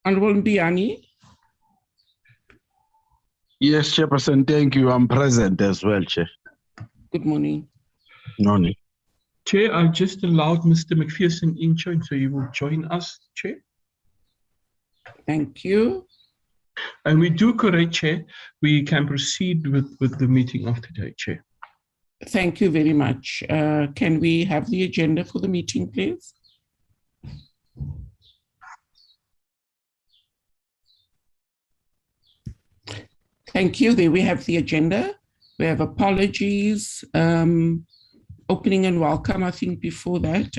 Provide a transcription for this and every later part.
Honorable Mbiani. Yes, Chairperson, thank you. I'm present as well, Chair. Good morning. Morning. Chair, I've just allowed Mr. McPherson in, Chair, so he will join us, Chair. Thank you. And we do correct, Chair. We can proceed with the meeting of today, Chair. Thank you very much. Can we have the agenda for the meeting, please? Thank you. There we have the agenda. We have apologies, opening and welcome. I think before that,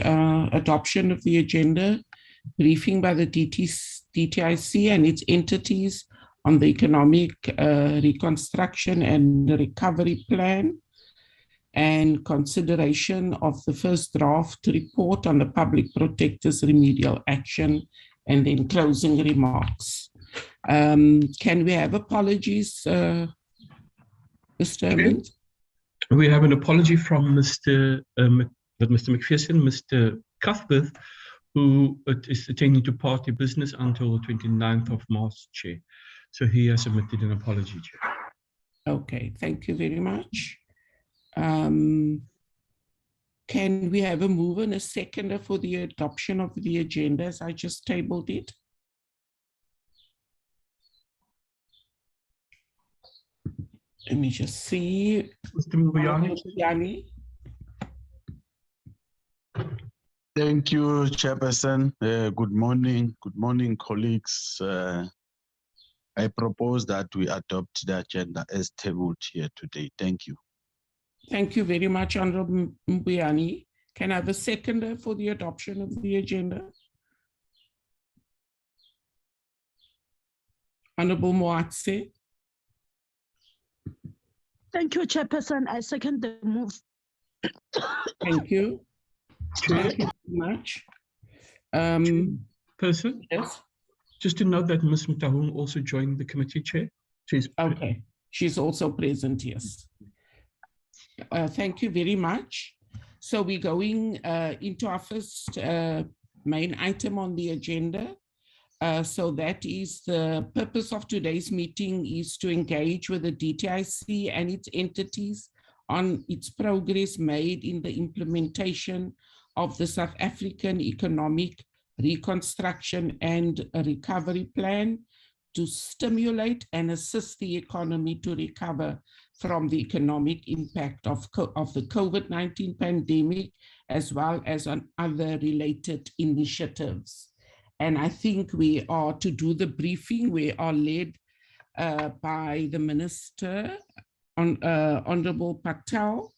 adoption of the agenda, briefing by the DTIC and its entities on the economic reconstruction and recovery plan, and consideration of the first draft report on the public protector's remedial action, and then closing remarks. Can we have apologies, Mr. Emmons? We have an apology from Mr. McPherson, Mr. Cuthbert, who is attending to party business until the 29th of March, Chair. So he has submitted an apology, Chair. Okay, thank you very much. Can we have a mover and a seconder for the adoption of the agenda as I just tabled it? Let me just see. Mr. Mbiani. Thank you, Chairperson. Good morning, colleagues. I propose that we adopt the agenda as tabled here today. Thank you. Thank you very much, Honorable Mbiani. Can I have a seconder for the adoption of the agenda? Honorable Moatse. Thank you, Chairperson. I second the move. Thank you. Thank you very much. Person? Yes. Just to note that Ms. Mtahung also joined the committee, Chair. Okay. She's also present, yes. Thank you very much. So we're going into our first main item on the agenda. So that is the purpose of today's meeting, is to engage with the DTIC and its entities on its progress made in the implementation of the South African Economic Reconstruction and Recovery Plan to stimulate and assist the economy to recover from the economic impact of the COVID-19 pandemic, as well as on other related initiatives. And I think we are to do the briefing. We are led by the Minister, Honorable Patel,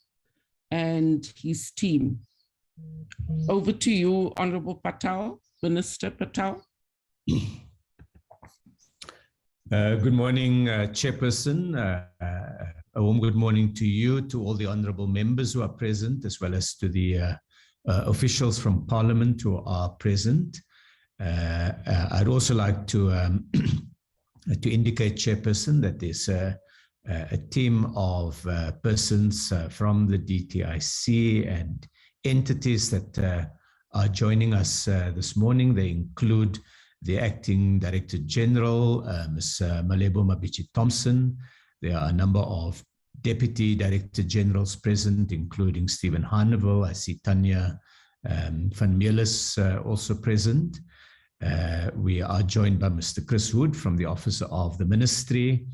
and his team. Over to you, Honorable Patel, Minister Patel. Good morning, Chairperson. A warm good morning to you, to all the honorable members who are present, as well as to the officials from Parliament who are present. I'd also like to indicate, Chairperson, that there's a team of persons from the DTIC and entities that are joining us this morning. They include the Acting Director General, Ms. Malebo Mabichi-Thompson. There are a number of Deputy Director Generals present, including Stephen Harneville. I see Tanya van Meelis also present. We are joined by Mr. Chris Wood from the Office of the Ministry.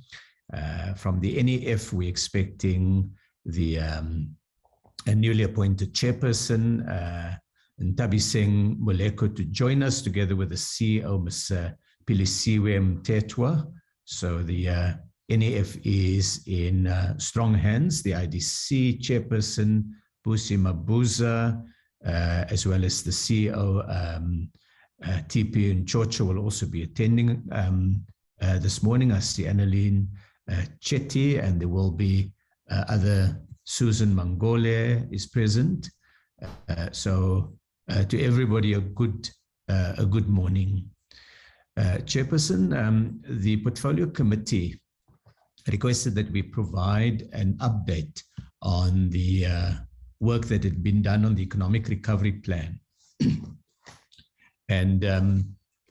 From the NEF, we're expecting the a newly appointed chairperson, Ntabiseng Moleko, to join us together with the CEO, Ms. Pilisiwe Mtetwa. So the NEF is in strong hands. The IDC chairperson, Busi Mabuza, as well as the CEO, TP Nchocho, will also be attending this morning. I see Annalene Chetty, and there will be other Susan Mangole is present. So to everybody, a good morning. Chairperson, the Portfolio Committee requested that we provide an update on the work that had been done on the Economic Recovery Plan. And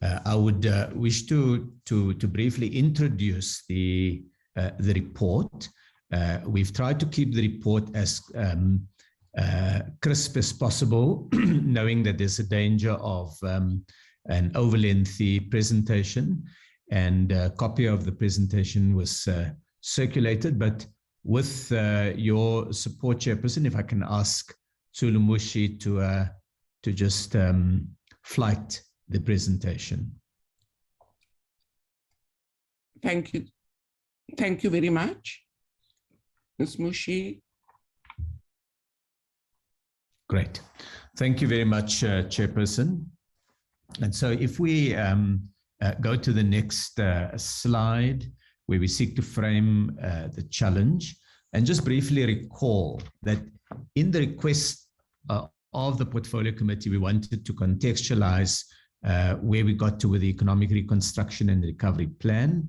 I would wish to briefly introduce the report. We've tried to keep the report as crisp as possible, knowing that there's a danger of an over-lengthy presentation, and a copy of the presentation was circulated. But with your support, Chairperson, if I can ask Sulumushi to just flight the presentation. Thank you. Thank you very much, Ms. Mushi. Great. Thank you very much, Chairperson. And so if we go to the next slide, where we seek to frame the challenge, and just briefly recall that in the request of the Portfolio Committee, we wanted to contextualize where we got to with the Economic Reconstruction and Recovery Plan.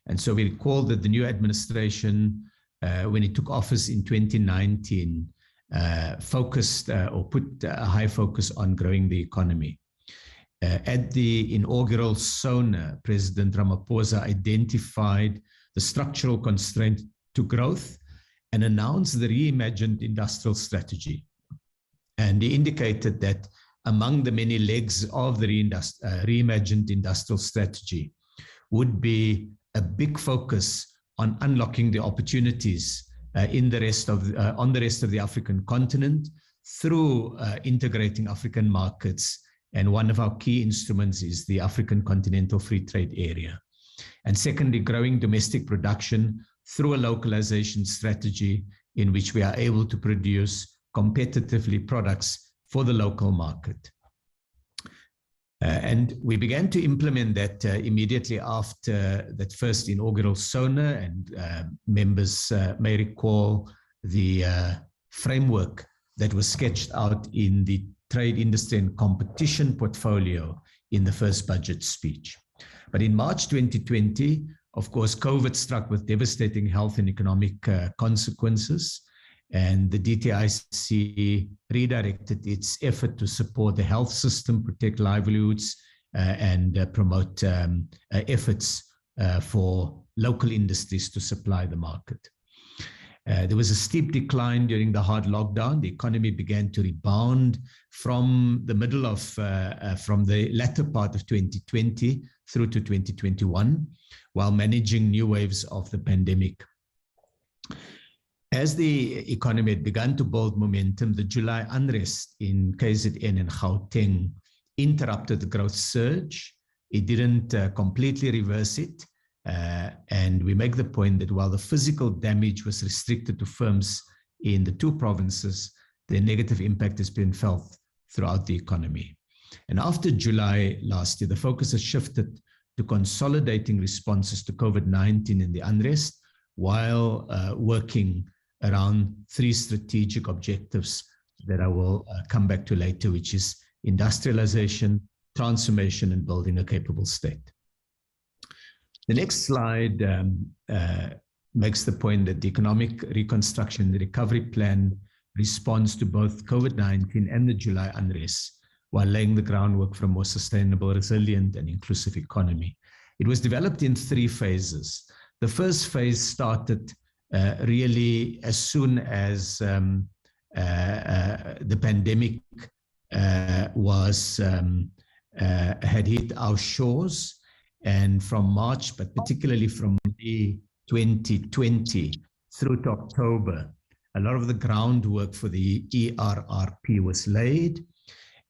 And so we recall that the new administration, when it took office in 2019, focused or put a high focus on growing the economy. At the inaugural SONA, President Ramaphosa identified the structural constraint to growth and announced the reimagined industrial strategy. And he indicated that among the many legs of the reimagined industrial strategy would be a big focus on unlocking the opportunities on the rest of the African continent through integrating African markets. And one of our key instruments is the African Continental Free Trade Area. And secondly, growing domestic production through a localization strategy in which we are able to produce competitively products for the local market. And we began to implement that immediately after that first inaugural SONA, and members may recall the framework that was sketched out in the Trade, Industry and Competition portfolio in the first budget speech. But in March 2020, of course, COVID struck with devastating health and economic consequences, and the DTIC redirected its effort to support the health system, protect livelihoods, and promote efforts for local industries to supply the market. There was a steep decline during the hard lockdown. The economy began to rebound from the middle of, from the latter part of 2020 through to 2021, while managing new waves of the pandemic. As the economy had begun to build momentum, the July unrest in KZN and Gauteng interrupted the growth surge. It didn't completely reverse it. And we make the point that while the physical damage was restricted to firms in the two provinces, the negative impact has been felt throughout the economy. And after July last year, the focus has shifted to consolidating responses to COVID-19 and the unrest, while working around three strategic objectives that I will come back to later, which is industrialization, transformation, and building a capable state. The next slide makes the point that the Economic Reconstruction and Recovery Plan responds to both COVID-19 and the July unrest, while laying the groundwork for a more sustainable, resilient, and inclusive economy. It was developed in three phases. The first phase started really as soon as the pandemic had hit our shores. And from March, but particularly from May 2020 through to October, a lot of the groundwork for the ERRP was laid.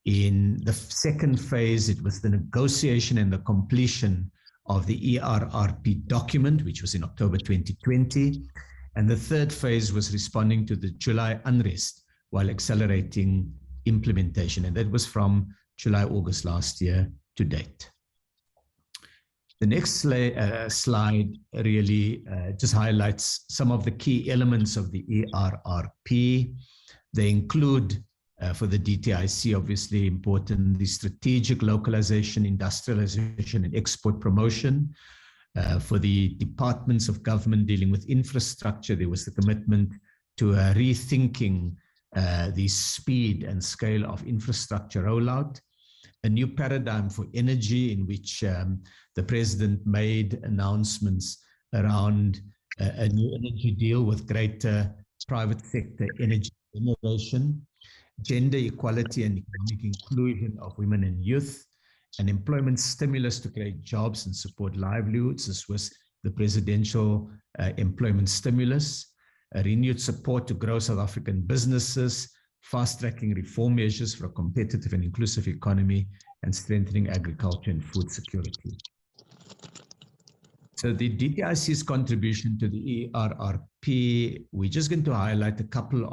In the second phase, it was the negotiation and the completion of the ERRP document, which was in October 2020. And the third phase was responding to the July unrest while accelerating implementation. And that was from July, August last year to date. The next slide really just highlights some of the key elements of the ERRP. They include, for the DTIC, obviously important, the strategic localization, industrialization, and export promotion. For the departments of government dealing with infrastructure, there was the commitment to rethinking the speed and scale of infrastructure rollout. a new paradigm for energy in which the president made announcements around a new energy deal with greater private sector energy generation, gender equality and economic inclusion of women and youth, an employment stimulus to create jobs and support livelihoods. This was the presidential employment stimulus, a renewed support to grow South African businesses, fast-tracking reform measures for a competitive and inclusive economy, and strengthening agriculture and food security. So the DTIC's contribution to the ERRP, we're just going to highlight a couple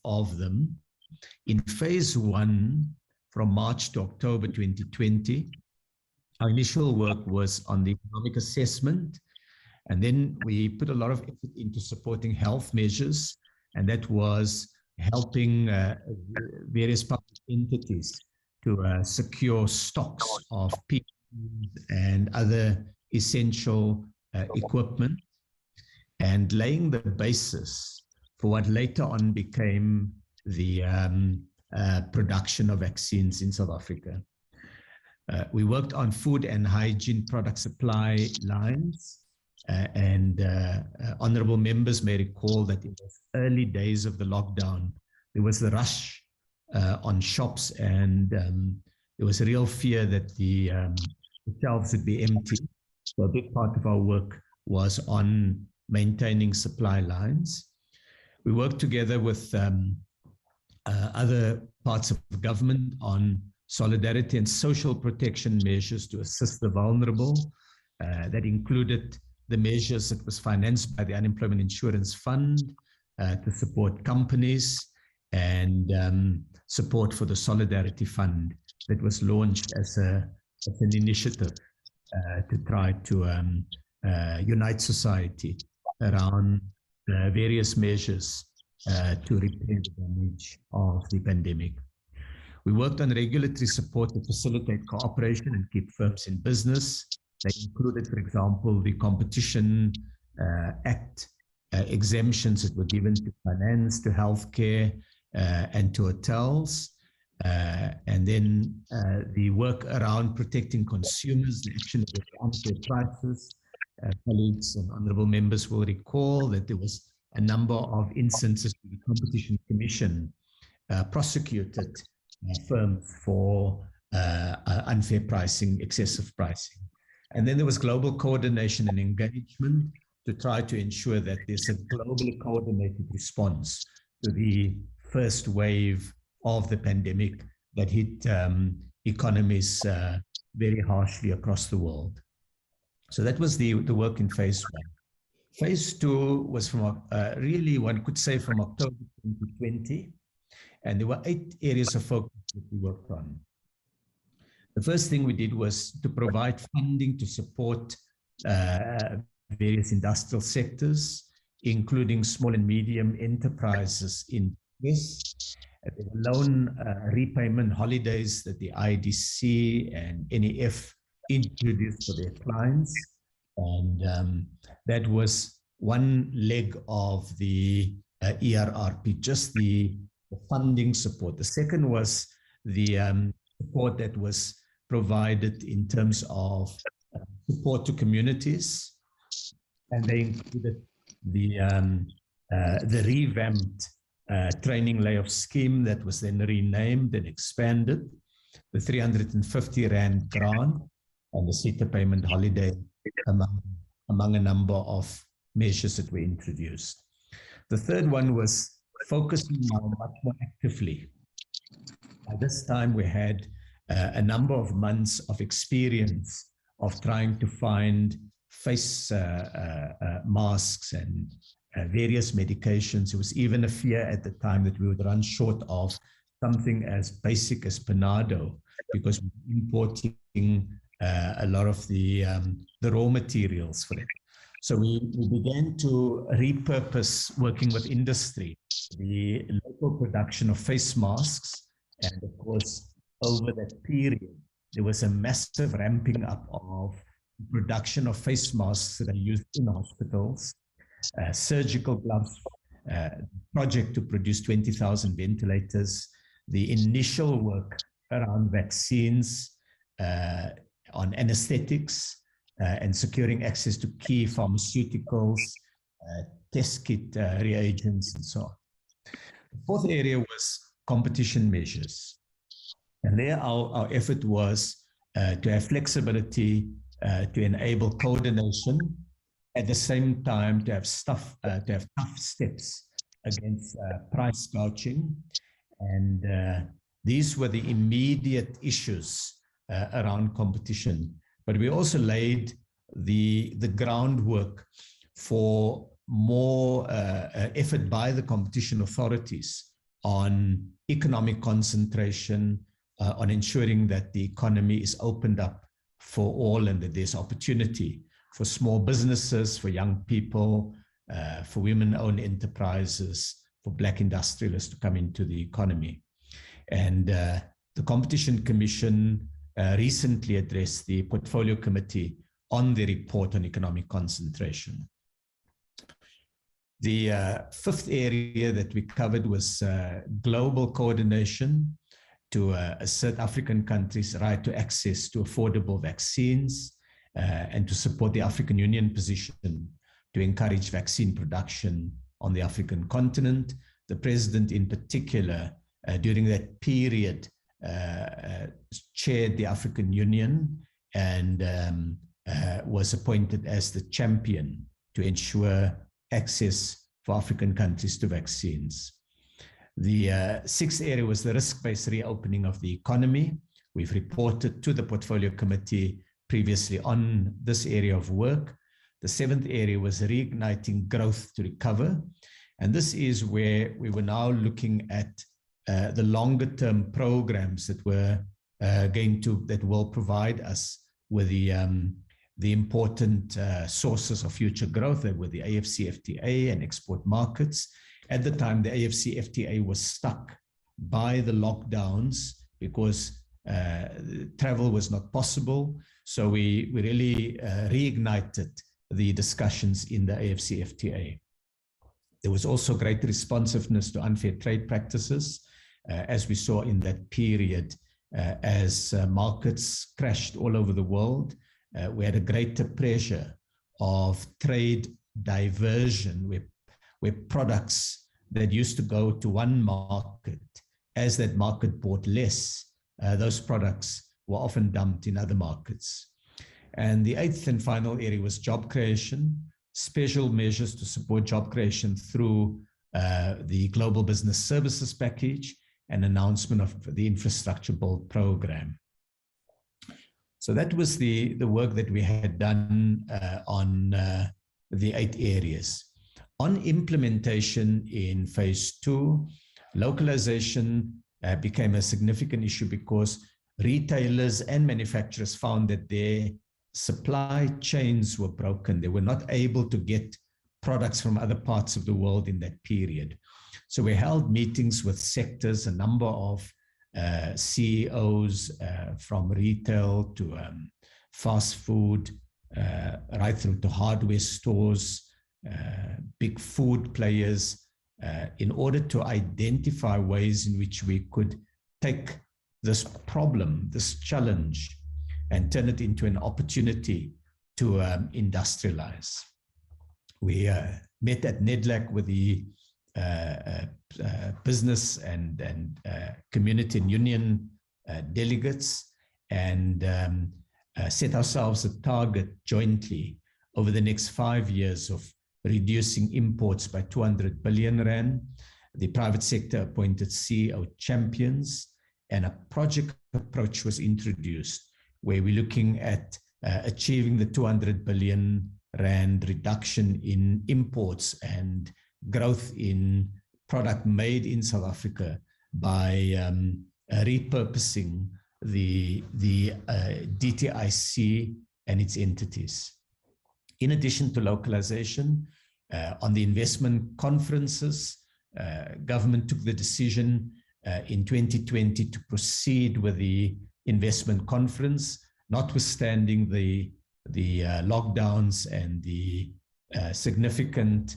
of them. In phase one, from March to October 2020, our initial work was on the economic assessment, and then we put a lot of effort into supporting health measures, and that was helping various public entities to secure stocks of PPEs and other essential equipment, and laying the basis for what later on became the production of vaccines in South Africa. We worked on food and hygiene product supply lines, and honorable members may recall that in the early days of the lockdown, there was the rush on shops, and there was a real fear that the shelves would be empty. So a big part of our work was on maintaining supply lines. We worked together with other parts of government on solidarity and social protection measures to assist the vulnerable. That included the measures that was financed by the Unemployment Insurance Fund to support companies, and support for the Solidarity Fund that was launched as an initiative to try to unite society around various measures to repair the damage of the pandemic. We worked on regulatory support to facilitate cooperation and keep firms in business. They included, for example, the Competition Act exemptions that were given to finance, to healthcare, and to hotels. And then the work around protecting consumers, the action against unfair prices. Colleagues and honorable members will recall that there was a number of instances where the Competition Commission prosecuted firms for unfair pricing, excessive pricing. And then there was global coordination and engagement to try to ensure that there's a globally coordinated response to the first wave of the pandemic that hit economies very harshly across the world. So that was the work in phase one. Phase two was from really, one could say, from October 2020, and there were 8 areas of focus that we worked on. The first thing we did was to provide funding to support various industrial sectors, including small and medium enterprises in this. There were loan repayment holidays that the IDC and NEF introduced for their clients. And that was one leg of the ERRP, just the funding support. The second was the support that was provided in terms of support to communities, and they included the revamped training layoff scheme that was then renamed and expanded, the 350 Rand grant, and the SETA payment holiday, among a number of measures that were introduced. The third one was focusing now much more actively. By this time, we had a number of months of experience of trying to find face masks and various medications. It was even a fear at the time that we would run short of something as basic as Panado, because we were importing a lot of the raw materials for it. So we began to repurpose, working with industry, the local production of face masks. And of course, over that period, there was a massive ramping up of production of face masks that are used in hospitals, surgical gloves, project to produce 20,000 ventilators, the initial work around vaccines, on anesthetics and securing access to key pharmaceuticals, test kit reagents, and so on. The fourth area was competition measures. And there our effort was to have flexibility to enable coordination, at the same time to have tough steps against price gouging. And these were the immediate issues around competition. But we also laid the groundwork for more effort by the competition authorities on economic concentration, on ensuring that the economy is opened up for all and that there's opportunity for small businesses, for young people, for women-owned enterprises, for Black industrialists to come into the economy. And the Competition Commission recently addressed the Portfolio Committee on the report on economic concentration. The fifth area that we covered was global coordination to assert African countries' right to access to affordable vaccines and to support the African Union position to encourage vaccine production on the African continent. The president in particular, during that period, chaired the African Union and was appointed as the champion to ensure access for African countries to vaccines. The sixth area was the risk-based reopening of the economy. We've reported to the Portfolio Committee previously on this area of work. The seventh area was reigniting growth to recover. And this is where we were now looking at the longer-term programs that were that will provide us with the important sources of future growth. That were the AFCFTA and export markets. At the time, the AFCFTA was stuck by the lockdowns because travel was not possible. So we really reignited the discussions in the AFCFTA. There was also great responsiveness to unfair trade practices, as we saw in that period, as markets crashed all over the world. We had a greater pressure of trade diversion, where products that used to go to one market, as that market bought less, those products were often dumped in other markets. And the eighth and final area was job creation, special measures to support job creation through the Global Business Services Package and announcement of the Infrastructure Build Program. So that was the work that we had done on the 8 areas. On implementation in phase 2, localization became a significant issue because retailers and manufacturers found that their supply chains were broken. They were not able to get products from other parts of the world in that period. So we held meetings with sectors, a number of CEOs from retail to fast food, right through to hardware stores, big food players, in order to identify ways in which we could take this problem, this challenge, and turn it into an opportunity to industrialize. We met at NEDLAC with the business and community and union delegates, and set ourselves a target jointly over the next 5 years of reducing imports by 200 billion rand. The private sector appointed CEO champions, and a project approach was introduced where we're looking at achieving the 200 billion rand reduction in imports and growth in product made in South Africa by repurposing the DTIC and its entities. In addition to localization, on the investment conferences, government took the decision in 2020 to proceed with the investment conference, notwithstanding the lockdowns and the significant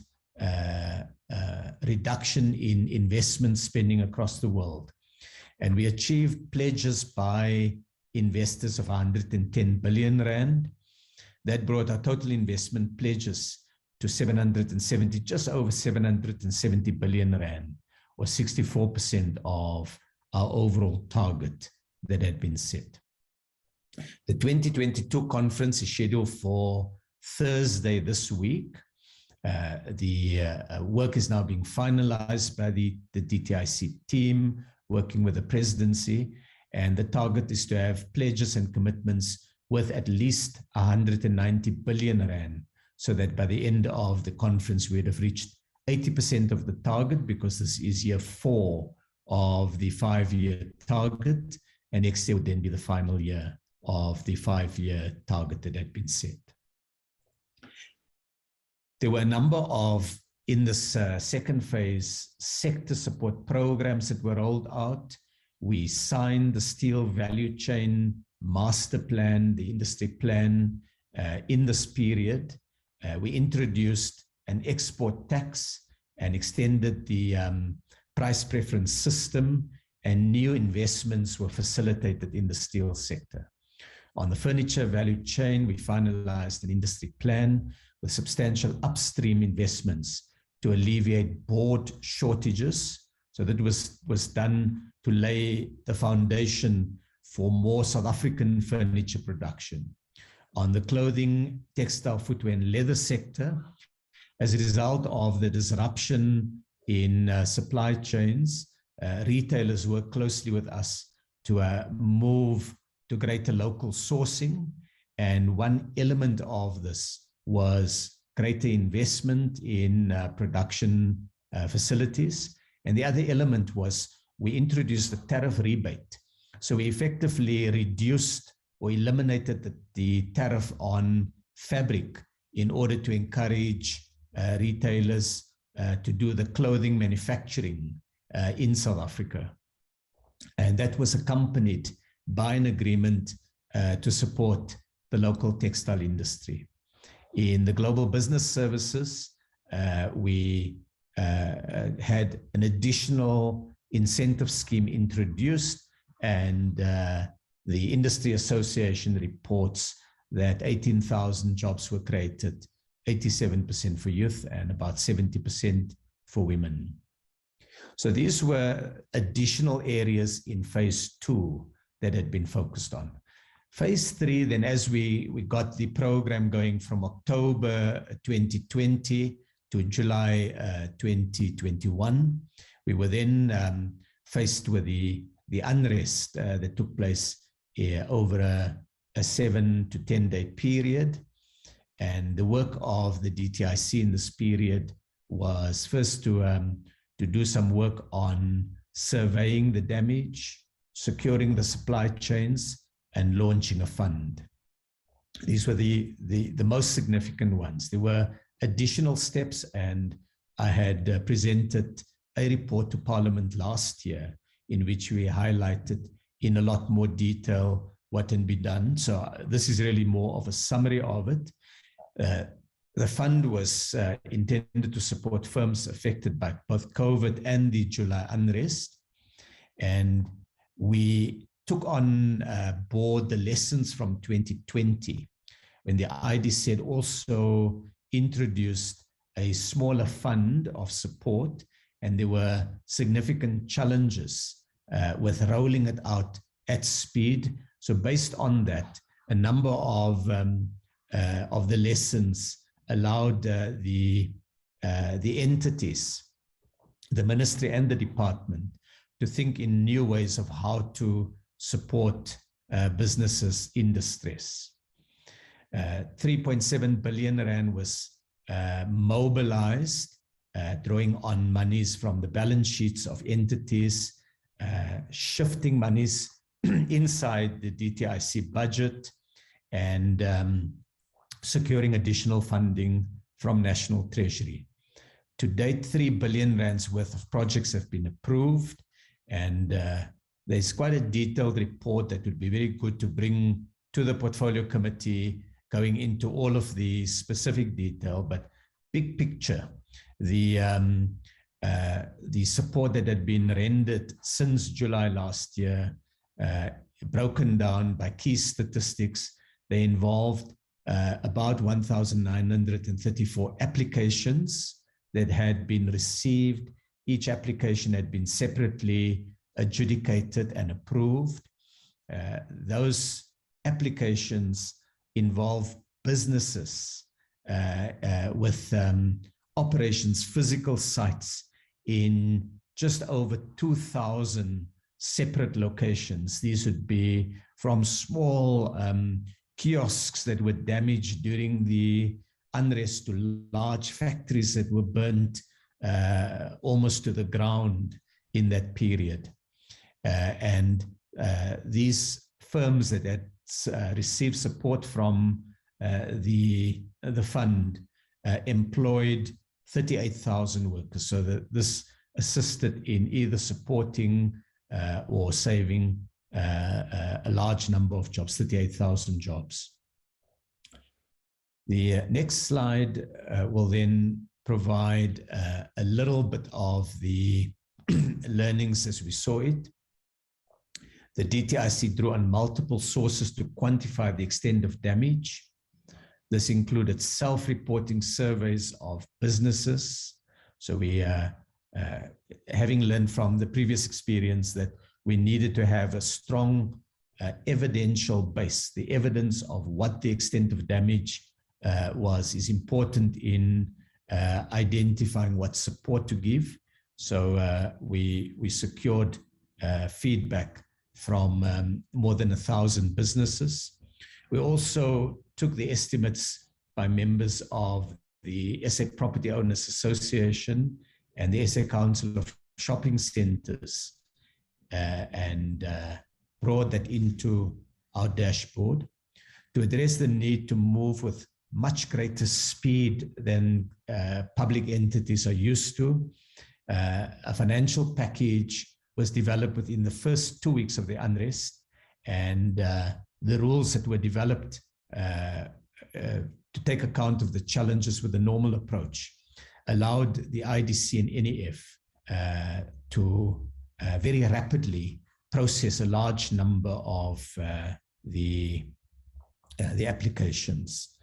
reduction in investment spending across the world. And we achieved pledges by investors of 110 billion rand. That brought our total investment pledges to just over 770 billion rand, or 64% of our overall target that had been set. The 2022 conference is scheduled for Thursday this week. The work is now being finalized by the DTIC team, working with the presidency, and the target is to have pledges and commitments worth at least 190 billion rand, so that by the end of the conference, we'd have reached 80% of the target, because this is year 4 of the 5-year target, and next year would then be the final year of the 5-year target that had been set. There were a number of, in this second phase, sector support programs that were rolled out. We signed the steel value chain master plan, the industry plan, in this period. We introduced an export tax and extended the price preference system, and new investments were facilitated in the steel sector. On the furniture value chain, we finalized an industry plan with substantial upstream investments to alleviate board shortages. So that was done to lay the foundation for more South African furniture production. On the clothing, textile, footwear, and leather sector, as a result of the disruption in supply chains, retailers work closely with us to move to greater local sourcing. And one element of this was greater investment in production facilities. And the other element was we introduced a tariff rebate. So we effectively reduced or eliminated the tariff on fabric in order to encourage retailers to do the clothing manufacturing in South Africa. And that was accompanied by an agreement to support the local textile industry. In the global business services, we had an additional incentive scheme introduced, and the industry association reports that 18,000 jobs were created, 87% for youth and about 70% for women. So these were additional areas in phase 2 that had been focused on. Phase 3, then, as we got the program going from October 2020 to July 2021, we were then faced with the unrest that took place over a 7 to 10 day period. And the work of the DTIC in this period was first to do some work on surveying the damage, securing the supply chains, and launching a fund. These were the most significant ones. There were additional steps, and I had presented a report to Parliament last year in which we highlighted in a lot more detail what can be done. So this is really more of a summary of it. The fund was intended to support firms affected by both COVID and the July unrest. And we took on board the lessons from 2020, when the IDZ also introduced a smaller fund of support, and there were significant challenges with rolling it out at speed. So based on that, a number of the lessons allowed the entities, the ministry and the department, to think in new ways of how to support businesses in distress. 3.7 billion rand was mobilized, drawing on monies from the balance sheets of entities, shifting monies inside the DTIC budget, and securing additional funding from National Treasury. To date, 3 billion rands worth of projects have been approved, and there's quite a detailed report that would be very good to bring to the portfolio committee, going into all of the specific detail. But big picture, the support that had been rendered since July last year broken down by key statistics. They involved about 1,934 applications that had been received. Each application had been separately adjudicated and approved. Those applications involve businesses with operations, physical sites in just over 2,000 separate locations. These would be from small kiosks that were damaged during the unrest to large factories that were burnt almost to the ground in that period. And these firms that had received support from the fund employed 38,000 workers. So that this assisted in either supporting or saving a large number of jobs, 38,000 jobs. The next slide will then provide a little bit of the learnings as we saw it. The DTIC drew on multiple sources to quantify the extent of damage. This included self-reporting surveys of businesses. So we, having learned from the previous experience that we needed to have a strong evidential base, the evidence of what the extent of damage is important in identifying what support to give. So we secured feedback from more than 1,000 businesses. We also took the estimates by members of the SA Property Owners Association and the SA Council of Shopping Centres and brought that into our dashboard to address the need to move with much greater speed than public entities are used to. A financial package was developed within the first 2 weeks of the unrest, and the rules that were developed to take account of the challenges with the normal approach allowed the IDC and NEF to very rapidly process a large number of the applications.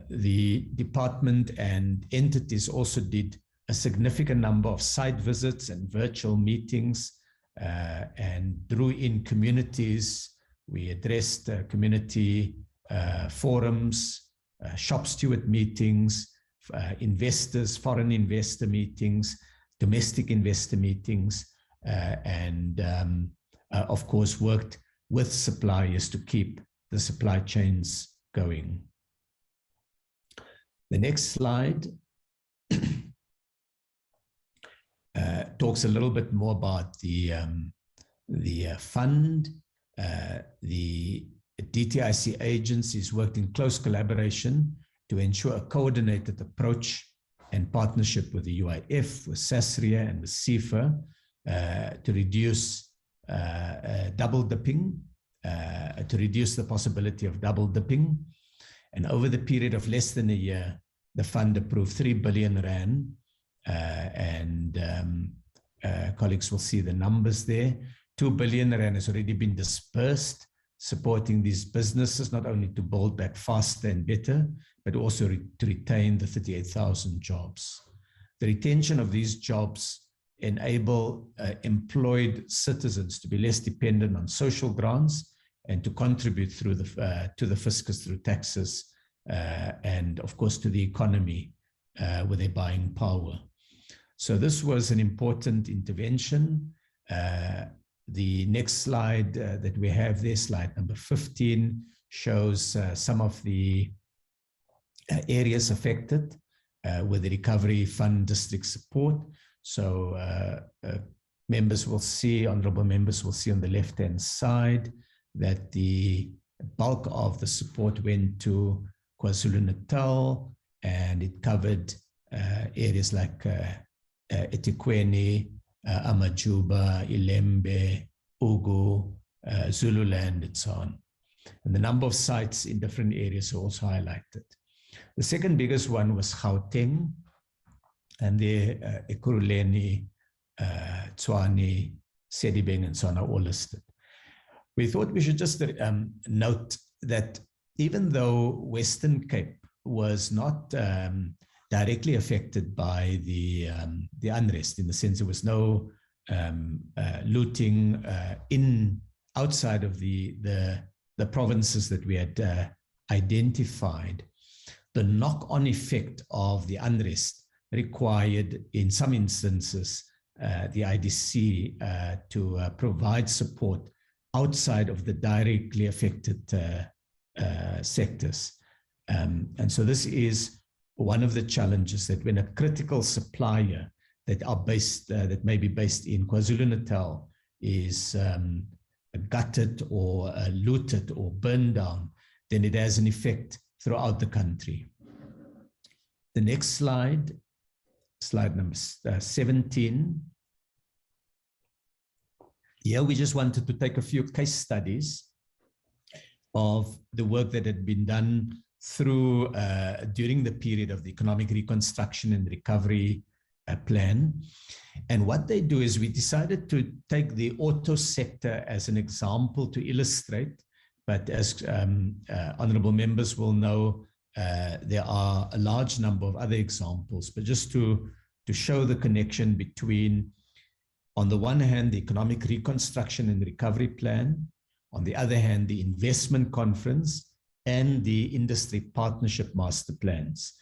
The department and entities also did a significant number of site visits and virtual meetings and drew in communities. We addressed community forums, shop steward meetings, investors, foreign investor meetings, domestic investor meetings, and of course worked with suppliers to keep the supply chains going. The next slide talks a little bit more about the fund. The DTIC agencies worked in close collaboration to ensure a coordinated approach and partnership with the UIF, with SASRIA, and with CIFA to reduce double dipping, to reduce the possibility of double dipping. And over the period of less than a year, the fund approved 3 billion rand, and colleagues will see the numbers there. 2 billion rand has already been dispersed, supporting these businesses, not only to build back faster and better, but also to retain the 38,000 jobs. The retention of these jobs enable employed citizens to be less dependent on social grants and to contribute through to the fiscus through taxes and of course to the economy with their buying power. So this was an important intervention. The next slide that we have there, slide number 15, shows some of the areas affected with the Recovery Fund District support. So members will see, honorable members will see on the left-hand side that the bulk of the support went to KwaZulu-Natal, and it covered areas like eThekwini, Amajuba, Ilembe, Ugu, Zululand, and so on. And the number of sites in different areas are also highlighted. The second biggest one was Gauteng, and the Ekurhuleni, Tshwane, Sedibeng, and so on are all listed. we thought we should just note that even though Western Cape was not directly affected by the unrest, in the sense there was no looting outside of the provinces that we had identified, the knock-on effect of the unrest required, in some instances, the IDC to provide support outside of the directly affected sectors. And so this is one of the challenges, that when a critical supplier that are based, that may be based in KwaZulu-Natal is gutted or looted or burned down, then it has an effect throughout the country. The next slide, slide number 17. Here we just wanted to take a few case studies of the work that had been done through during the period of the economic reconstruction and recovery plan. And what they do is we decided to take the auto sector as an example to illustrate, but as honorable members will know, there are a large number of other examples, but just to show the connection between, on the one hand, the economic reconstruction and recovery plan, on the other hand, the investment conference and the industry partnership master plans.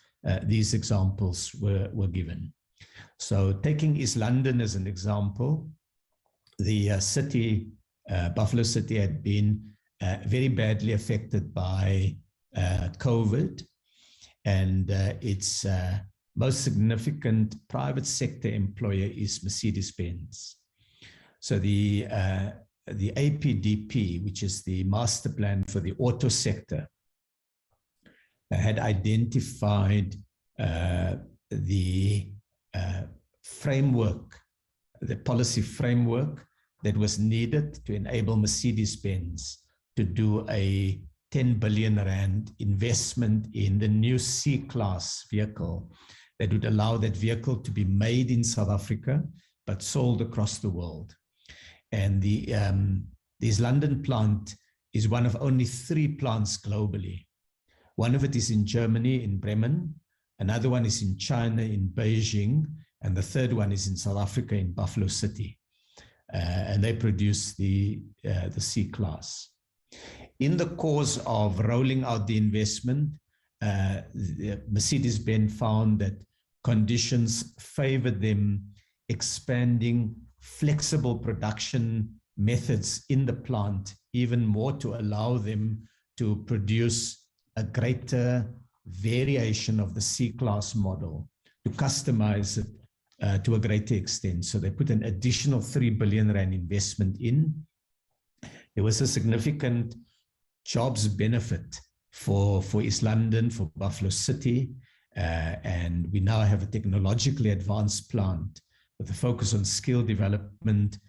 These examples were given. So taking East London as an example, the city, Buffalo City, had been very badly affected by COVID, and its most significant private sector employer is Mercedes-Benz. So the APDP, which is the master plan for the auto sector, had identified the framework, the policy framework that was needed to enable Mercedes-Benz to do a 10 billion rand investment in the new C-Class vehicle that would allow that vehicle to be made in South Africa, but sold across the world. And this London plant is one of only 3 plants globally. One of it is in Germany, in Bremen. Another one is in China, in Beijing. And the third one is in South Africa, in Buffalo City. And they produce the C-Class. In the course of rolling out the investment, Mercedes-Benz found that conditions favored them expanding flexible production methods in the plant even more, to allow them to produce a greater variation of the C-Class model, to customize it to a greater extent. So they put an additional 3 billion rand investment in. There was a significant jobs benefit for East London, for Buffalo City, and we now have a technologically advanced plant with a focus on skill development,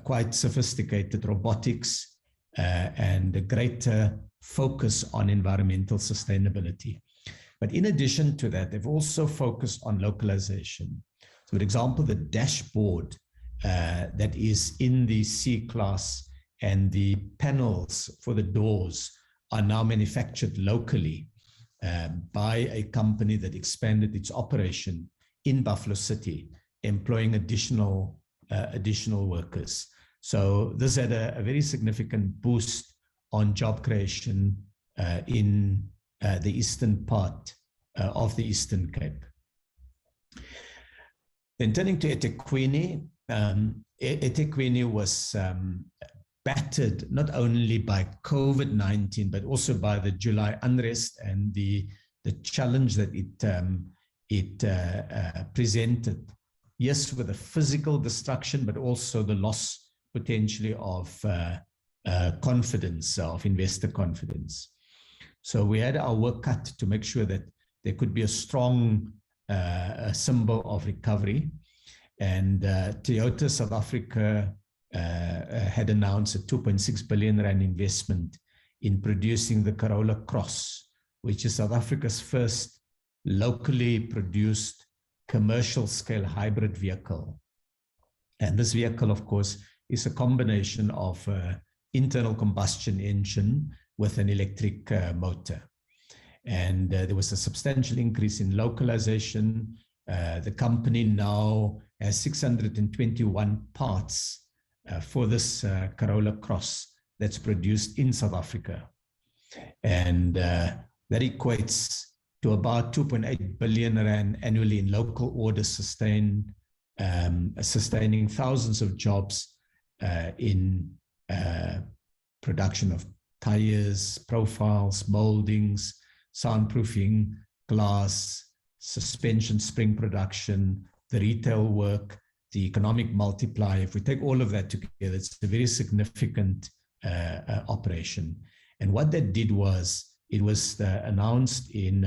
quite sophisticated robotics, and a greater focus on environmental sustainability. But in addition to that, they've also focused on localization. So for example, the dashboard that is in the C-Class and the panels for the doors are now manufactured locally by a company that expanded its operation in Buffalo City, employing additional workers. So this had a very significant boost on job creation in the eastern part of the Eastern Cape. Then turning to eThekwini, eThekwini was battered not only by COVID-19, but also by the July unrest and the challenge that it presented. Yes, with the physical destruction, but also the loss potentially of confidence, of investor confidence. So we had our work cut to make sure that there could be a strong symbol of recovery. And Toyota South Africa had announced a 2.6 billion rand investment in producing the Corolla Cross, which is South Africa's first locally produced commercial scale hybrid vehicle. And this vehicle, of course, is a combination of internal combustion engine with an electric motor. And there was a substantial increase in localization. The company now has 621 parts for this Corolla Cross that's produced in South Africa. And that equates to about 2.8 billion rand annually in local orders, sustaining thousands of jobs in production of tires, profiles, moldings, soundproofing, glass, suspension spring production, the retail work, the economic multiplier. If we take all of that together, it's a very significant operation. And what that did was, it was announced in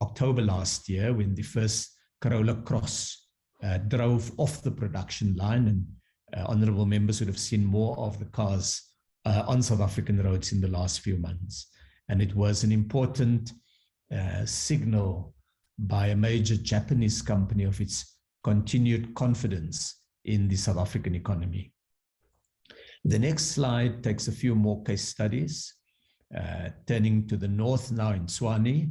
October last year when the first Corolla Cross drove off the production line, and honorable members would have seen more of the cars on South African roads in the last few months. And it was an important signal by a major Japanese company of its continued confidence in the South African economy. The next slide takes a few more case studies. Turning to the north now in Tshwane,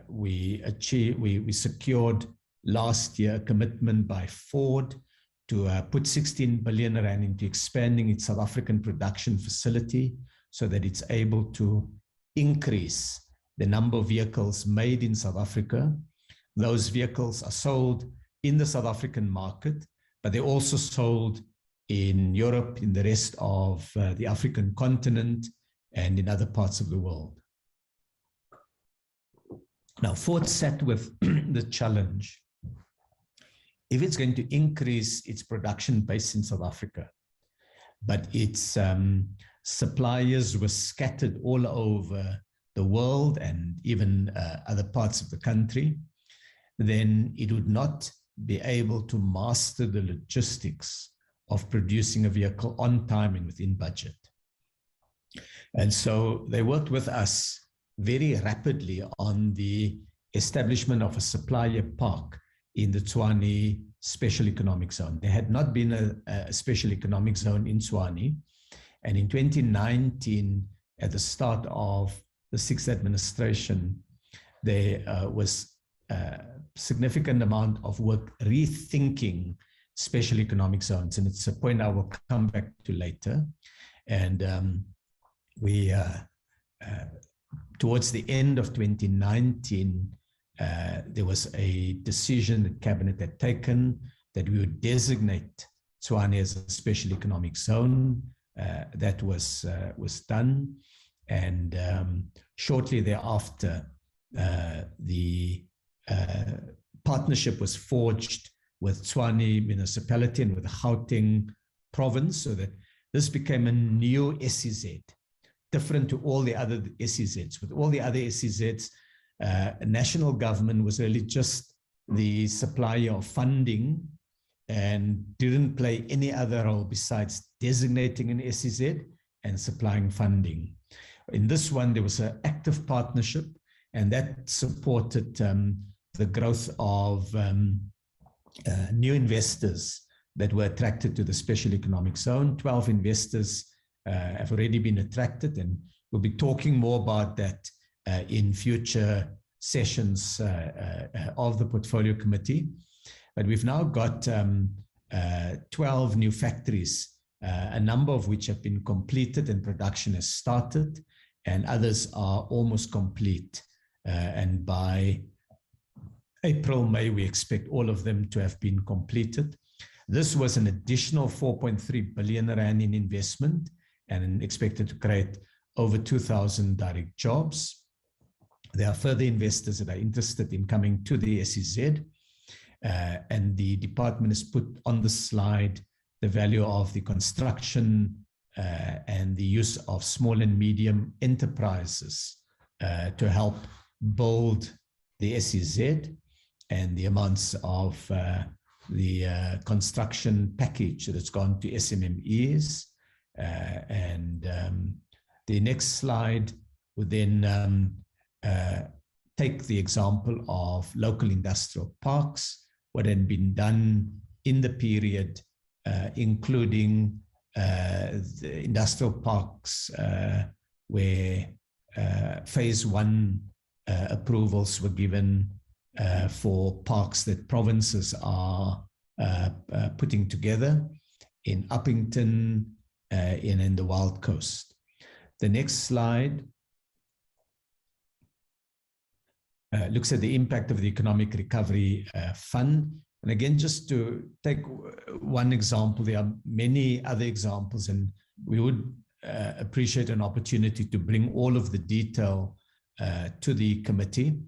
we secured last year a commitment by Ford to put 16 billion rand into expanding its South African production facility so that it's able to increase the number of vehicles made in South Africa. Those vehicles are sold in the South African market, but they're also sold in Europe, in the rest of the African continent, and in other parts of the world. Now, Ford sat with the challenge. If it's going to increase its production base in South Africa, but its suppliers were scattered all over the world and even other parts of the country, then it would not be able to master the logistics of producing a vehicle on time and within budget. And so they worked with us very rapidly on the establishment of a supplier park in the Tshwane Special Economic Zone. There had not been a Special Economic Zone in Tshwane. And in 2019, at the start of the sixth administration, there was a significant amount of work rethinking special economic zones. And it's a point I will come back to later. And we, towards the end of 2019, there was a decision that Cabinet had taken that we would designate Tshwane as a special economic zone. That was done. And shortly thereafter, the partnership was forged with Tshwane municipality and with Gauteng province, so that this became a new SEZ, different to all the other SEZs. With all the other SEZs, national government was really just the supplier of funding and didn't play any other role besides designating an SEZ and supplying funding. In this one, there was an active partnership, and that supported the growth of new investors that were attracted to the special economic zone. 12 investors have already been attracted, and we'll be talking more about that in future sessions of the portfolio committee. But we've now got 12 new factories, a number of which have been completed and production has started, and others are almost complete. And by April, May, we expect all of them to have been completed. This was an additional 4.3 billion rand in investment and expected to create over 2,000 direct jobs. There are further investors that are interested in coming to the SEZ, and the department has put on the slide the value of the construction and the use of small and medium enterprises to help build the SEZ, and the amounts of the construction package that has gone to SMMEs. The next slide would then take the example of local industrial parks, what had been done in the period, including the industrial parks where phase 1 approvals were given for parks that provinces are putting together in Uppington and in the Wild Coast. The next slide looks at the impact of the Economic Recovery Fund. And again, just to take one example, there are many other examples, and we would appreciate an opportunity to bring all of the detail to the committee.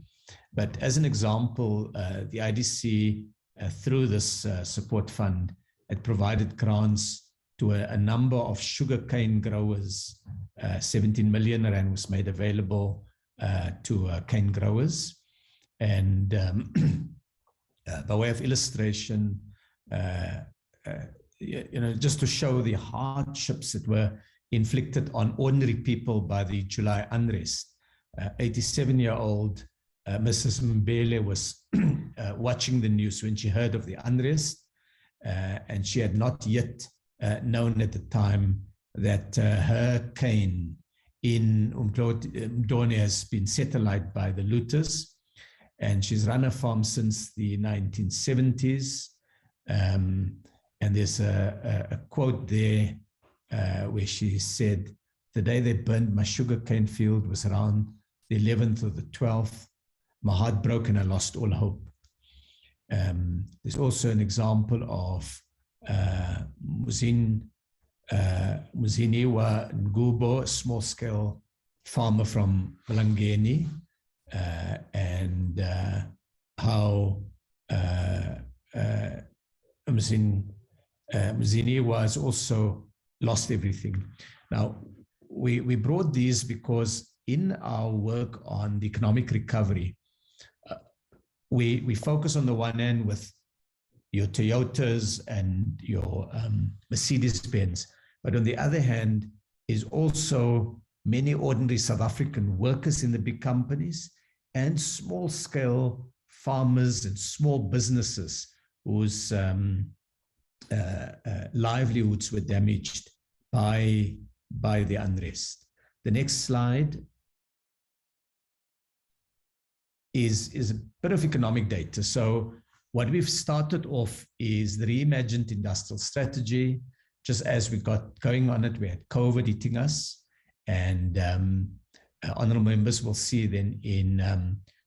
But as an example, the IDC, through this support fund, had provided grants to a number of sugarcane growers. 17 million rand was made available to cane growers. And by way of illustration, just to show the hardships that were inflicted on ordinary people by the July unrest, 87-year-old Mrs. Mbele was watching the news when she heard of the unrest, and she had not yet known at the time that her cane in Umdlone has been set alight by the looters. And she's run a farm since the 1970s. And there's a quote there where she said, "The day they burned my sugarcane field was around the 11th or the 12th. My heart broke and I lost all hope." There's also an example of Muziniwa Ngubo, a small-scale farmer from Malangeni, and how Muziniwa has also lost everything. Now, we brought these because in our work on the economic recovery, we focus on the one hand with your Toyotas and your Mercedes-Benz, but on the other hand is also many ordinary South African workers in the big companies and small-scale farmers and small businesses whose livelihoods were damaged by the unrest. The next slide is a bit of economic data. So what we've started off is the reimagined industrial strategy. Just as we got going on it, we had COVID hitting us, and honorable members will see then in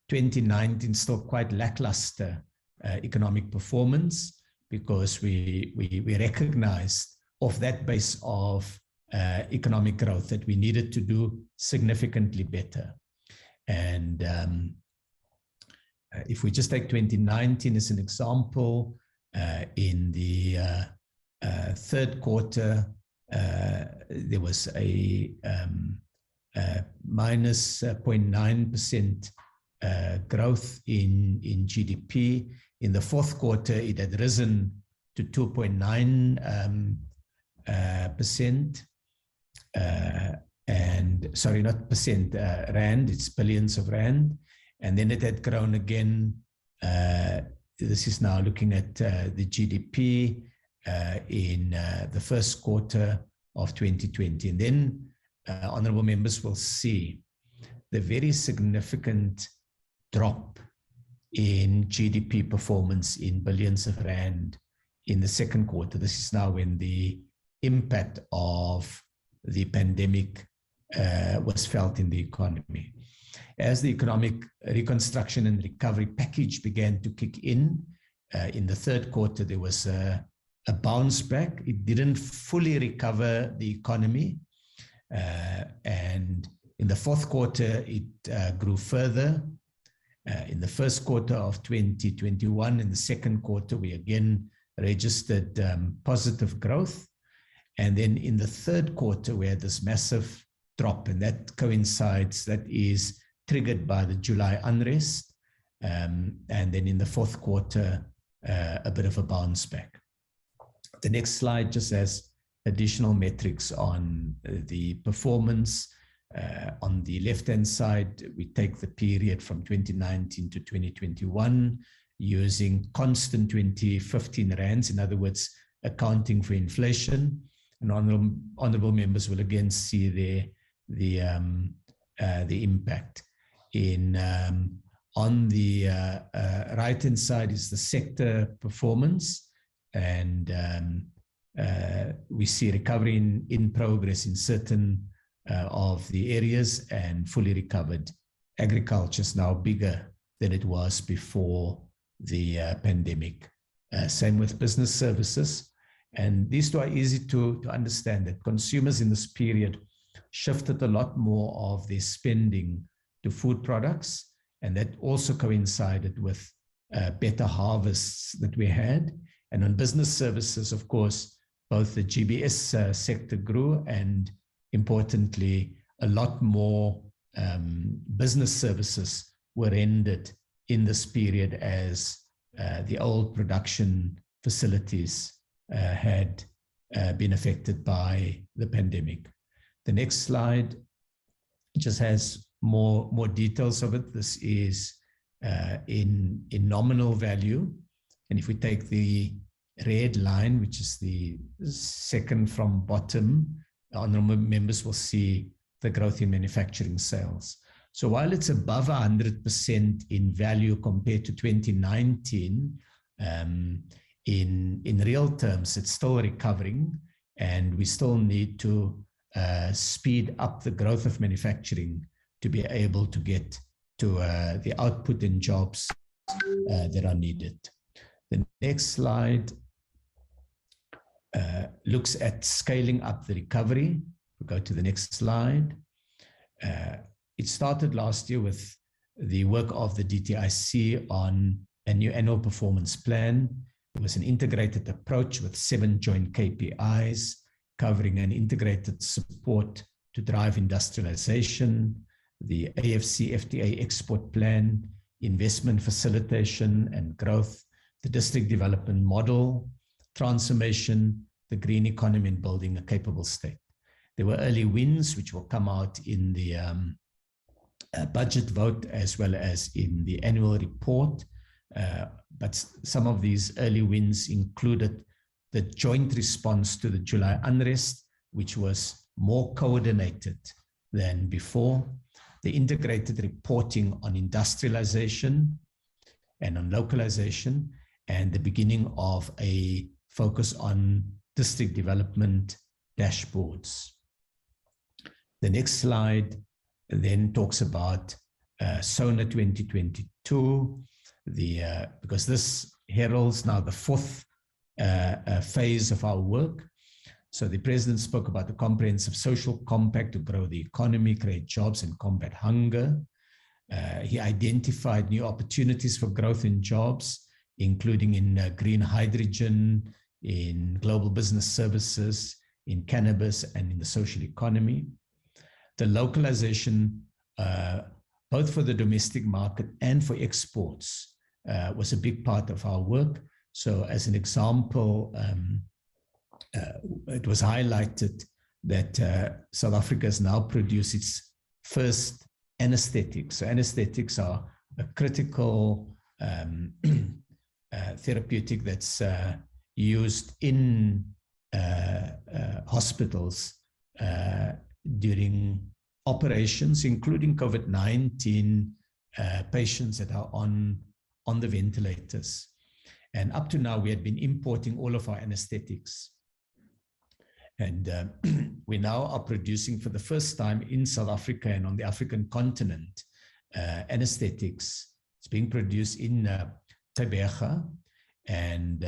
2019 still quite lackluster economic performance, because we recognized off that base of economic growth that we needed to do significantly better. And if we just take 2019 as an example, in the third quarter, there was a minus 0.9% growth in GDP. In the fourth quarter, it had risen to 2.9%, and sorry, not percent, rand, it's billions of rand. And then it had grown again. This is now looking at the GDP in the first quarter of 2020. And then honorable members will see the very significant drop in GDP performance in billions of rand in the second quarter. This is now when the impact of the pandemic was felt in the economy. As the economic reconstruction and recovery package began to kick in the third quarter, there was a bounce back. It didn't fully recover the economy. And in the fourth quarter, it grew further. In the first quarter of 2021, in the second quarter, we again registered positive growth. And then in the third quarter, we had this massive drop, and that coincides, that is triggered by the July unrest. And then in the fourth quarter, a bit of a bounce back. The next slide just has additional metrics on the performance. On the left-hand side, we take the period from 2019 to 2021 using constant 2015 rands, in other words, accounting for inflation. and honorable members will again see there the impact. On the right-hand side is the sector performance, and we see recovery in progress in certain of the areas, and fully recovered. Agriculture is now bigger than it was before the pandemic. Same with business services. And these two are easy to understand, that consumers in this period shifted a lot more of their spending to food products. And that also coincided with better harvests that we had. And on business services, of course, both the GBS sector grew, and importantly, a lot more business services were rendered in this period as the old production facilities had been affected by the pandemic. The next slide just has more details of it. This is in nominal value. And if we take the red line, which is the second from bottom, honorable members will see the growth in manufacturing sales. So while it's above 100% in value compared to 2019, in real terms, it's still recovering, and we still need to speed up the growth of manufacturing to be able to get to the output and jobs that are needed. The next slide looks at scaling up the recovery. We'll go to the next slide. It started last year with the work of the DTIC on a new annual performance plan. It was an integrated approach with 7 joint KPIs, covering an integrated support to drive industrialization, the AFC FTA export plan, investment facilitation and growth, the district development model, transformation, the green economy, and building a capable state. There were early wins which will come out in the budget vote as well as in the annual report. But some of these early wins included the joint response to the July unrest, which was more coordinated than before, the integrated reporting on industrialization and on localization, and the beginning of a focus on district development dashboards. The next slide then talks about SONA 2022, because this heralds now the 4th phase of our work. So the president spoke about the comprehensive social compact to grow the economy, create jobs, and combat hunger. He identified new opportunities for growth in jobs, including in green hydrogen, in global business services, in cannabis, and in the social economy. The localization, both for the domestic market and for exports, was a big part of our work. So as an example, it was highlighted that South Africa has now produced its first anesthetics. So anesthetics are a critical therapeutic that's used in hospitals during operations, including COVID-19 patients that are on the ventilators. And up to now, we had been importing all of our anesthetics. And we now are producing for the first time in South Africa and on the African continent anesthetics. It's being produced in Tebega. And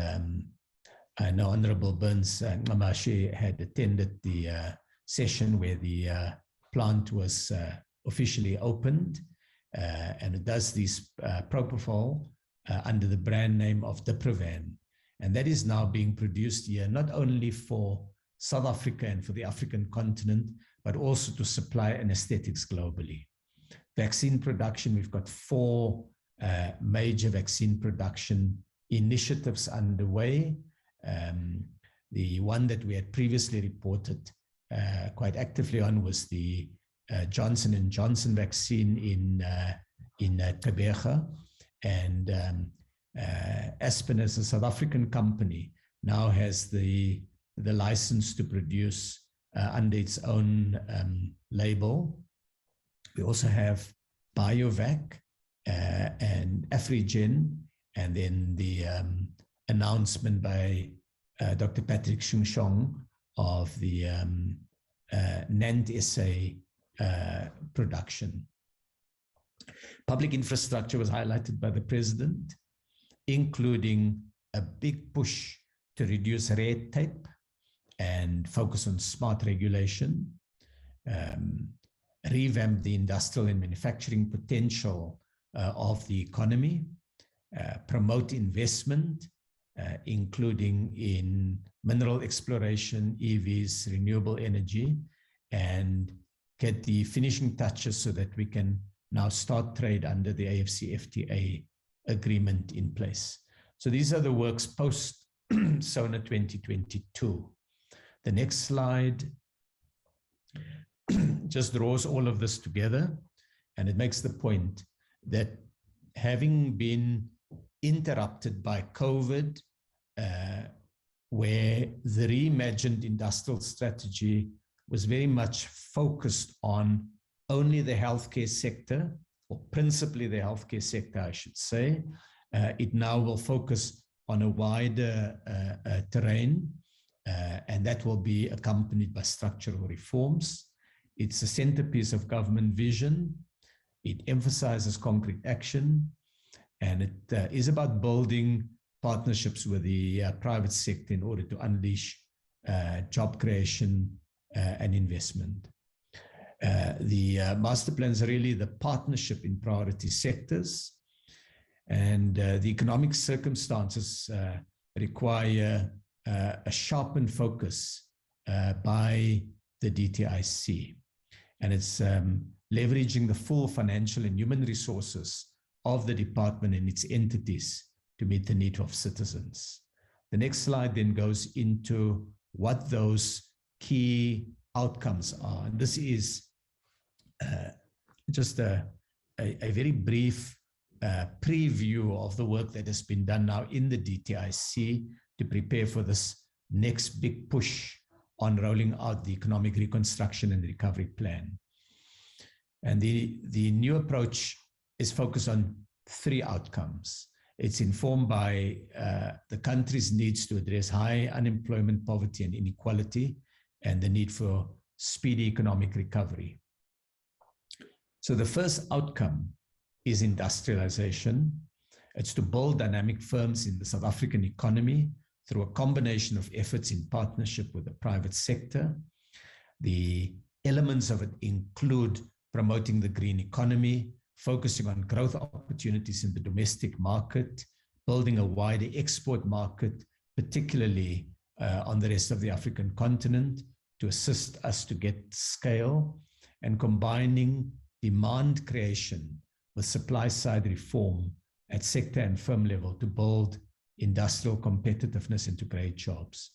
I know Honorable Burns Ngamashi had attended the session where the plant was officially opened, and it does this propofol under the brand name of Diprovan. And that is now being produced here, not only for South Africa and for the African continent, but also to supply anesthetics globally. Vaccine production, we've got 4 major vaccine production initiatives underway. The one that we had previously reported quite actively on was the Johnson & Johnson vaccine in Tebega. And Aspen, as a South African company, now has the the license to produce under its own label. We also have BioVac and Afrigen, and then the announcement by Dr. Patrick Shumshong of the NAND SA production. Public infrastructure was highlighted by the President, including a big push to reduce red tape and focus on smart regulation, revamp the industrial and manufacturing potential of the economy, promote investment, including in mineral exploration, EVs, renewable energy, and get the finishing touches so that we can now start trade under the AFCFTA agreement in place. So these are the works post SONA 2022. The next slide just draws all of this together, and it makes the point that having been interrupted by COVID, where the reimagined industrial strategy was very much focused on only the healthcare sector, or principally the healthcare sector, I should say, it now will focus on a wider terrain, and that will be accompanied by structural reforms. It's a centerpiece of government vision. It emphasizes concrete action, and it is about building partnerships with the private sector in order to unleash job creation and investment. The master plan is really the partnership in priority sectors, and the economic circumstances require a sharpened focus by the DTIC. And it's leveraging the full financial and human resources of the department and its entities to meet the needs of citizens. The next slide then goes into what those key outcomes are. And this is just a very brief preview of the work that has been done now in the DTIC to prepare for this next big push on rolling out the economic reconstruction and recovery plan. And the new approach is focused on 3 outcomes. It's informed by the country's needs to address high unemployment, poverty, and inequality, and the need for speedy economic recovery. So the first outcome is industrialization. It's to build dynamic firms in the South African economy through a combination of efforts in partnership with the private sector. The elements of it include promoting the green economy, focusing on growth opportunities in the domestic market, building a wider export market, particularly on the rest of the African continent, to assist us to get scale, and combining demand creation with supply-side reform at sector and firm level to build industrial competitiveness and to create jobs.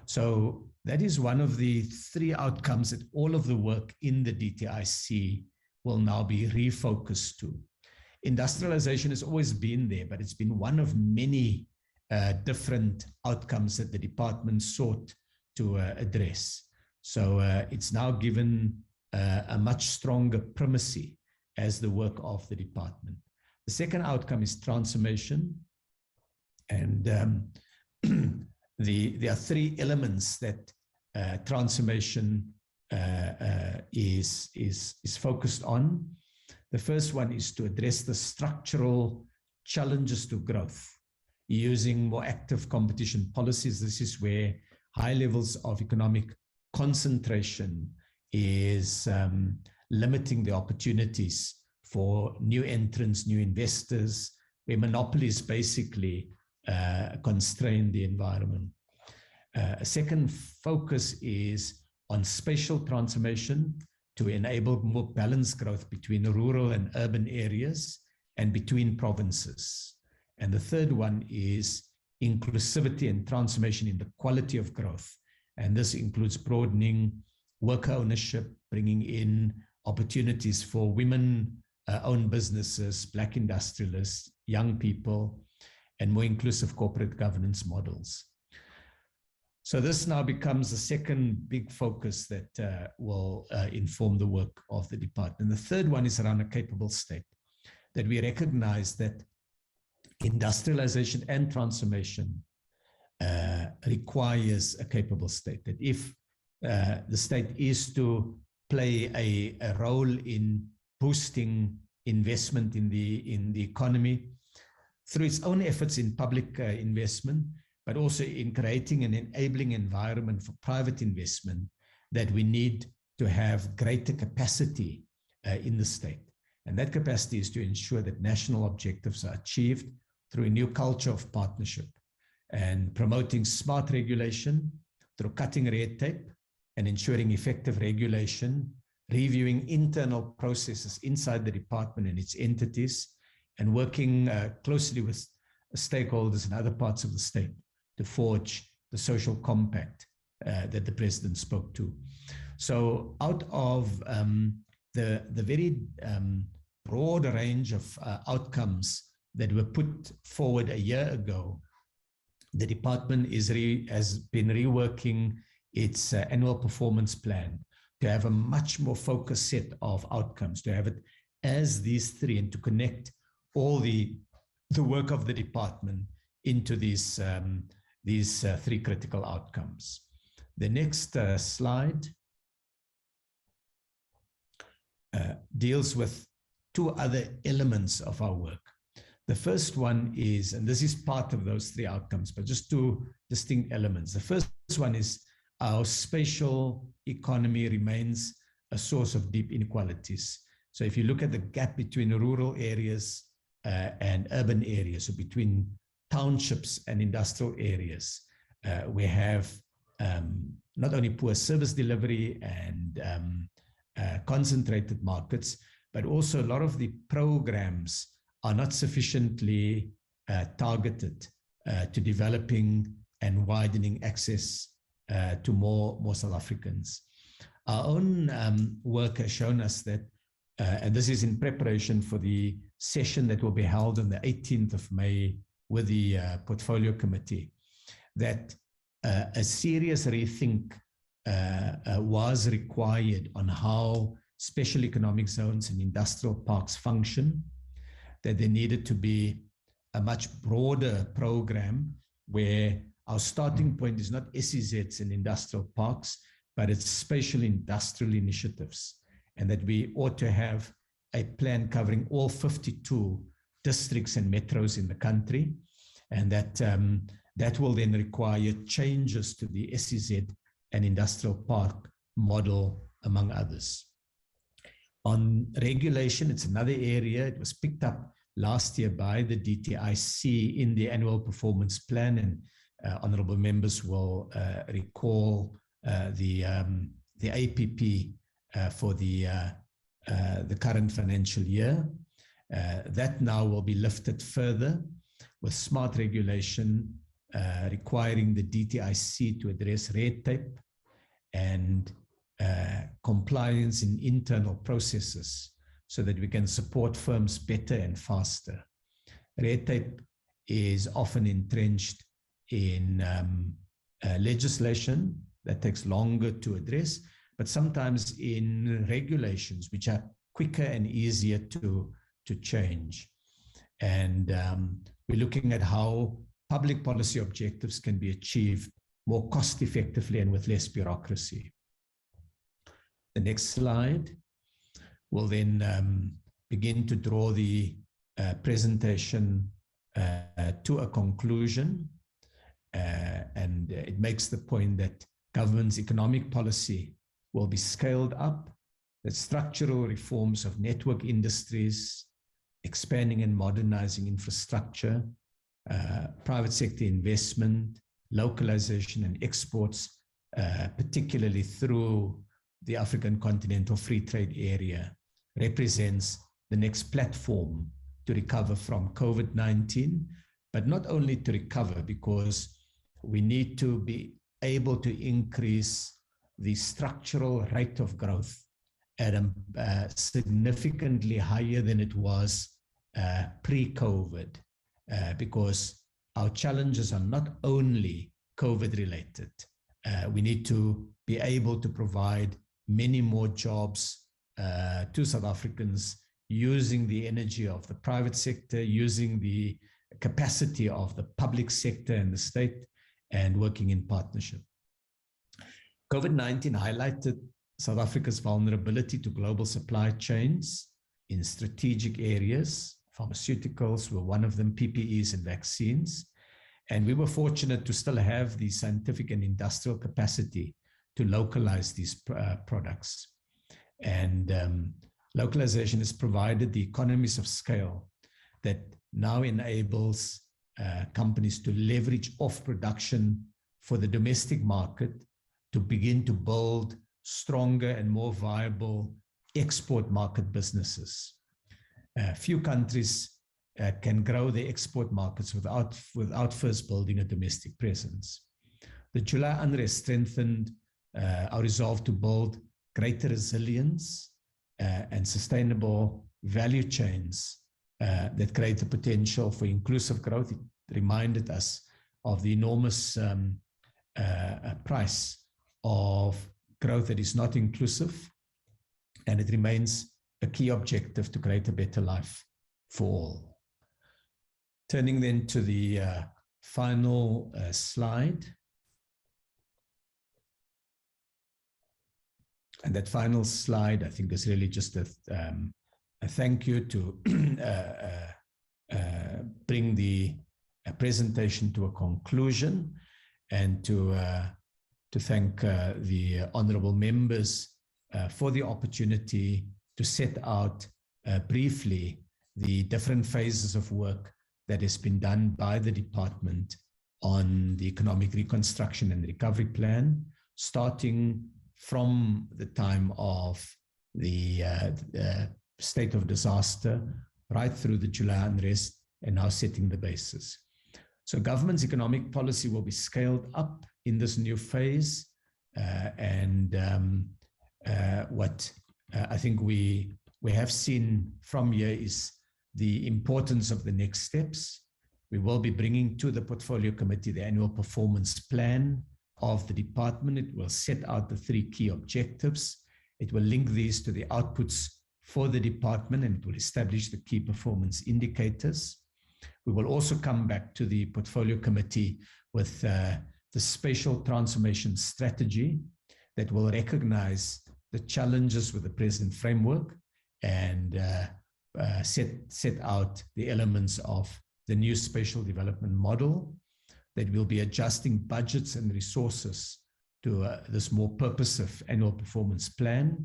So that is one of the 3 outcomes that all of the work in the DTIC will now be refocused to. Industrialization has always been there, but it's been one of many different outcomes that the department sought to address. So it's now given a much stronger primacy as the work of the department. The second outcome is transformation. And there are 3 elements that transformation is focused on. The first one is to address the structural challenges to growth using more active competition policies. This is where high levels of economic concentration is limiting the opportunities for new entrants, new investors, where monopolies basically constrain the environment. A second focus is on spatial transformation to enable more balanced growth between the rural and urban areas and between provinces. And the third one is inclusivity and transformation in the quality of growth. And this includes broadening worker ownership, bringing in opportunities for women-owned businesses, Black industrialists, young people, and more inclusive corporate governance models. So this now becomes the second big focus that will inform the work of the department. The third one is around a capable state, that we recognize that industrialization and transformation requires a capable state, that if the state is to play a role in boosting investment in the economy through its own efforts in public investment, but also in creating an enabling environment for private investment, that we need to have greater capacity in the state. And that capacity is to ensure that national objectives are achieved through a new culture of partnership and promoting smart regulation through cutting red tape and ensuring effective regulation, reviewing internal processes inside the department and its entities, and working closely with stakeholders in other parts of the state to forge the social compact that the president spoke to. So out of the very broad range of outcomes that were put forward a year ago, the department has been reworking its annual performance plan to have a much more focused set of outcomes, to have it as these three, and to connect all the work of the department into these three critical outcomes. The next slide deals with two other elements of our work. The first one is, and this is part of those three outcomes, but just two distinct elements. The first one is our spatial economy remains a source of deep inequalities. So if you look at the gap between rural areas and urban areas, so between townships and industrial areas, we have not only poor service delivery and concentrated markets, but also a lot of the programs are not sufficiently targeted to developing and widening access to more South Africans. Our own work has shown us that, and this is in preparation for the session that will be held on the 18th of May with the Portfolio Committee, that a serious rethink was required on how special economic zones and industrial parks function, that there needed to be a much broader program where our starting point is not SEZs and industrial parks, but it's spatial industrial initiatives, and that we ought to have a plan covering all 52 districts and metros in the country, and that will then require changes to the SEZ and industrial park model, among others. On regulation, it's another area. It was picked up last year by the DTIC in the annual performance plan, and honorable members will recall the APP for the current financial year. That now will be lifted further with smart regulation requiring the DTIC to address red tape and compliance in internal processes so that we can support firms better and faster. Red tape is often entrenched in legislation that takes longer to address, but sometimes in regulations which are quicker and easier to change. And we're looking at how public policy objectives can be achieved more cost effectively and with less bureaucracy. The next slide will then begin to draw the presentation to a conclusion. And it makes the point that government's economic policy will be scaled up, that structural reforms of network industries, expanding and modernizing infrastructure, private sector investment, localization and exports, particularly through the African Continental Free Trade Area, represents the next platform to recover from COVID-19, but not only to recover, because we need to be able to increase the structural rate of growth at a significantly higher than it was pre-COVID, because our challenges are not only COVID related, We need to be able to provide many more jobs to South Africans using the energy of the private sector, using the capacity of the public sector and the state, and working in partnership. COVID-19 highlighted South Africa's vulnerability to global supply chains in strategic areas. Pharmaceuticals were one of them, PPEs and vaccines. And we were fortunate to still have the scientific and industrial capacity to localize these products. And localization has provided the economies of scale that now enables companies to leverage off production for the domestic market to begin to build stronger and more viable export market businesses. Few countries can grow their export markets without first building a domestic presence. The July unrest strengthened our resolve to build greater resilience and sustainable value chains that create the potential for inclusive growth. It reminded us of the enormous price of growth that is not inclusive, and it remains a key objective to create a better life for all. Turning then to the final slide. And that final slide, I think, is really just a thank you to bring the presentation to a conclusion, and to thank the honorable members for the opportunity to set out briefly the different phases of work that has been done by the department on the economic reconstruction and recovery plan, starting from the time of the state of disaster right through the July unrest, and now setting the basis. So government's economic policy will be scaled up in this new phase, what I think we have seen from here is the importance of the next steps. We will be bringing to the Portfolio Committee the annual performance plan of the department. It will set out the 3 key objectives. It will link these to the outputs for the department, and it will establish the key performance indicators. We will also come back to the Portfolio Committee with the Spatial Transformation strategy that will recognize the challenges with the present framework and set out the elements of the new spatial development model, that will be adjusting budgets and resources to this more purposive annual performance plan,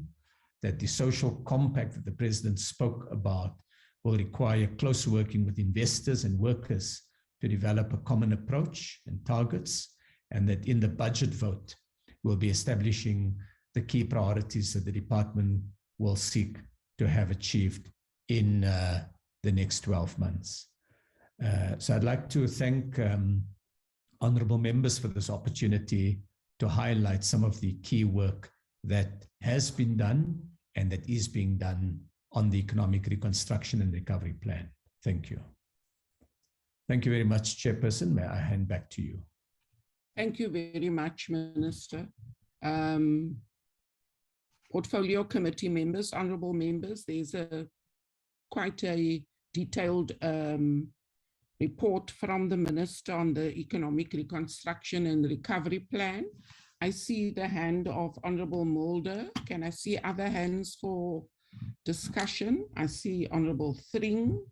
that the social compact that the president spoke about will require close working with investors and workers to develop a common approach and targets, and that in the budget vote, we'll be establishing the key priorities that the department will seek to have achieved in the next 12 months. So I'd like to thank honorable members for this opportunity to highlight some of the key work that has been done and that is being done on the economic reconstruction and recovery plan. Thank you. Thank you very much, Chairperson. May I hand back to you? Thank you very much, Minister. Portfolio Committee members, honorable members, there's quite a detailed report from the Minister on the economic reconstruction and recovery plan. I see the hand of Honorable Mulder. Can I see other hands for discussion? I see Honorable Thring.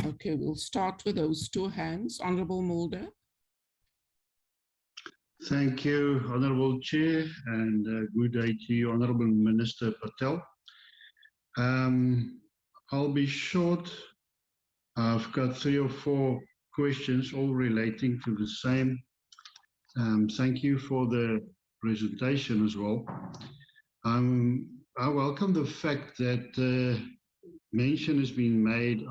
Okay, we'll start with those 2 hands. Honorable Mulder. Thank you, Honorable Chair, and good day to you, Honorable Minister Patel. I'll be short. I've got 3 or 4 questions, all relating to the same. Thank you for the presentation as well. I welcome the fact that mention has been made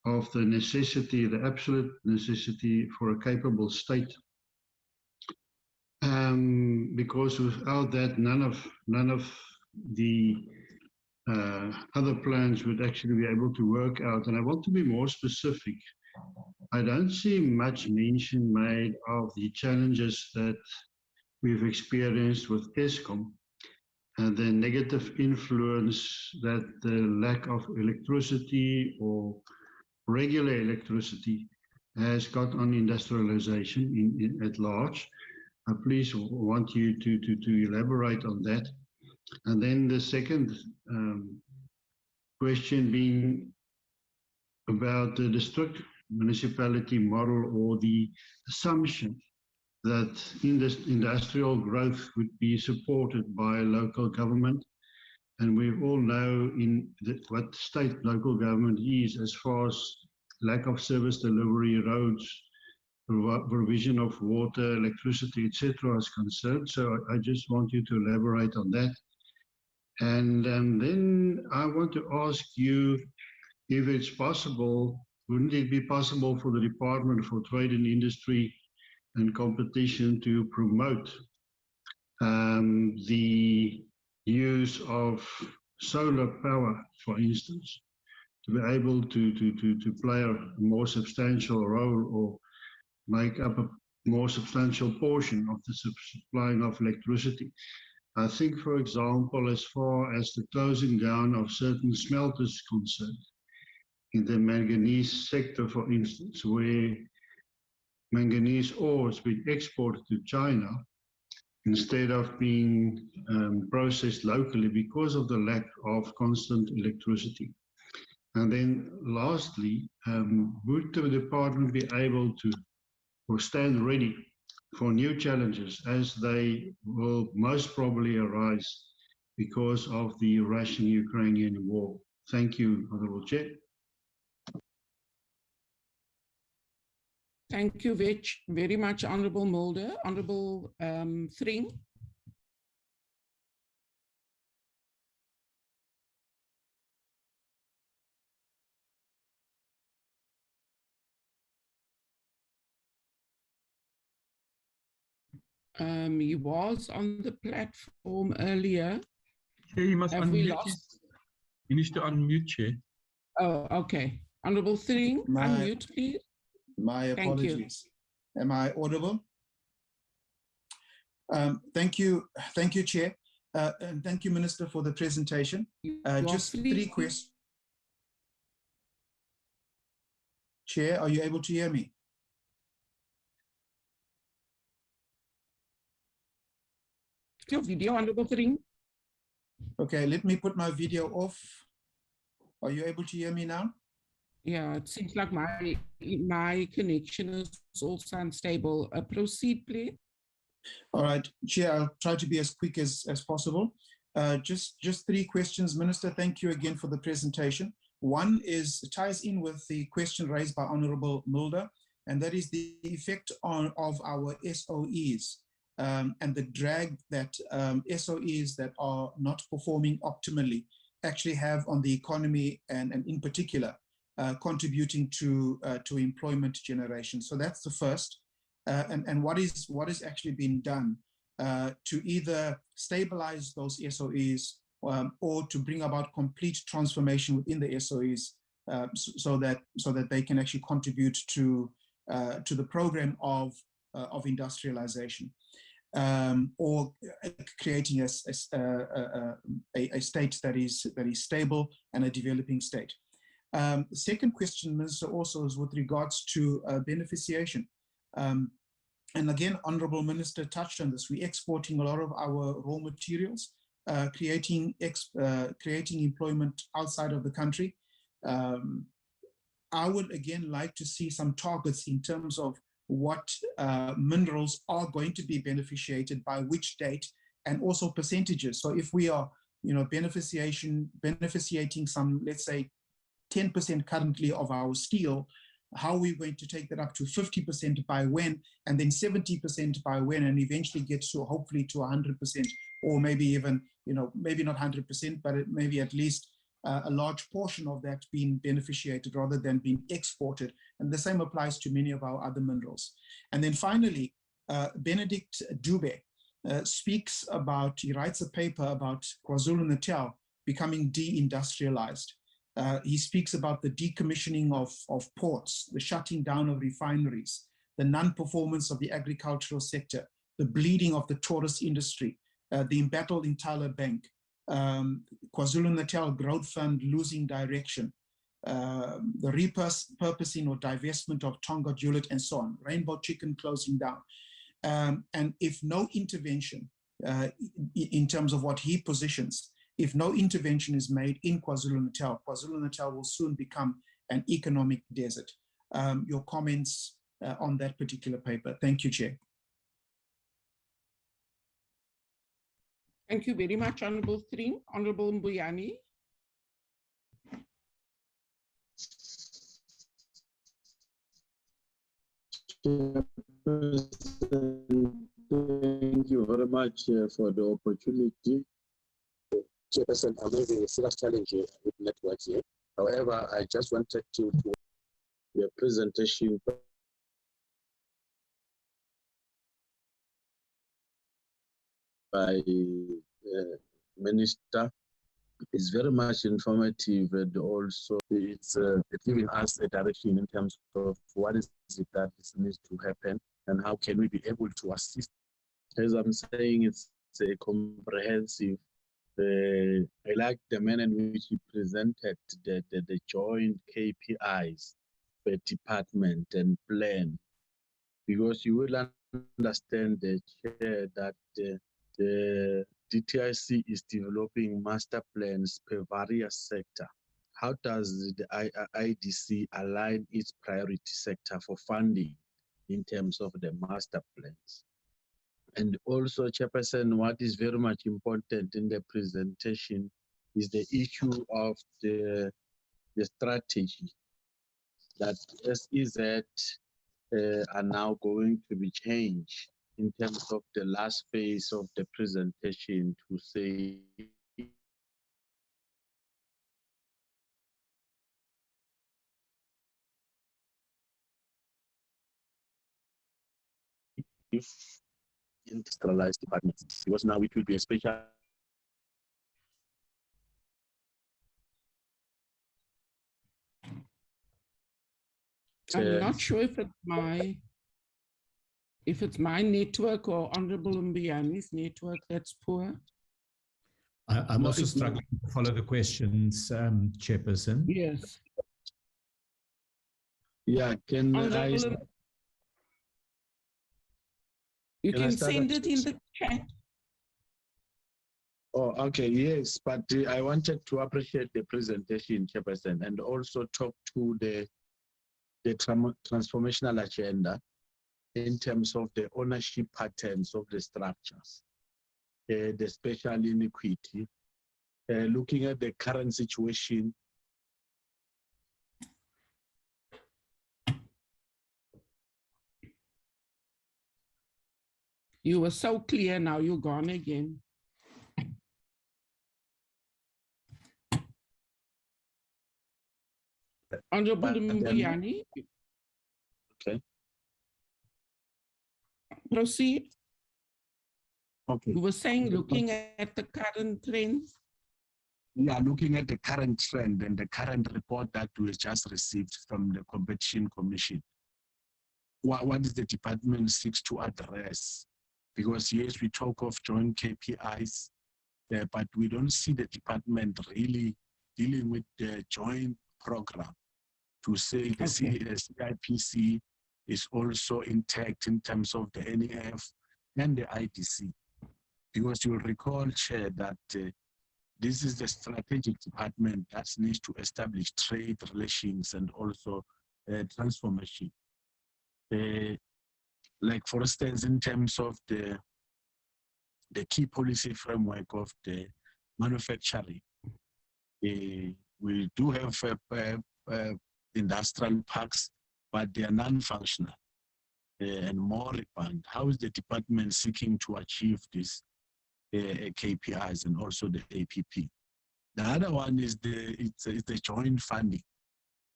of the necessity, the absolute necessity for a capable state. Because without that, none of the other plans would actually be able to work out. And I want to be more specific. I don't see much mention made of the challenges that we've experienced with Eskom and the negative influence that the lack of electricity or regular electricity has got on industrialization at large. I please want you to elaborate on that. And then the second question being about the district municipality model, or the assumption that industrial growth would be supported by local government. And we all know what state local government is as far as lack of service delivery, roads, provision of water, electricity, etc. is concerned. So I just want you to elaborate on that. And then I want to ask you if it's possible, wouldn't it be possible for the Department for Trade and Industry and Competition to promote the use of solar power, for instance, to be able to play a more substantial role or make up a more substantial portion of the supplying of electricity? I think, for example, as far as the closing down of certain smelters is concerned, in the manganese sector, for instance, where manganese ore has been exported to China instead of being processed locally because of the lack of constant electricity. And then lastly, would the department be able to or stand ready for new challenges as they will most probably arise because of the Russian-Ukrainian war? Thank you, Honourable Chair. Thank you very much, Honourable Mulder. Honourable Thring. He was on the platform earlier. Chair, you must Have we unmute. lost? You need to unmute, Chair. Oh, okay. Honourable Thring, unmute, please. My apologies. Am I audible? Thank you, Chair. And thank you, Minister, for the presentation. Just three questions. Chair, are you able to hear me? Your video, Honourable Thring. Okay, let me put my video off. Are you able to hear me now? Yeah, it seems like my connection is also unstable. Proceed, please. All right, Chair, I'll try to be as quick as possible. Just three questions. Minister, thank you again for the presentation. One ties in with the question raised by Honourable Mulder, and that is the effect of our SOEs and the drag that SOEs that are not performing optimally actually have on the economy and in particular contributing to employment generation. So that's the first. And what is actually being done to either stabilize those SOEs or to bring about complete transformation within the SOEs so that they can actually contribute to the program of industrialization, or creating a state that is stable and a developing state. The second question, Minister, also is with regards to beneficiation. And again, Honourable Minister touched on this. We're exporting a lot of our raw materials, creating employment outside of the country. I would again like to see some targets in terms of what minerals are going to be beneficiated by which date, and also percentages. So if we are, beneficiating some, let's say, 10% currently of our steel, how are we going to take that up to 50% by when, and then 70% by when, and eventually get to hopefully to 100%, or maybe even, maybe not 100%, but maybe at least a large portion of that being beneficiated rather than being exported. And the same applies to many of our other minerals. And then finally, Benedict Dube speaks about, he writes a paper about KwaZulu-Natal becoming deindustrialized. He speaks about the decommissioning of ports, the shutting down of refineries, the non-performance of the agricultural sector, the bleeding of the tourist industry, the embattled in Tyler Bank, KwaZulu-Natal Growth Fund losing direction, the repurposing or divestment of Tonga Julep and so on, Rainbow Chicken closing down. And if no intervention in terms of what he positions, if no intervention is made in KwaZulu-Natal, KwaZulu-Natal will soon become an economic desert. Your comments on that particular paper. Thank you, Chair. Thank you very much, Honorable Three. Honorable Mbuyani. Thank you very much for the opportunity. Chairperson, I'm having a serious challenge here with networks here. However, I just wanted to the presentation by Minister is very much informative, and also it's giving us a direction in terms of what is it that needs to happen and how can we be able to assist. As I'm saying, it's a comprehensive. I like the manner in which he presented the joint KPIs per department and plan, because you will understand, the chair, that the DTIC is developing master plans per various sector. How does the IDC align its priority sector for funding in terms of the master plans? And also, Chairperson, what is very much important in the presentation is the issue of the strategy that SEZ are now going to be changed in terms of the last phase of the presentation to say if industrialized departments, because now it will be a special. I'm not sure if it's my network or Honorable Mbuyani's network that's poor. I'm also struggling to follow the questions, Chairperson. Yes. Yeah, can Honorable, you can send it in the chat. Oh, okay, yes, but I wanted to appreciate the presentation, Chairperson, and also talk to the transformational agenda in terms of the ownership patterns of the structures, the spatial inequity, looking at the current situation. You were so clear, now you're gone again. Honorable Mbuyani. Okay. Proceed. Okay. You were saying, looking at the current trends. Yeah, looking at the current trend and the current report that we just received from the Competition Commission. What is the department seeks to address? Because yes, we talk of joint KPIs, but we don't see the department really dealing with the joint program to say the CIPC is also intact in terms of the NEF and the IDC. Because you'll recall, Chair, that this is the strategic department that needs to establish trade relations and also transformation. Like for instance, in terms of the key policy framework of the manufacturing, we do have industrial parks, but they are non-functional and more refined. How is the department seeking to achieve this KPIs and also the APP? The other one is the joint funding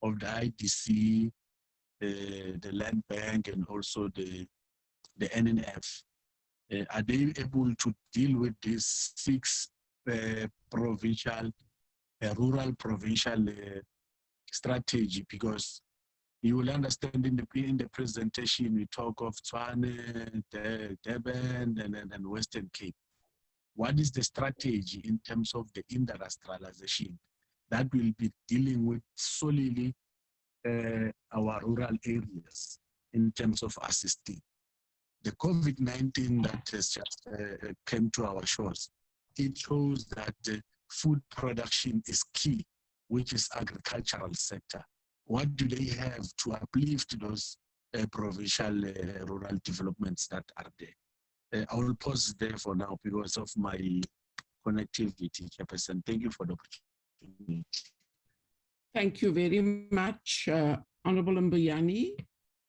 of the IDC, the land bank, and also the NNF. Are they able to deal with these 6 provincial rural provincial strategy, because you will understand in the presentation we talk of Tshwane, Durban, and Western Cape. What is the strategy in terms of the industrialization that will be dealing with solely our rural areas in terms of assisting? The COVID-19 that has just came to our shores, it shows that food production is key, which is agricultural sector. What do they have to uplift those provincial rural developments that are there? I will pause there for now because of my connectivity, Chairperson. Thank you for the opportunity. Thank you very much, Honorable Mbuyani,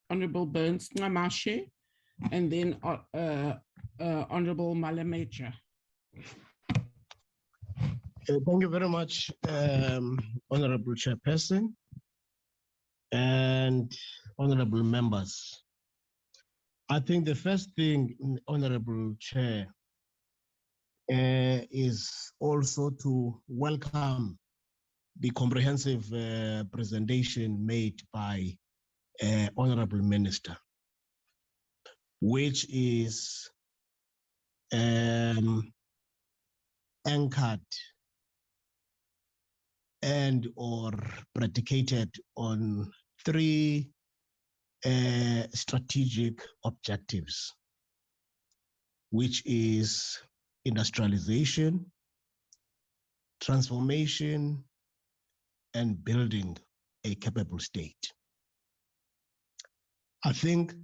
Honorable Burns Ngamashe, and then Honorable Malamecha. Thank you very much, Honorable Chairperson and honorable members. I think the first thing, Honorable Chair, is also to welcome the comprehensive presentation made by Honorable Minister, which is anchored and or predicated on three strategic objectives, which is industrialization, transformation, and building a capable state. I think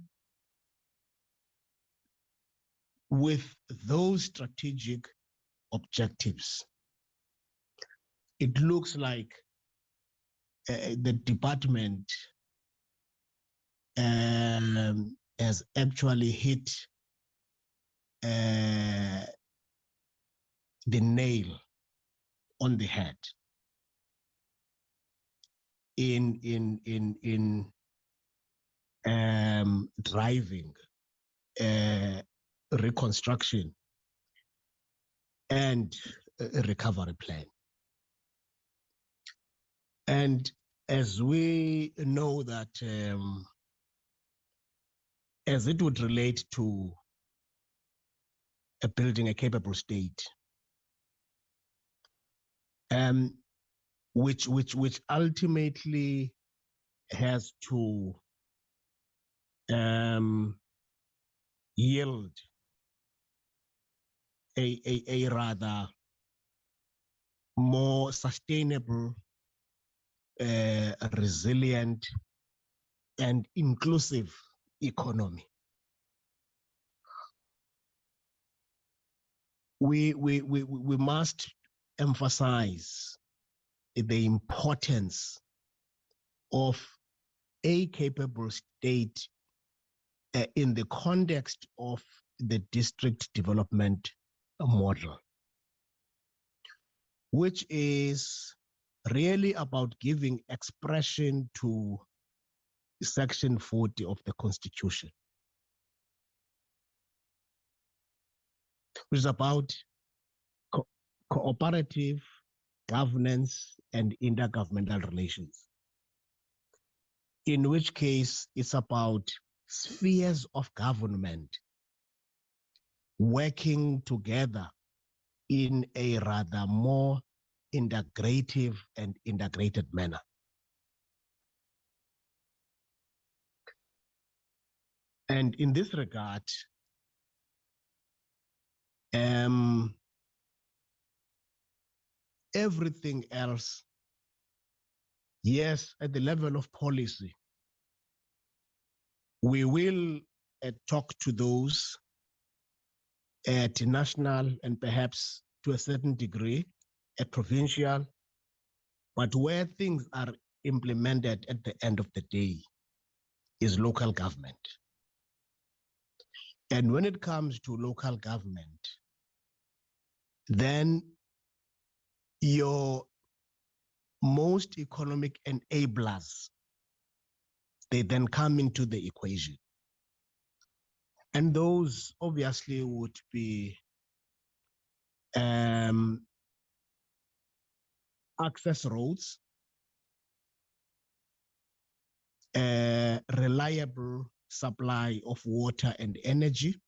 with those strategic objectives, it looks like the department has actually hit the nail on the head in driving reconstruction and a recovery plan. And as we know that, as it would relate to building a capable state, which ultimately has to yield a rather more sustainable, resilient, and inclusive economy. We must emphasize the importance of a capable state in the context of the district development model, which is really about giving expression to Section 40 of the Constitution, which is about cooperative governance and intergovernmental relations, in which case it's about spheres of government working together in a rather more integrative and integrated manner. And in this regard, everything else, yes, at the level of policy, we will talk to those at national and perhaps to a certain degree at provincial, but where things are implemented at the end of the day is local government. And when it comes to local government, then your most economic enablers, they then come into the equation. And those obviously would be access roads, reliable supply of water and energy.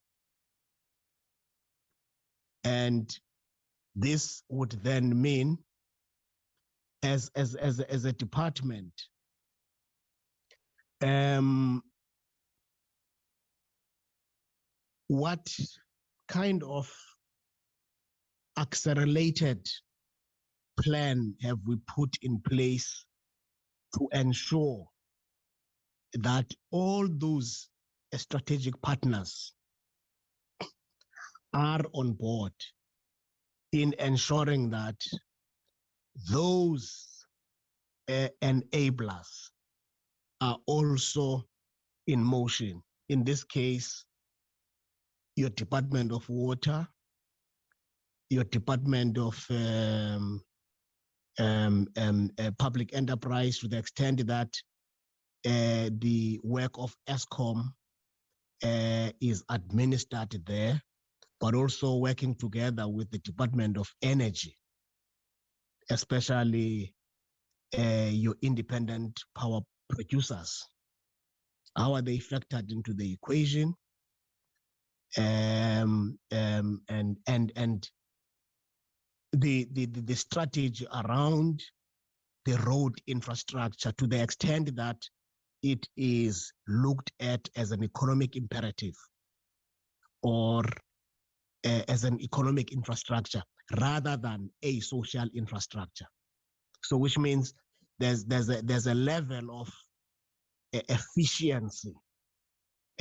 And this would then mean, as a department, what kind of accelerated plan have we put in place to ensure that all those strategic partners are on board in ensuring that those enablers are also in motion? In this case, your Department of Water, your Department of Public Enterprise, to the extent that the work of ESCOM is administered there, but also working together with the Department of Energy, especially your independent power producers. How are they factored into the equation? And the strategy around the road infrastructure, to the extent that it is looked at as an economic imperative or as an economic infrastructure rather than a social infrastructure. So which means there's a level of efficiency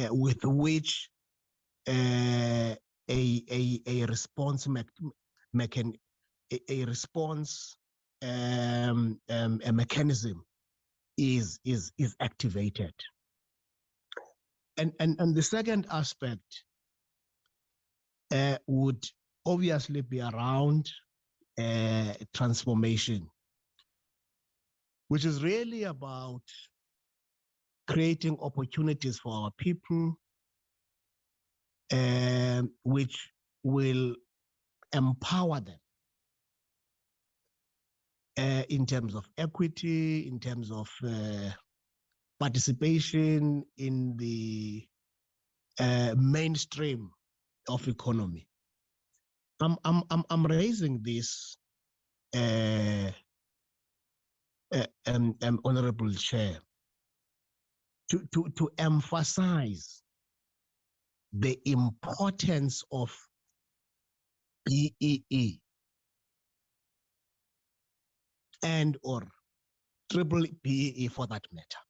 with which a response a mechanism is activated. And the second aspect would obviously be around transformation, which is really about creating opportunities for our people, which will empower them in terms of equity, in terms of participation in the mainstream of economy. I'm raising this, Honorable Chair, to emphasize the importance of BEE and or triple BEE for that matter.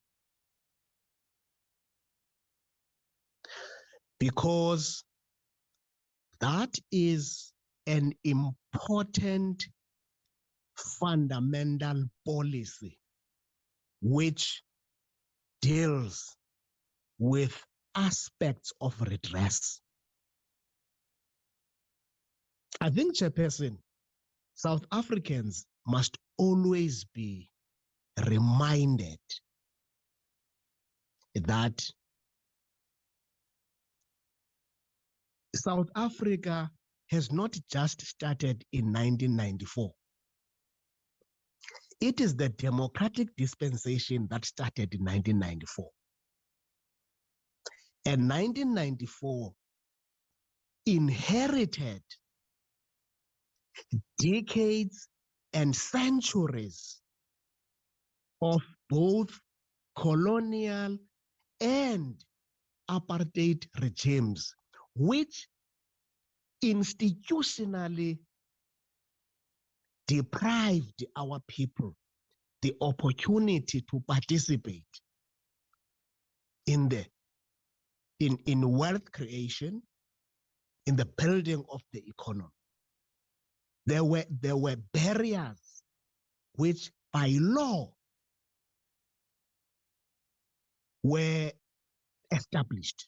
Because that is an important fundamental policy which deals with aspects of redress. I think, Chairperson, South Africans must always be reminded that South Africa has not just started in 1994. It is the democratic dispensation that started in 1994. And 1994 inherited decades and centuries of both colonial and apartheid regimes, which institutionally deprived our people the opportunity to participate in wealth creation, in the building of the economy. There were barriers which by law were established.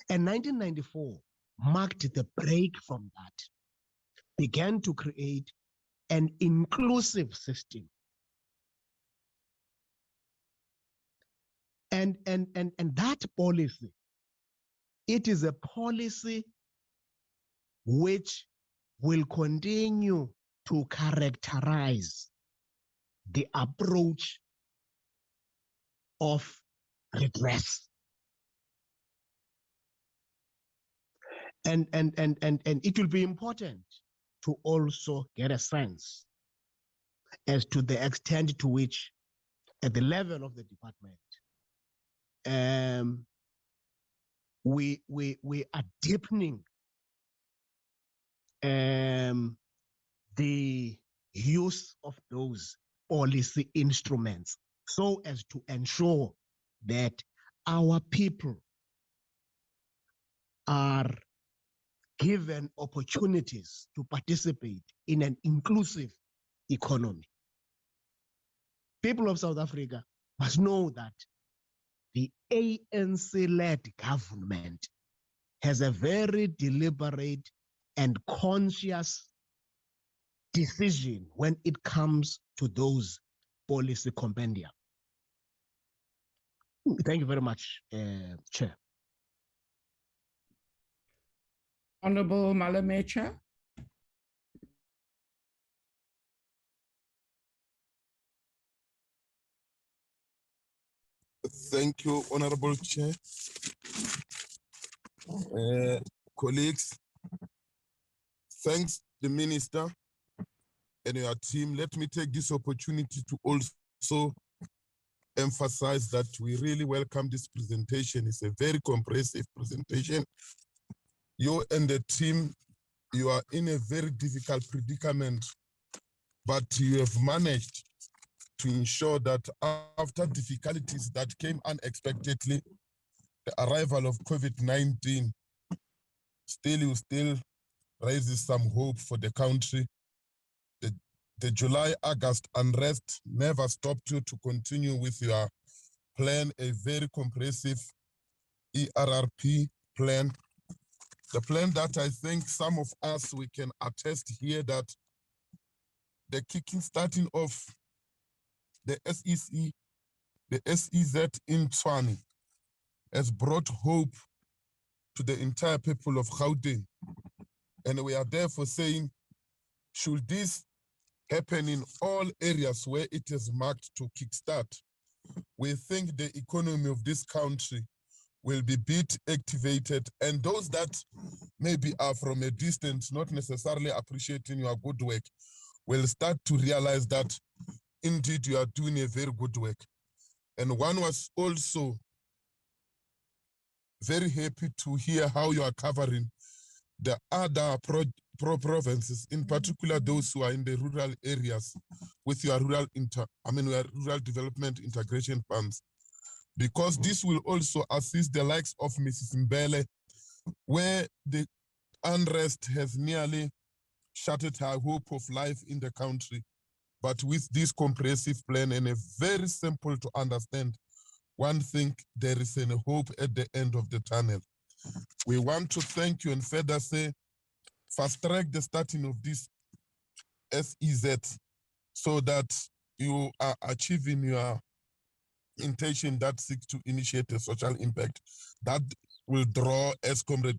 And 1994 marked the break from that, began to create an inclusive system. And that policy, it is a policy which will continue to characterize the approach of redress. And it will be important to also get a sense as to the extent to which, at the level of the department, we are deepening the use of those policy instruments so as to ensure that our people are given opportunities to participate in an inclusive economy. People of South Africa must know that the ANC-led government has a very deliberate and conscious decision when it comes to those policy compendia. Thank you very much, Chair. Honorable Malamecha. Thank you, Honorable Chair. Colleagues, thanks the Minister and your team. Let me take this opportunity to also emphasize that we really welcome this presentation. It's a very comprehensive presentation. You and the team, you are in a very difficult predicament, but you have managed to ensure that after difficulties that came unexpectedly, the arrival of COVID-19 still raises some hope for the country. The July-August unrest never stopped you to continue with your plan, a very comprehensive Errp plan. The plan that I think some of us, we can attest here that the starting of the SEC, the SEZ in Tshwane has brought hope to the entire people of Gauteng. And we are therefore saying, should this happen in all areas where it is marked to kickstart, we think the economy of this country will be bit activated, and those that maybe are from a distance, not necessarily appreciating your good work, will start to realize that indeed you are doing a very good work. And one was also very happy to hear how you are covering the other provinces, in particular those who are in the rural areas, with your rural development integration funds, because this will also assist the likes of Mrs. Mbele, where the unrest has nearly shattered her hope of life in the country. But with this comprehensive plan and a very simple to understand, one thing, there is a hope at the end of the tunnel. We want to thank you and further say, fast track the starting of this SEZ so that you are achieving your intention that seeks to initiate a social impact that will draw, as Comrade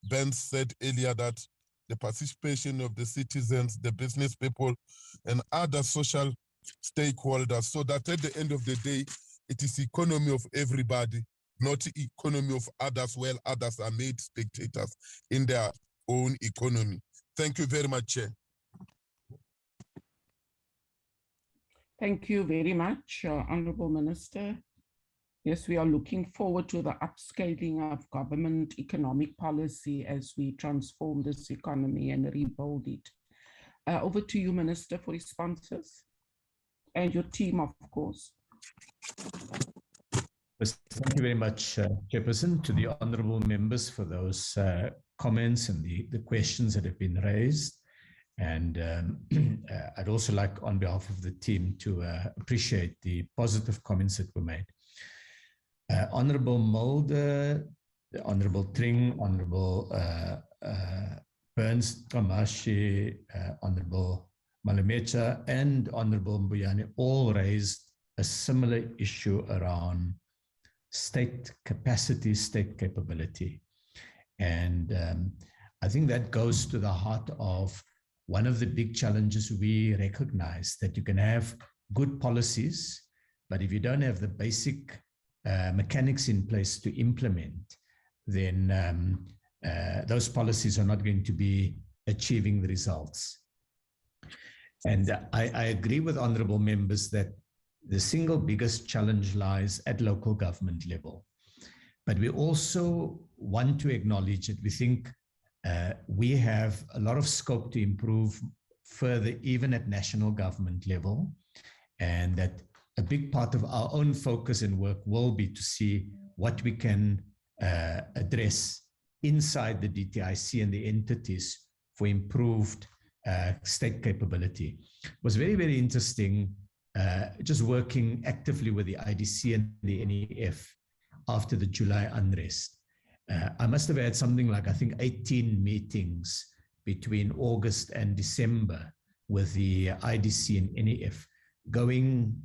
Ben said earlier, that the participation of the citizens, the business people, and other social stakeholders, so that at the end of the day, it is economy of everybody, not economy of others, while others are made spectators in their own economy. Thank you very much, Chair. Thank you very much, Honorable Minister. Yes, we are looking forward to the upscaling of government economic policy as we transform this economy and rebuild it. Over to you, Minister, for responses, and your team, of course. Thank you very much, Chairperson, to the honourable members for those comments and the questions that have been raised. And I'd also like, on behalf of the team, to appreciate the positive comments that were made. Honourable Mulder, Honourable Tring, Honourable Burns, Kamashi, Honourable Malamecha, and Honourable Mbuyane all raised a similar issue around state capacity, state capability. And I think that goes to the heart of one of the big challenges we recognize that you can have good policies, but if you don't have the basic mechanics in place to implement, then those policies are not going to be achieving the results. And I agree with honorable members that the single biggest challenge lies at local government level. But we also want to acknowledge that we think we have a lot of scope to improve further, even at national government level, and that a big part of our own focus and work will be to see what we can address inside the DTIC and the entities for improved state capability. It was very, very interesting just working actively with the IDC and the NEF after the July unrest. I must have had something like, I think, 18 meetings between August and December with the IDC and NEF, going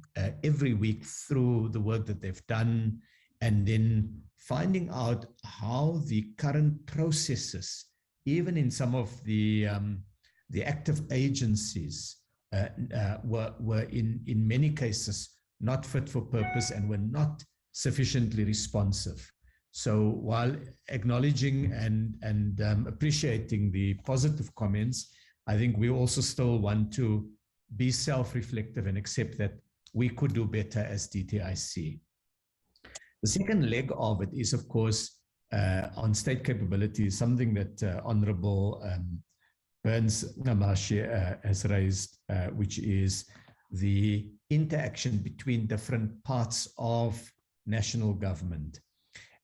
every week through the work that they've done, and then finding out how the current processes, even in some of the active agencies, were in many cases not fit for purpose and were not sufficiently responsive. So while acknowledging and appreciating the positive comments, I think we also still want to be self-reflective and accept that we could do better as DTIC. The second leg of it is, of course, on state capability, something that Honorable Burns Ngamashi has raised, which is the interaction between different parts of national government.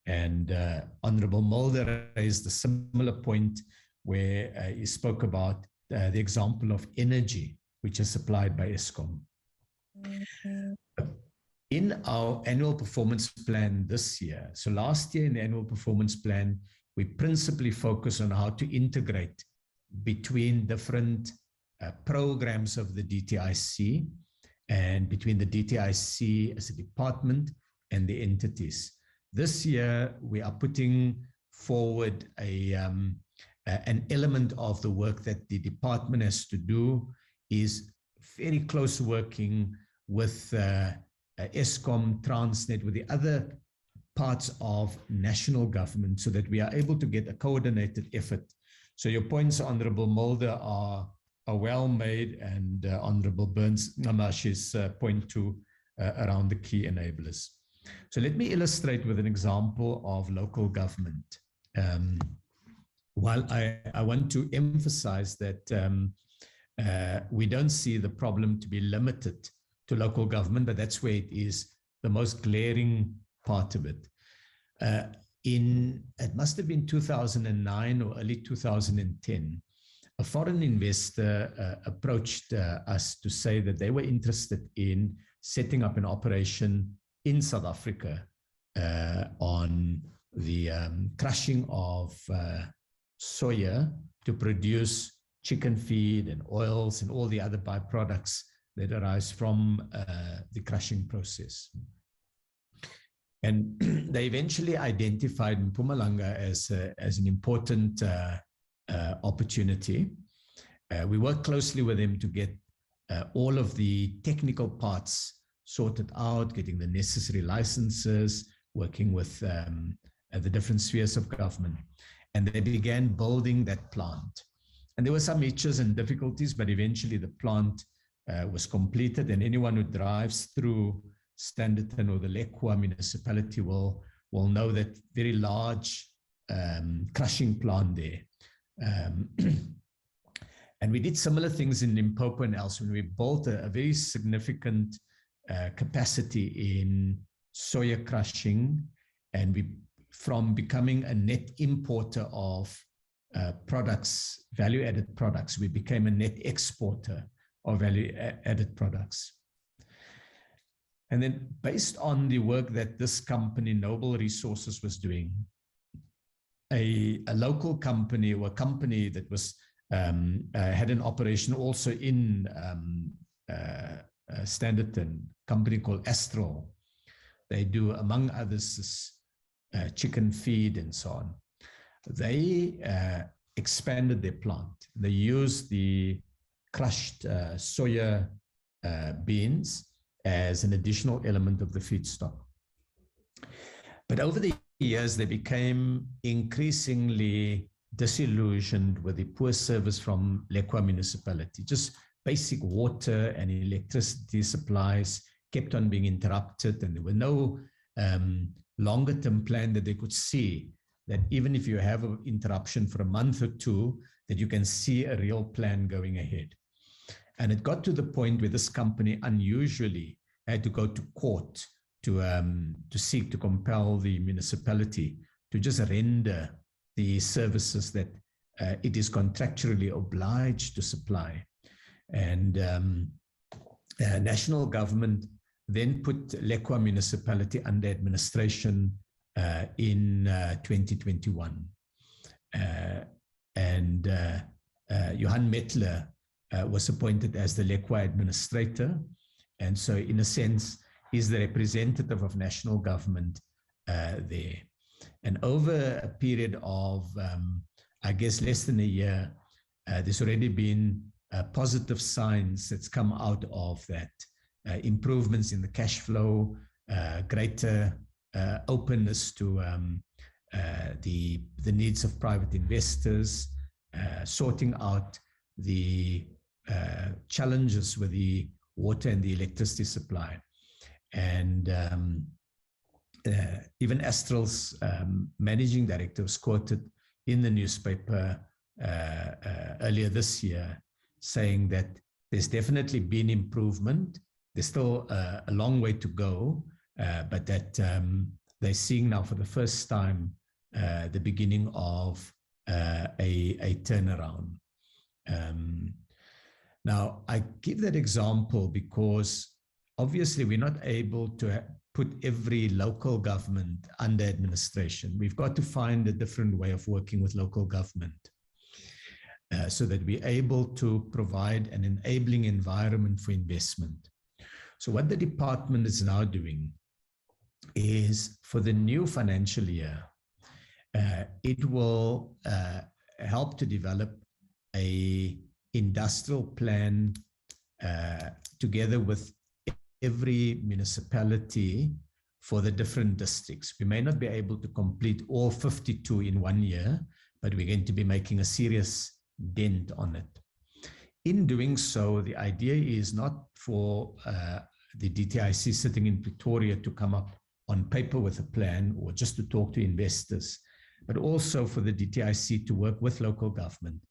And Honorable Mulder raised a similar point where he spoke about the example of energy, which is supplied by Eskom. In our annual performance plan this year, so last year in the annual performance plan, we principally focus on how to integrate between different programs of the DTIC and between the DTIC as a department and the entities. This year, we are putting forward an element of the work that the department has to do is very close working with Eskom, Transnet, with the other parts of national government so that we are able to get a coordinated effort. So your points, Honorable Mulder, are well made, and Honorable Burns Ngamashi's point to around the key enablers. So let me illustrate with an example of local government. While I want to emphasize that we don't see the problem to be limited to local government, but that's where it is the most glaring part of it. It must have been 2009 or early 2010, a foreign investor approached us to say that they were interested in setting up an operation in South Africa on the crushing of soya to produce chicken feed and oils and all the other byproducts that arise from the crushing process. And they eventually identified Mpumalanga as an important opportunity. We worked closely with them to get all of the technical parts sorted out, getting the necessary licenses, working with the different spheres of government. And they began building that plant. And there were some hitches and difficulties, but eventually the plant was completed, and anyone who drives through Standerton or the Lekwa municipality will know that very large crushing plant there. And we did similar things in Limpopo and elsewhere. We built a very significant capacity in soya crushing, and we, from becoming a net importer of products, value-added products, we became a net exporter of value-added products. And then based on the work that this company, Noble Resources, was doing, a local company or a company that was had an operation also in Standerton, a company called Astral. They do, among others, chicken feed and so on. They expanded their plant. They used the crushed soya beans as an additional element of the feedstock. But over the years, they became increasingly disillusioned with the poor service from Lekwa municipality. Just basic water and electricity supplies kept on being interrupted, and there were no longer-term plan that they could see that even if you have an interruption for a month or two, that you can see a real plan going ahead. And it got to the point where this company unusually had to go to court to seek to compel the municipality to just render the services that it is contractually obliged to supply. And national government then put Lekwa municipality under administration in 2021. Johan Mettler was appointed as the Lekwa administrator. And so in a sense, he's the representative of national government there. And over a period of, I guess, less than a year, there's already been positive signs that's come out of that. Improvements in the cash flow, greater openness to the needs of private investors, sorting out the challenges with the water and the electricity supply. And even Astral's managing director was quoted in the newspaper earlier this year saying that there's definitely been improvement. There's still a long way to go, but that they're seeing now for the first time the beginning of a turnaround. Now, I give that example because obviously we're not able to put every local government under administration. We've got to find a different way of working with local government so that we're able to provide an enabling environment for investment. So what the department is now doing is for the new financial year, it will help to develop a industrial plan together with every municipality for the different districts. We may not be able to complete all 52 in 1 year, but we're going to be making a serious dent on it. In doing so, the idea is not for the DTIC sitting in Pretoria to come up on paper with a plan or just to talk to investors, but also for the DTIC to work with local government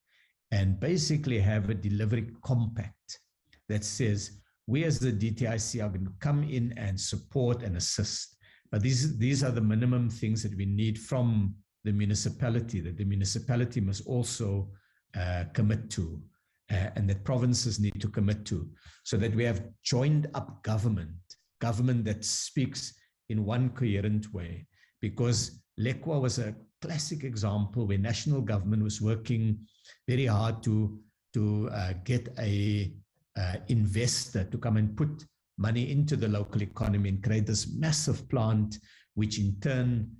and basically have a delivery compact that says, we as the DTIC are going to come in and support and assist. But these are the minimum things that we need from the municipality, that the municipality must also commit to, and that provinces need to commit to, so that we have joined up government that speaks in one coherent way. Because Lekwa was a classic example where national government was working very hard to get a investor to come and put money into the local economy and create this massive plant, which in turn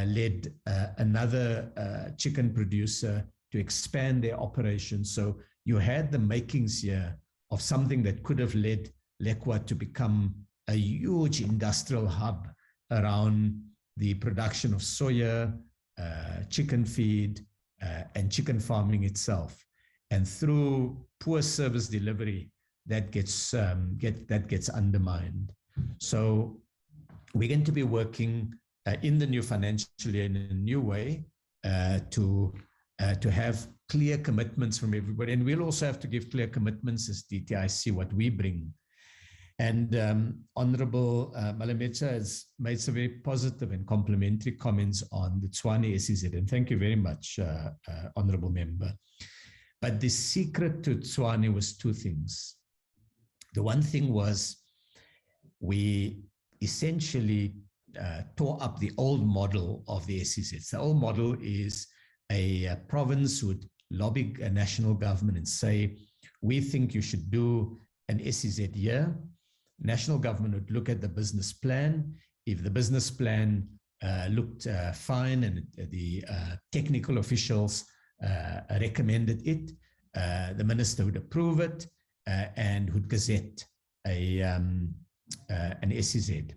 led another chicken producer to expand their operations. So you had the makings here of something that could have led Lekwa to become a huge industrial hub around the production of soya, chicken feed, and chicken farming itself. And through poor service delivery, that gets undermined. So we're going to be working in the new financial year in a new way to have clear commitments from everybody. And we'll also have to give clear commitments as DTIC, what we bring. And Honorable Malamecha has made some very positive and complimentary comments on the Tshwane SEZ. And thank you very much, Honorable Member. But the secret to Tshwane was two things. The one thing was we essentially tore up the old model of the SEZ. The old model is a province would lobby a national government and say, we think you should do an SEZ year. National government would look at the business plan. If the business plan looked fine and the technical officials recommended it, the minister would approve it and would gazette an SEZ.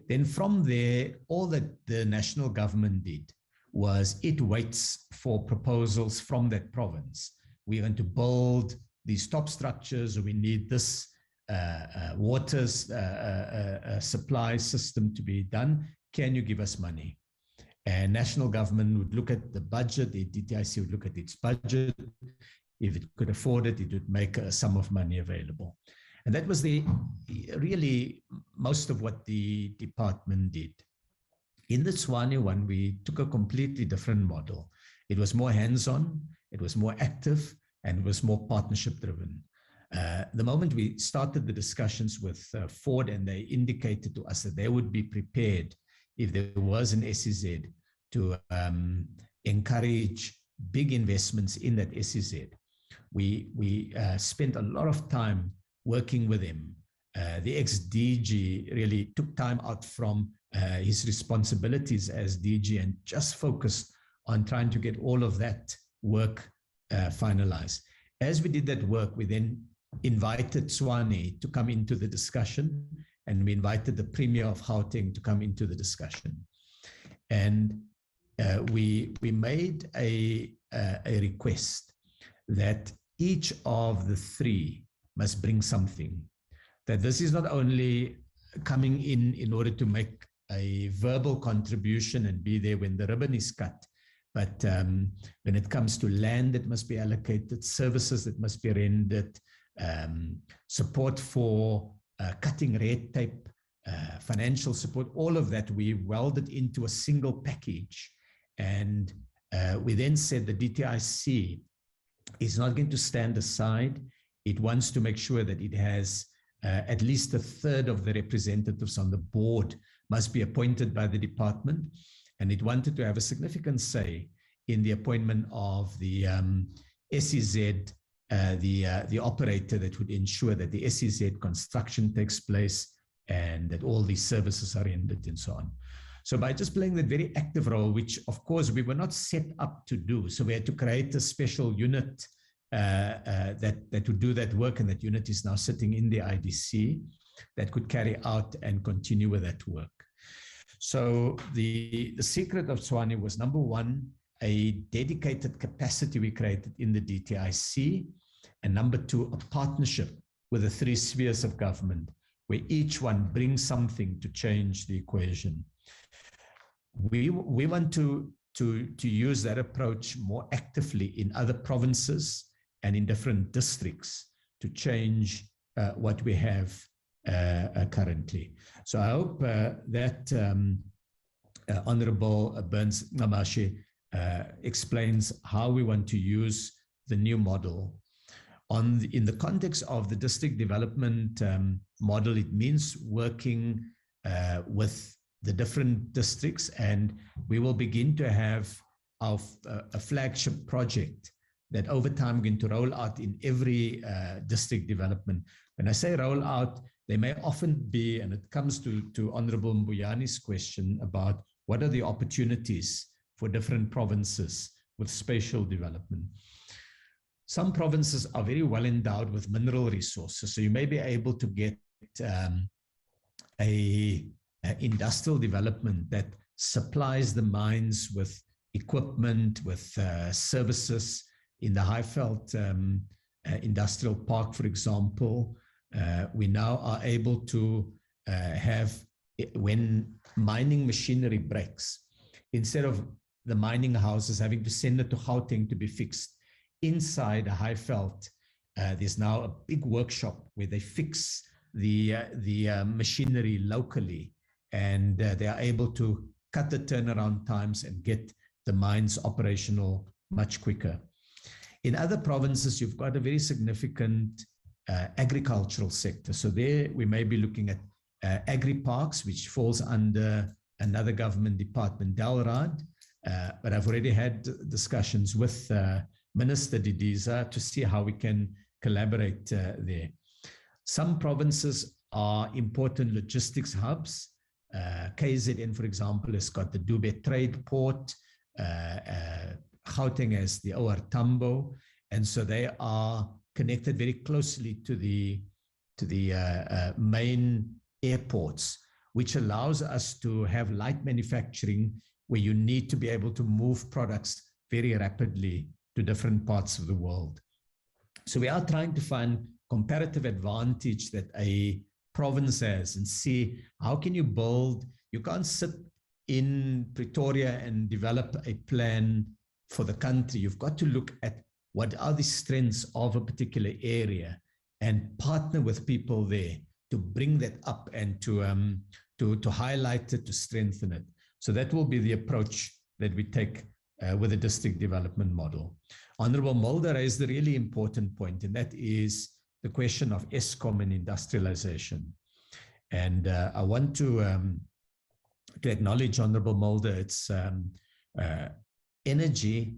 Then from there, all that the national government did was it waits for proposals from that province. We're going to build these top structures, we need this water supply system to be done. Can you give us money? And national government would look at the budget, the DTIC would look at its budget. If it could afford it, it would make a sum of money available. And that was really most of what the department did. In the Tshwane one, we took a completely different model. It was more hands-on, it was more active, and it was more partnership-driven. The moment we started the discussions with Ford, and they indicated to us that they would be prepared if there was an SEZ to encourage big investments in that SEZ. We spent a lot of time working with him. The ex-DG really took time out from his responsibilities as DG and just focused on trying to get all of that work finalized. As we did that work, we then invited Tshwane to come into the discussion, and we invited the Premier of Gauteng to come into the discussion. And we made a request that each of the three must bring something. That this is not only coming in order to make a verbal contribution and be there when the ribbon is cut, but when it comes to land that must be allocated, services that must be rendered, support for cutting red tape, financial support, all of that we welded into a single package. And we then said the DTIC is not going to stand aside. It wants to make sure that it has at least a third of the representatives on the board must be appointed by the department. And it wanted to have a significant say in the appointment of the SEZ, the operator that would ensure that the SEZ construction takes place and that all these services are rendered and so on. So by just playing that very active role, which of course we were not set up to do, so we had to create a special unit that would do that work, and that unit is now sitting in the IDC that could carry out and continue with that work. So the secret of Tshwane was, number one, a dedicated capacity we created in the DTIC, and number two, a partnership with the three spheres of government, where each one brings something to change the equation. We want to use that approach more actively in other provinces and in different districts to change what we have currently. So I hope that Honorable Burns Namashi explains how we want to use the new model. In the context of the district development model, it means working with the different districts, and we will begin to have a flagship project that over time we're going to roll out in every district development. When I say roll out, they may often be, and it comes to Honorable Mbuyani's question about what are the opportunities for different provinces with spatial development. Some provinces are very well endowed with mineral resources, so you may be able to get a industrial development that supplies the mines with equipment, with services. In the Highveld Industrial Park, for example, we now are able to have, when mining machinery breaks, instead of the mining houses having to send it to Gauteng to be fixed, inside a Highveld, there's now a big workshop where they fix the machinery locally, and they are able to cut the turnaround times and get the mines operational much quicker. In other provinces, you've got a very significant agricultural sector. So there we may be looking at agri-parks, which falls under another government department, Dalrad. But I've already had discussions with Minister Didiza to see how we can collaborate there. Some provinces are important logistics hubs. KZN, for example, has got the Dube Trade Port. Gauteng has the OR Tambo, and so they are connected very closely to the main airports, which allows us to have light manufacturing where you need to be able to move products very rapidly to different parts of the world. So we are trying to find comparative advantage that a province has and see how can you build. You can't sit in Pretoria and develop a plan for the country. You've got to look at what are the strengths of a particular area and partner with people there to bring that up and to highlight it, to strengthen it. So that will be the approach that we take with the district development model. Honorable Mulder raised a really important point, and that is the question of Eskom and industrialization. And I want to acknowledge Honorable Mulder. It's energy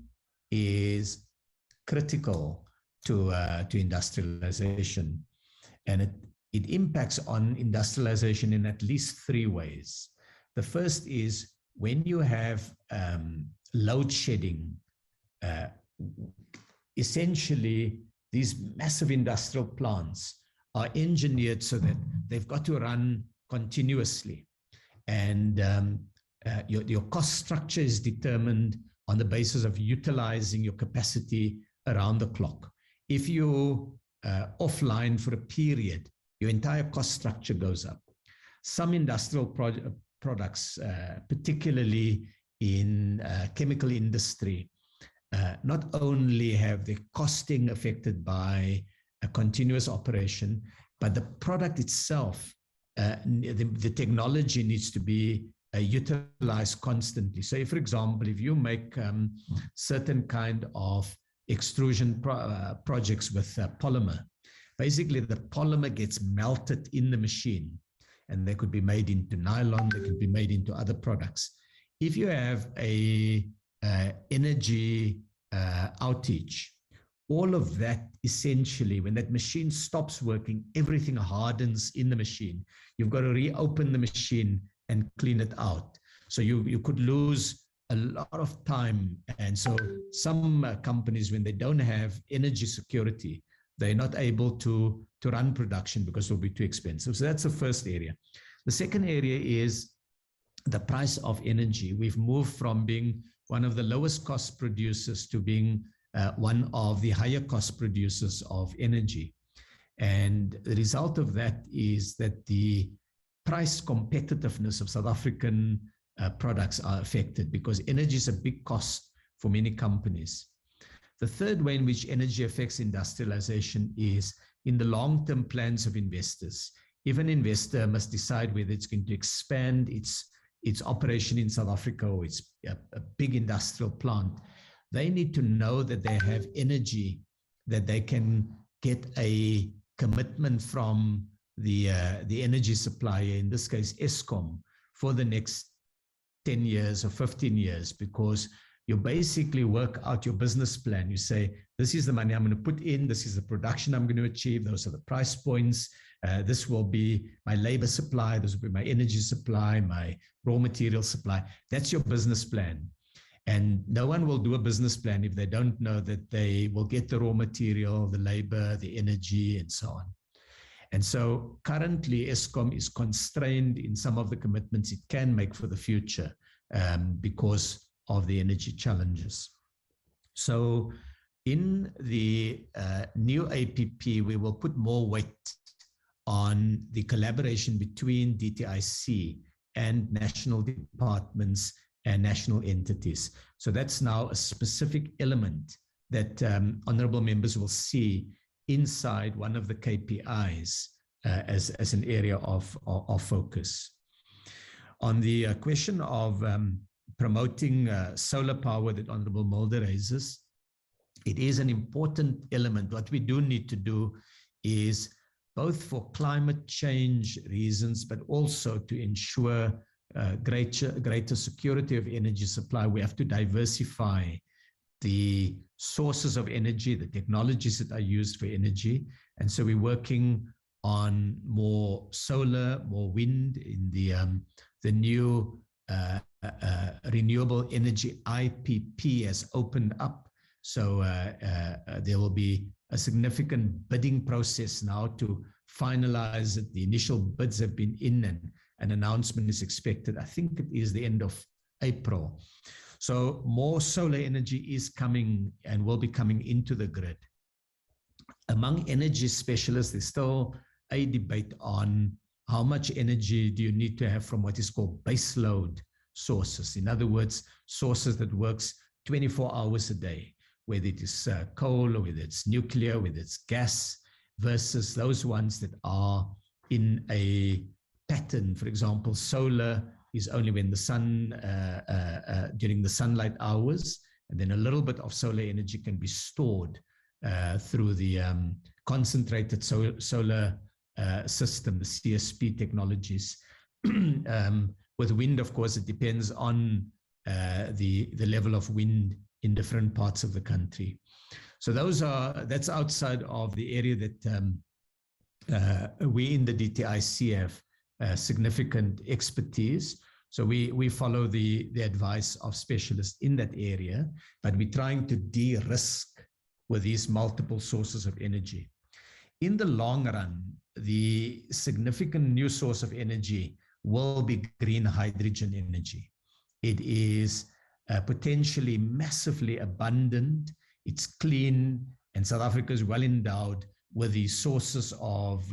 is critical to industrialization, and it impacts on industrialization in at least 3 ways. The first is when you have load shedding, essentially these massive industrial plants are engineered so that they've got to run continuously. And your cost structure is determined on the basis of utilizing your capacity around the clock. If you're offline for a period, your entire cost structure goes up. Some industrial products, particularly in chemical industry, not only have the costing affected by a continuous operation, but the product itself, the technology needs to be utilized constantly. So, for example, if you make certain kind of extrusion projects with polymer, basically the polymer gets melted in the machine, and they could be made into nylon, they could be made into other products. If you have a energy outage, all of that essentially, when that machine stops working, everything hardens in the machine. You've got to reopen the machine and clean it out. So you could lose a lot of time. And so some companies, when they don't have energy security, they're not able to run production because it will be too expensive. So that's the first area. The second area is the price of energy. We've moved from being one of the lowest cost producers to being one of the higher cost producers of energy. And the result of that is that the price competitiveness of South African products are affected because energy is a big cost for many companies. The third way in which energy affects industrialization is in the long-term plans of investors. If an investor must decide whether it's going to expand its operation in South Africa or it's a big industrial plant, they need to know that they have energy, that they can get a commitment from the energy supplier, in this case Eskom, for the next 10 years or 15 years, because you basically work out your business plan. You say, this is the money I'm going to put in, this is the production I'm going to achieve, those are the price points, this will be my labor supply, this will be my energy supply, my raw material supply. That's your business plan. And no one will do a business plan if they don't know that they will get the raw material, the labor, the energy, and so on. And so currently Eskom is constrained in some of the commitments it can make for the future because of the energy challenges. So in the new APP, we will put more weight on the collaboration between DTIC and national departments and national entities. So that's now a specific element that honorable members will see inside one of the KPIs as an area of focus. On the question of promoting solar power that Honorable Mulder raises, it is an important element. What we do need to do is both for climate change reasons, but also to ensure greater security of energy supply, we have to diversify the sources of energy, the technologies that are used for energy. And so we're working on more solar, more wind in the new renewable energy IPP has opened up. So there will be a significant bidding process now to finalize it. The initial bids have been in, and an announcement is expected. I think it is the end of April. So more solar energy is coming and will be coming into the grid. Among energy specialists, there's still a debate on how much energy do you need to have from what is called baseload sources. In other words, sources that works 24 hours a day, whether it is coal or whether it's nuclear, whether it's gas, versus those ones that are in a pattern. For example, solar is only when the sun, during the sunlight hours, and then a little bit of solar energy can be stored through the concentrated solar system, the CSP technologies. With wind, of course, it depends on the level of wind in different parts of the country. So that's outside of the area that we in the DTIC have significant expertise. So we follow the advice of specialists in that area, but we're trying to de-risk with these multiple sources of energy. In the long run, the significant new source of energy will be green hydrogen energy. It is potentially massively abundant, it's clean, and South Africa is well endowed with the sources of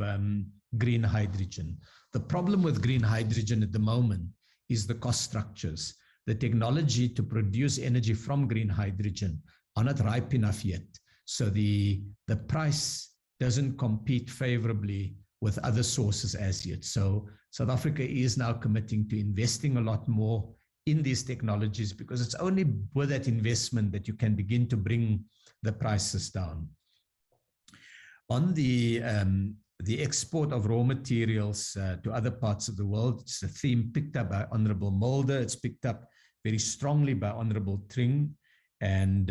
green hydrogen. The problem with green hydrogen at the moment is the cost structures. The technology to produce energy from green hydrogen are not ripe enough yet. So the price doesn't compete favorably with other sources as yet. So South Africa is now committing to investing a lot more in these technologies, because it's only with that investment that you can begin to bring the prices down. On the export of raw materials to other parts of the world, it's a theme picked up by Honorable Mulder. It's picked up very strongly by Honorable Tring. And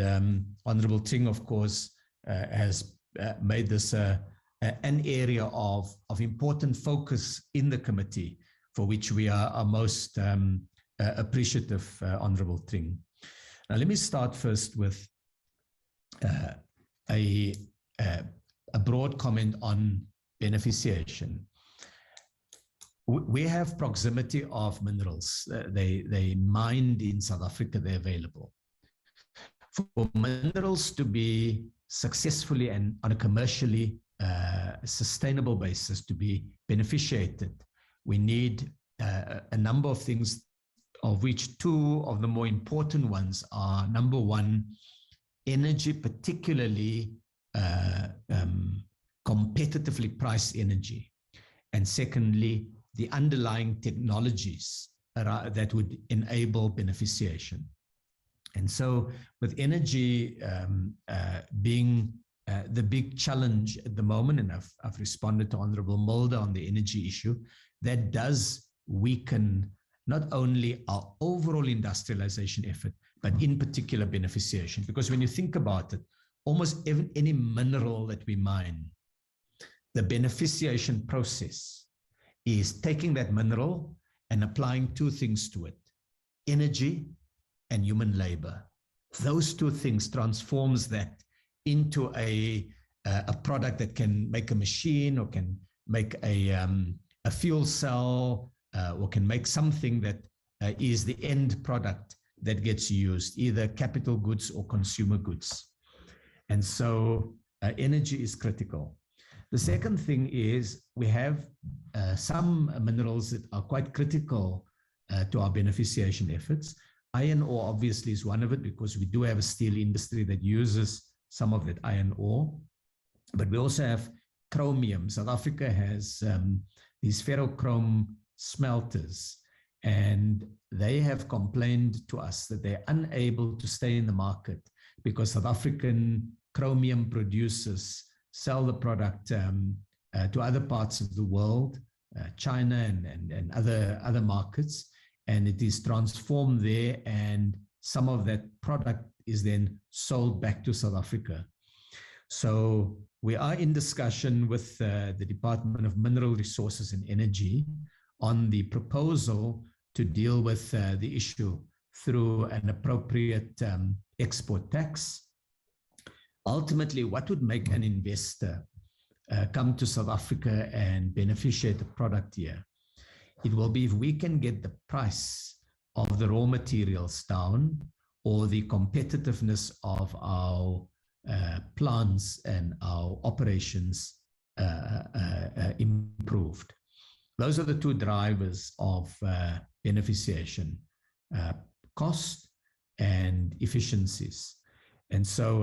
Honorable Tring, of course, has made this an area of important focus in the committee, for which we are most appreciative, Honorable Tring. Now, let me start first with a broad comment on beneficiation. We have proximity of minerals. They mined in South Africa, they're available. For minerals to be successfully and on a commercially sustainable basis to be beneficiated, we need a number of things, of which two of the more important ones are, number one, energy, particularly competitively priced energy. And secondly, the underlying technologies that would enable beneficiation. And so with energy being the big challenge at the moment, and I've responded to Honorable Mulder on the energy issue, that does weaken not only our overall industrialization effort, but in particular beneficiation. Because when you think about it, almost any mineral that we mine, the beneficiation process is taking that mineral and applying two things to it: energy and human labor. Those two things transforms that into a product that can make a machine, or can make a fuel cell, or can make something that is the end product that gets used, either capital goods or consumer goods. And so energy is critical. The second thing is we have some minerals that are quite critical to our beneficiation efforts. Iron ore obviously is one of it, because we do have a steel industry that uses some of that iron ore. But we also have chromium. South Africa has these ferrochrome smelters, and they have complained to us that they're unable to stay in the market because South African chromium producers sell the product to other parts of the world, China and other markets, and it is transformed there, and some of that product is then sold back to South Africa. So we are in discussion with the Department of Mineral Resources and Energy on the proposal to deal with the issue through an appropriate export tax. Ultimately, what would make an investor come to South Africa and beneficiate the product here? It will be if we can get the price of the raw materials down, or the competitiveness of our plants and our operations improved. Those are the two drivers of beneficiation, cost and efficiencies. And so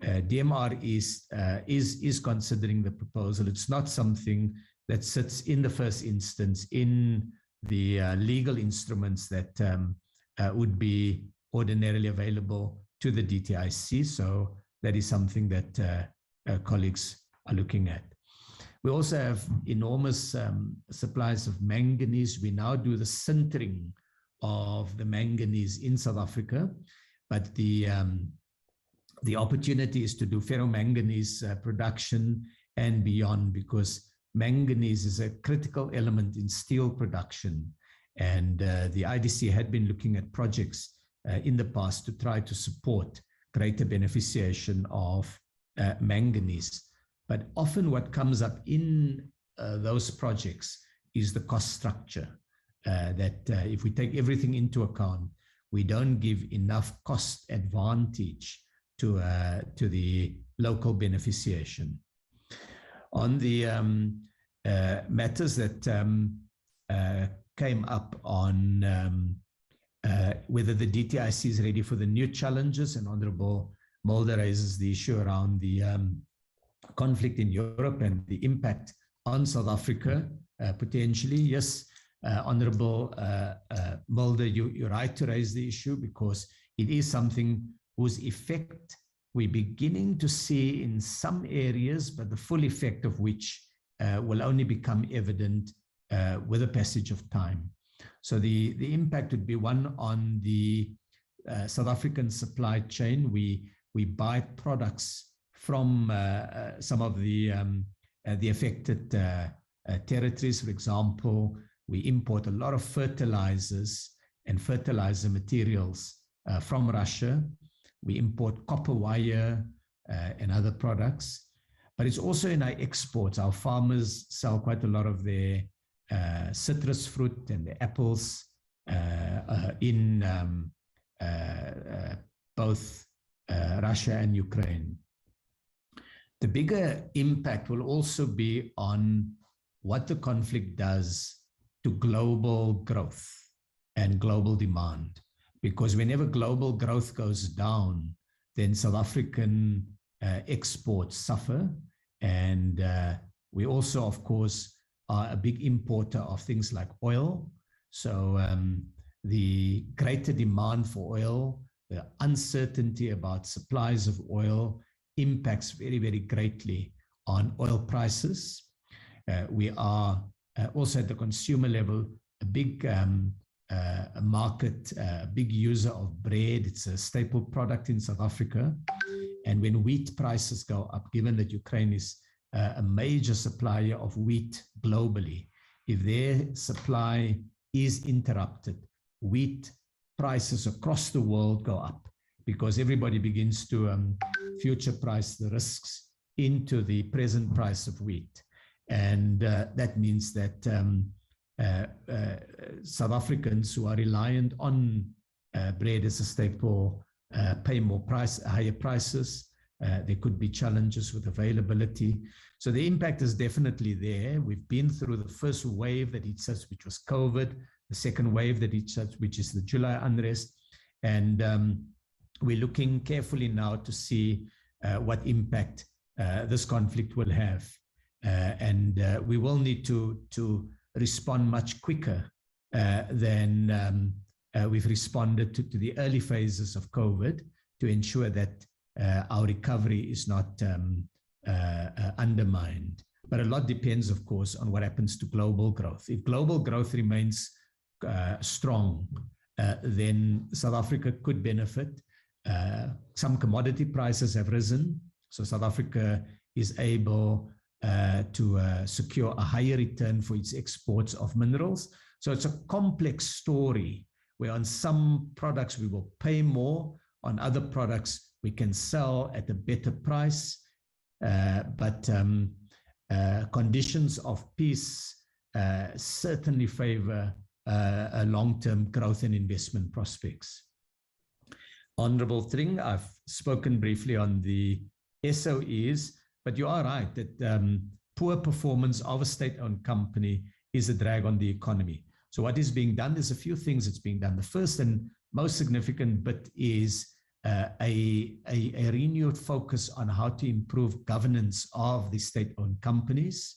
DMR is considering the proposal. It's not something that sits in the first instance in the legal instruments that would be ordinarily available to the DTIC. So that is something that colleagues are looking at. We also have enormous supplies of manganese. We now do the sintering of the manganese in South Africa, but the opportunity is to do ferromanganese production and beyond, because manganese is a critical element in steel production. And the IDC had been looking at projects in the past to try to support greater beneficiation of manganese. But often what comes up in those projects is the cost structure, that if we take everything into account, we don't give enough cost advantage to the local beneficiation. On the matters that came up on whether the DTIC is ready for the new challenges, and Honorable Mulder raises the issue around the conflict in Europe and the impact on South Africa, potentially. Yes, Honorable Mulder, you're right to raise the issue, because it is something whose effect we're beginning to see in some areas, but the full effect of which will only become evident with the passage of time. So the impact would be one on the South African supply chain. We buy products from some of the affected territories. For example, we import a lot of fertilizers and fertilizer materials from Russia. We import copper wire and other products, but it's also in our exports. Our farmers sell quite a lot of their citrus fruit and the apples in both Russia and Ukraine. The bigger impact will also be on what the conflict does to global growth and global demand. Because whenever global growth goes down, then South African exports suffer. And we also, of course, are a big importer of things like oil. So the greater demand for oil, the uncertainty about supplies of oil impacts very, very greatly on oil prices. We are also at the consumer level a big market, a big user of bread. It's a staple product in South Africa. And when wheat prices go up, given that Ukraine is a major supplier of wheat globally, if their supply is interrupted, wheat prices across the world go up, because everybody begins to future price the risks into the present price of wheat. And that means that South Africans who are reliant on bread as a staple pay higher prices. There could be challenges with availability. So the impact is definitely there. We've been through the first wave that hit us, which was COVID, the second wave that hit us, which is the July unrest. And we're looking carefully now to see what impact this conflict will have. And we will need to respond much quicker than we've responded to the early phases of COVID, to ensure that our recovery is not undermined. But a lot depends, of course, on what happens to global growth. If global growth remains strong, then South Africa could benefit. Some commodity prices have risen, so South Africa is able to secure a higher return for its exports of minerals. So it's a complex story where on some products we will pay more, on other products we can sell at a better price, but conditions of peace certainly favor a long-term growth and investment prospects. Honorable Tring, I've spoken briefly on the SOEs, but you are right that poor performance of a state-owned company is a drag on the economy. So what is being done? There's a few things that's being done. The first and most significant bit is a renewed focus on how to improve governance of the state-owned companies.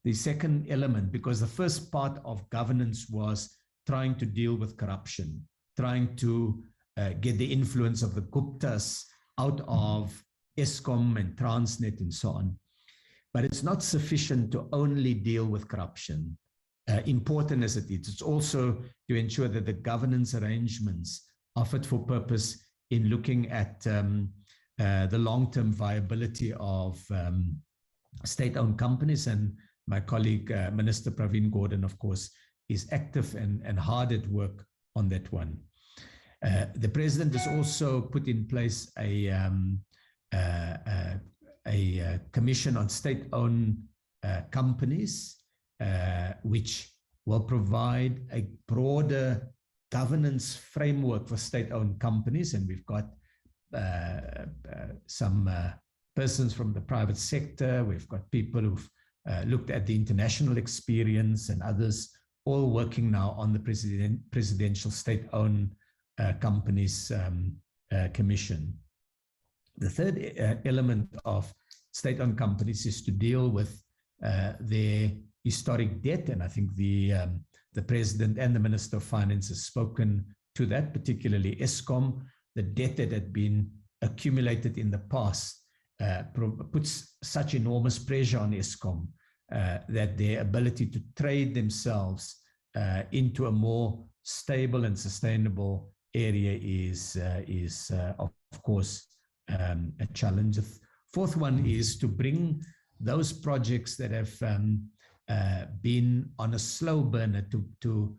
The second element, because the first part of governance was trying to deal with corruption, trying to get the influence of the Guptas out of Eskom and Transnet and so on. But it's not sufficient to only deal with corruption, important as it is. It's also to ensure that the governance arrangements are fit for purpose in looking at the long-term viability of state-owned companies. And my colleague, Minister Pravin Gordhan, of course, is active and hard at work on that one. The President has also put in place a commission on state-owned companies, which will provide a broader governance framework for state-owned companies. And we've got some persons from the private sector. We've got people who've looked at the international experience and others all working now on the presidential state-owned companies commission. The third element of state-owned companies is to deal with their historic debt, and I think the President and the Minister of Finance has spoken to that, particularly Eskom. The debt that had been accumulated in the past puts such enormous pressure on Eskom that their ability to trade themselves into a more stable and sustainable area is of course, a challenge. The fourth one is to bring those projects that have been on a slow burner to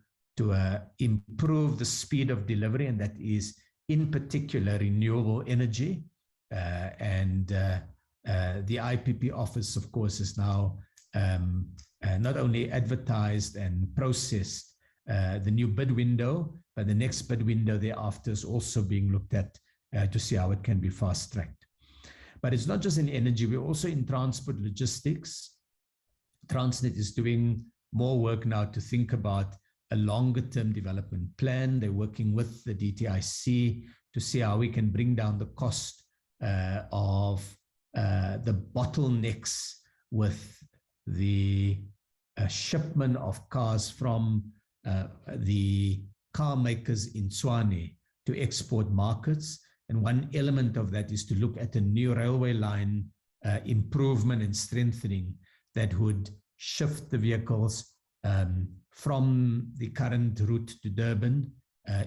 improve the speed of delivery, and that is in particular renewable energy. And the IPP office, of course, is now not only advertised and processed the new bid window, but the next bid window thereafter is also being looked at to see how it can be fast-tracked. But it's not just in energy, we're also in transport logistics. Transnet is doing more work now to think about a longer-term development plan. They're working with the DTIC to see how we can bring down the cost of the bottlenecks with the shipment of cars from the car makers in Tshwane to export markets. And one element of that is to look at a new railway line improvement and strengthening that would shift the vehicles from the current route to Durban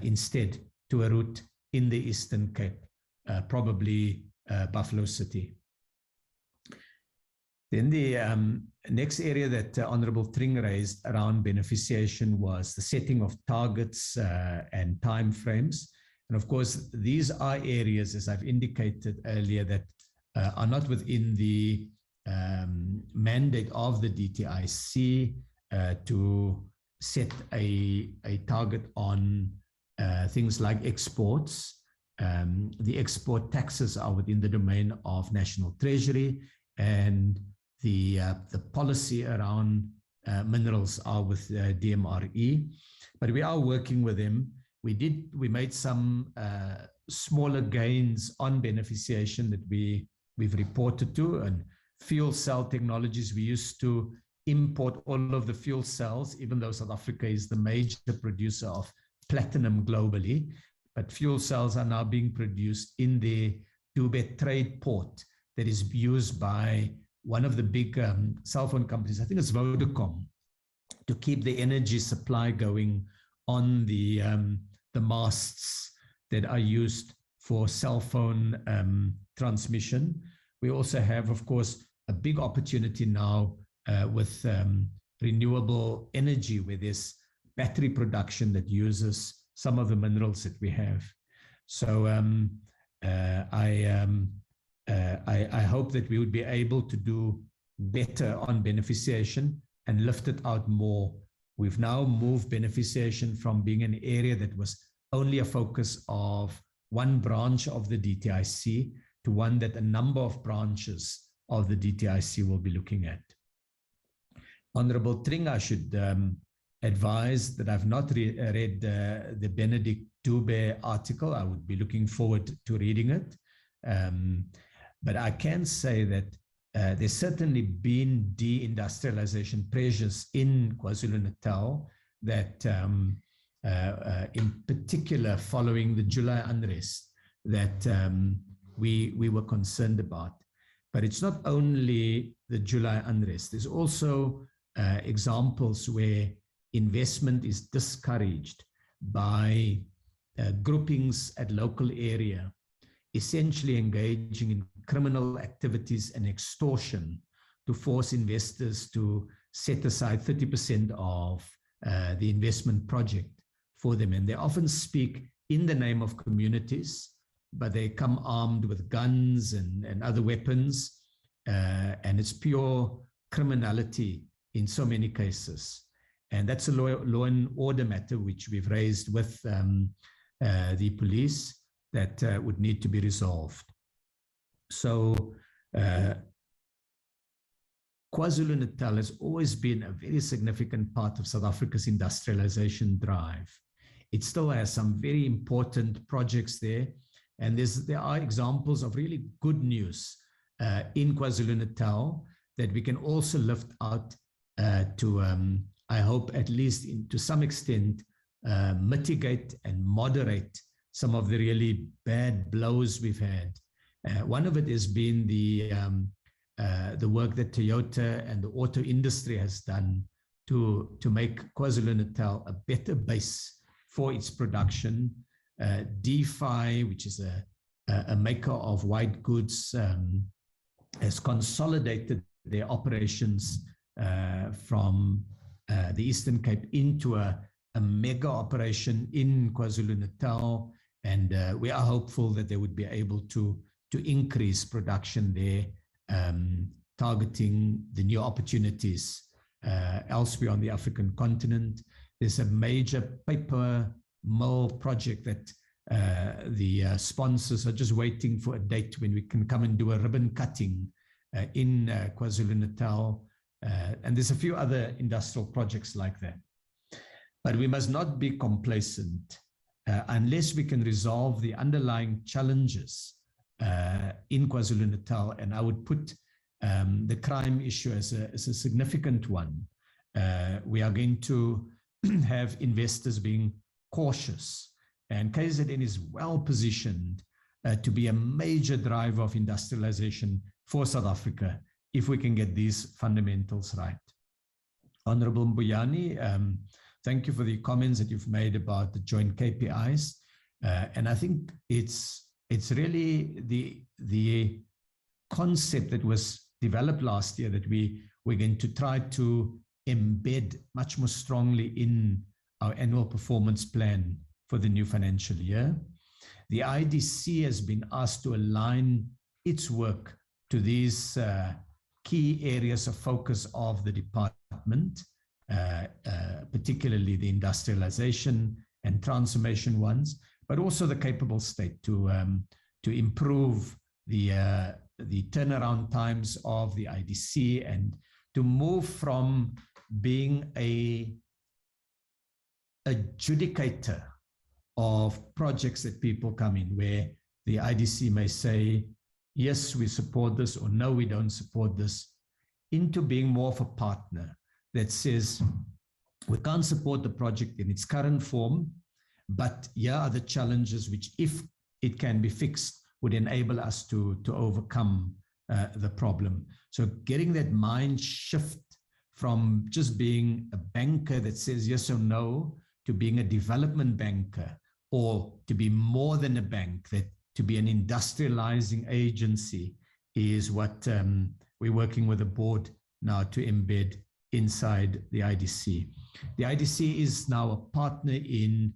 instead to a route in the Eastern Cape, probably Buffalo City. Then the next area that Honorable Tring raised around beneficiation was the setting of targets and timeframes. And of course, these are areas, as I've indicated earlier, that are not within the mandate of the DTIC to set a target on things like exports. The export taxes are within the domain of National Treasury, and the policy around minerals are with DMRE. But we are working with them. We made some smaller gains on beneficiation that we've reported to, and fuel cell technologies. We used to import all of the fuel cells, even though South Africa is the major producer of platinum globally. But fuel cells are now being produced in the Dubet trade port that is used by one of the big cell phone companies, I think it's Vodacom, to keep the energy supply going on the masts that are used for cell phone transmission. We also have, of course, a big opportunity now with renewable energy, where there's battery production that uses some of the minerals that we have. So I hope that we would be able to do better on beneficiation and lift it out more. We've now moved beneficiation from being an area that was only a focus of one branch of the DTIC to one that a number of branches of the DTIC will be looking at. Honorable Tring, I should advise that I've not read the Benedict Dube article. I would be looking forward to reading it. But I can say that there's certainly been deindustrialization pressures in KwaZulu-Natal that in particular following the July unrest that we were concerned about. But it's not only the July unrest. There's also examples where investment is discouraged by groupings at local area, essentially engaging in criminal activities and extortion to force investors to set aside 30% of the investment project for them. And they often speak in the name of communities, but they come armed with guns and other weapons, and it's pure criminality in so many cases. And that's a law and order matter which we've raised with the police that would need to be resolved. So KwaZulu-Natal has always been a very significant part of South Africa's industrialization drive. It still has some very important projects there, and there are examples of really good news in KwaZulu-Natal that we can also lift out to, I hope, at least to some extent, mitigate and moderate some of the really bad blows we've had. One of it has been the work that Toyota and the auto industry has done to make KwaZulu-Natal a better base for its production. DeFi, which is a maker of white goods, has consolidated their operations from the Eastern Cape into a mega operation in KwaZulu-Natal, and we are hopeful that they would be able to increase production there, targeting the new opportunities elsewhere on the African continent. There's a major paper mill project that the sponsors are just waiting for a date when we can come and do a ribbon cutting in KwaZulu-Natal. And there's a few other industrial projects like that. But we must not be complacent unless we can resolve the underlying challenges in KwaZulu-Natal. And I would put the crime issue as a significant one. We are going to have investors being cautious, and KZN is well positioned to be a major driver of industrialization for South Africa if we can get these fundamentals right. Honorable Mbuyani, thank you for the comments that you've made about the joint KPIs. And I think it's really the concept that was developed last year that we're going to try to embed much more strongly in our annual performance plan for the new financial year. The IDC has been asked to align its work to these key areas of focus of the department, particularly the industrialization and transformation ones, but also the capable state to improve the turnaround times of the IDC and to move from being an adjudicator of projects that people come in, where the IDC may say, yes, we support this, or no, we don't support this, into being more of a partner that says, we can't support the project in its current form, but here are the challenges which, if it can be fixed, would enable us to overcome the problem. So getting that mind shift from just being a banker that says yes or no to being a development banker, or to be more than a bank, that to be an industrializing agency, is what we're working with the board now to embed inside the IDC. The IDC is now a partner in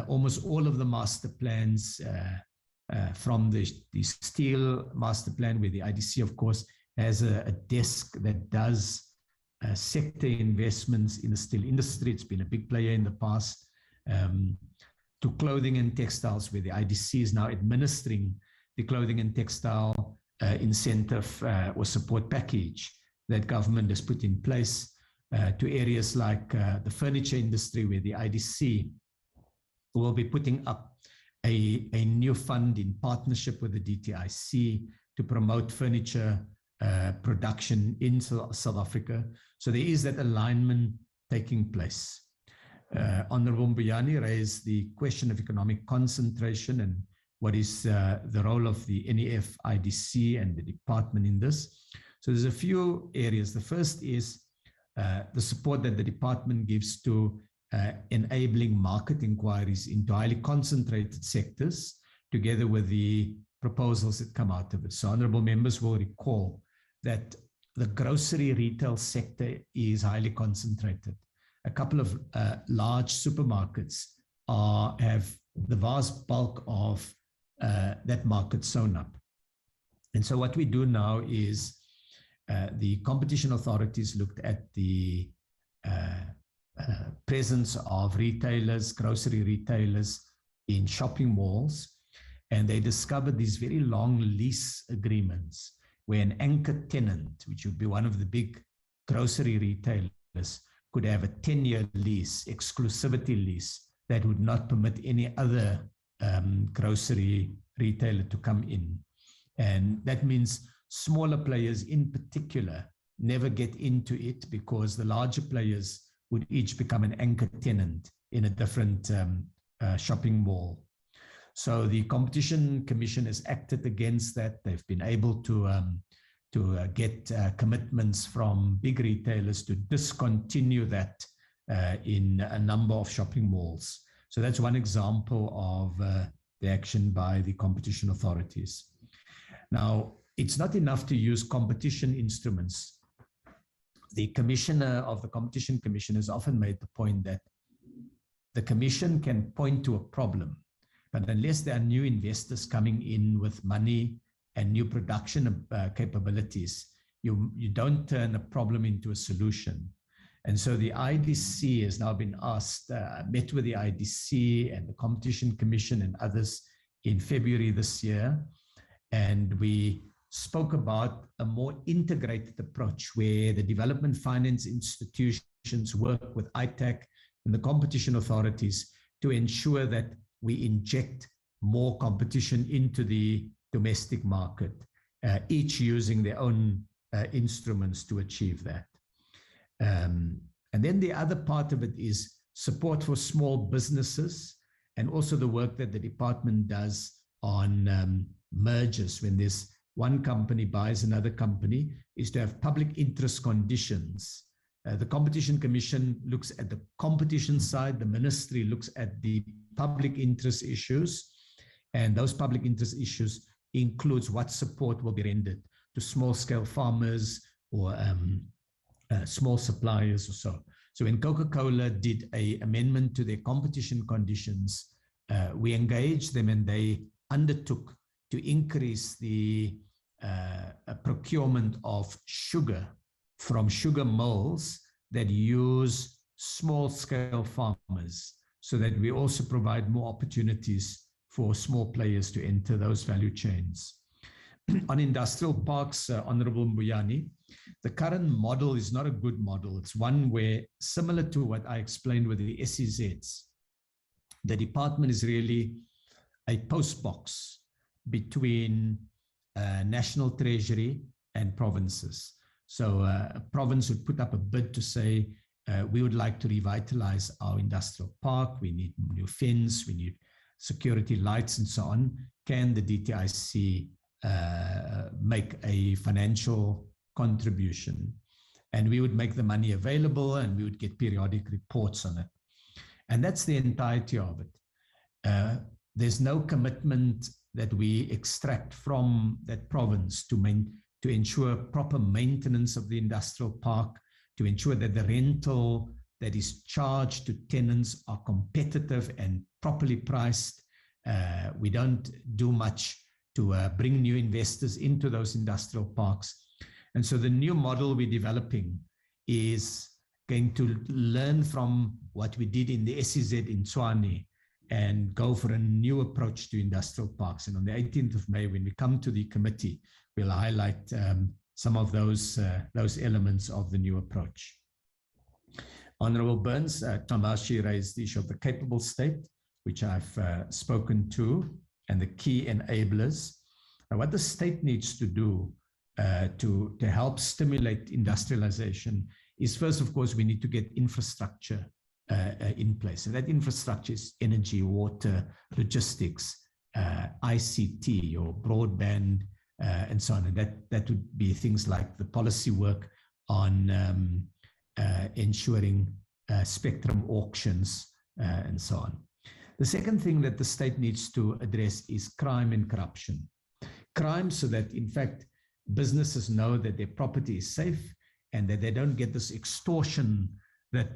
almost all of the master plans, from the steel master plan, where the IDC, of course, has a desk that does sector investments in the steel industry. It's been a big player in the past, to clothing and textiles, where the IDC is now administering the clothing and textile incentive or support package that government has put in place, to areas like the furniture industry, where the IDC will be putting up a new fund in partnership with the DTIC to promote furniture production in South Africa. So there is that alignment taking place. Honorable Mbuyane raised the question of economic concentration and what is the role of the NEF, IDC, and the department in this. So there's a few areas. The first is the support that the department gives to enabling market inquiries into highly concentrated sectors, together with the proposals that come out of it. So honorable members will recall that the grocery retail sector is highly concentrated. A couple of large supermarkets have the vast bulk of that market sewn up. And so what we do now is the competition authorities looked at the presence of retailers, grocery retailers in shopping malls, and they discovered these very long lease agreements where an anchor tenant, which would be one of the big grocery retailers, could have a 10-year lease, exclusivity lease, that would not permit any other grocery retailer to come in. And that means smaller players in particular never get into it, because the larger players would each become an anchor tenant in a different shopping mall. So the Competition Commission has acted against that. They've been able to get commitments from big retailers to discontinue that in a number of shopping malls. So that's one example of the action by the competition authorities. Now, it's not enough to use competition instruments. The commissioner of the Competition Commission has often made the point that the commission can point to a problem, but unless there are new investors coming in with money and new production capabilities, you don't turn a problem into a solution. And so the IDC has now been asked, met with the IDC and the Competition Commission and others in February this year, and we spoke about a more integrated approach where the development finance institutions work with ITAC and the competition authorities to ensure that we inject more competition into the domestic market, each using their own instruments to achieve that. And then the other part of it is support for small businesses, and also the work that the department does on mergers. When there's one company buys another company, is to have public interest conditions. The Competition Commission looks at the competition side, the ministry looks at the public interest issues, and those public interest issues includes what support will be rendered to small-scale farmers or small suppliers or so. So when Coca-Cola did an amendment to their competition conditions, we engaged them and they undertook to increase the procurement of sugar from sugar mills that use small-scale farmers, so that we also provide more opportunities for small players to enter those value chains. On industrial parks, Honorable Mbuyane, the current model is not a good model. It's one where, similar to what I explained with the SEZs, the department is really a postbox between National Treasury and provinces. So a province would put up a bid to say, we would like to revitalize our industrial park. We need new fence, we need security lights and so on. Can the DTIC make a financial contribution? And we would make the money available and we would get periodic reports on it. And that's the entirety of it. There's no commitment that we extract from that province to ensure proper maintenance of the industrial park, to ensure that the rental that is charged to tenants are competitive and properly priced. We don't do much to bring new investors into those industrial parks. And so the new model we're developing is going to learn from what we did in the SEZ in Tshwane and go for a new approach to industrial parks. And on the 18th of May, when we come to the committee, we'll highlight some of those elements of the new approach. Honorable Burns, Tamashi raised the issue of the capable state, which I've spoken to, and the key enablers. And what the state needs to do to help stimulate industrialization is, first, of course, we need to get infrastructure in place. And that infrastructure is energy, water, logistics, ICT or broadband, and so on. And that would be things like the policy work on ensuring spectrum auctions and so on. The second thing that the state needs to address is crime and corruption. Crime, so that, in fact, businesses know that their property is safe and that they don't get this extortion that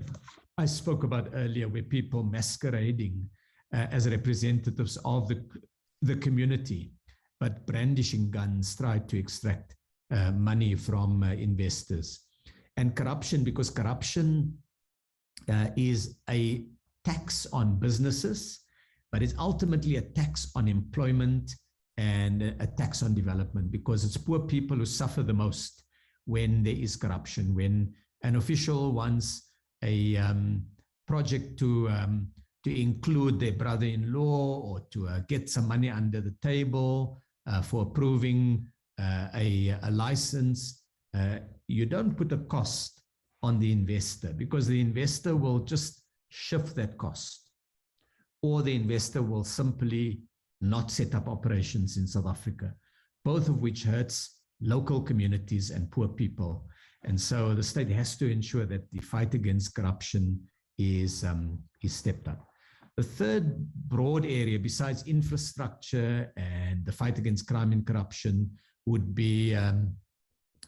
I spoke about earlier, where people masquerading as representatives of the community, but brandishing guns, try to extract money from investors. And corruption, because corruption is a tax on businesses, but it's ultimately a tax on employment and a tax on development, because it's poor people who suffer the most when there is corruption. When an official wants a project to include their brother-in-law or to get some money under the table for approving a license, you don't put a cost on the investor, because the investor will just shift that cost, or the investor will simply not set up operations in South Africa, both of which hurts local communities and poor people. And so the state has to ensure that the fight against corruption is stepped up. The third broad area, besides infrastructure and the fight against crime and corruption, would be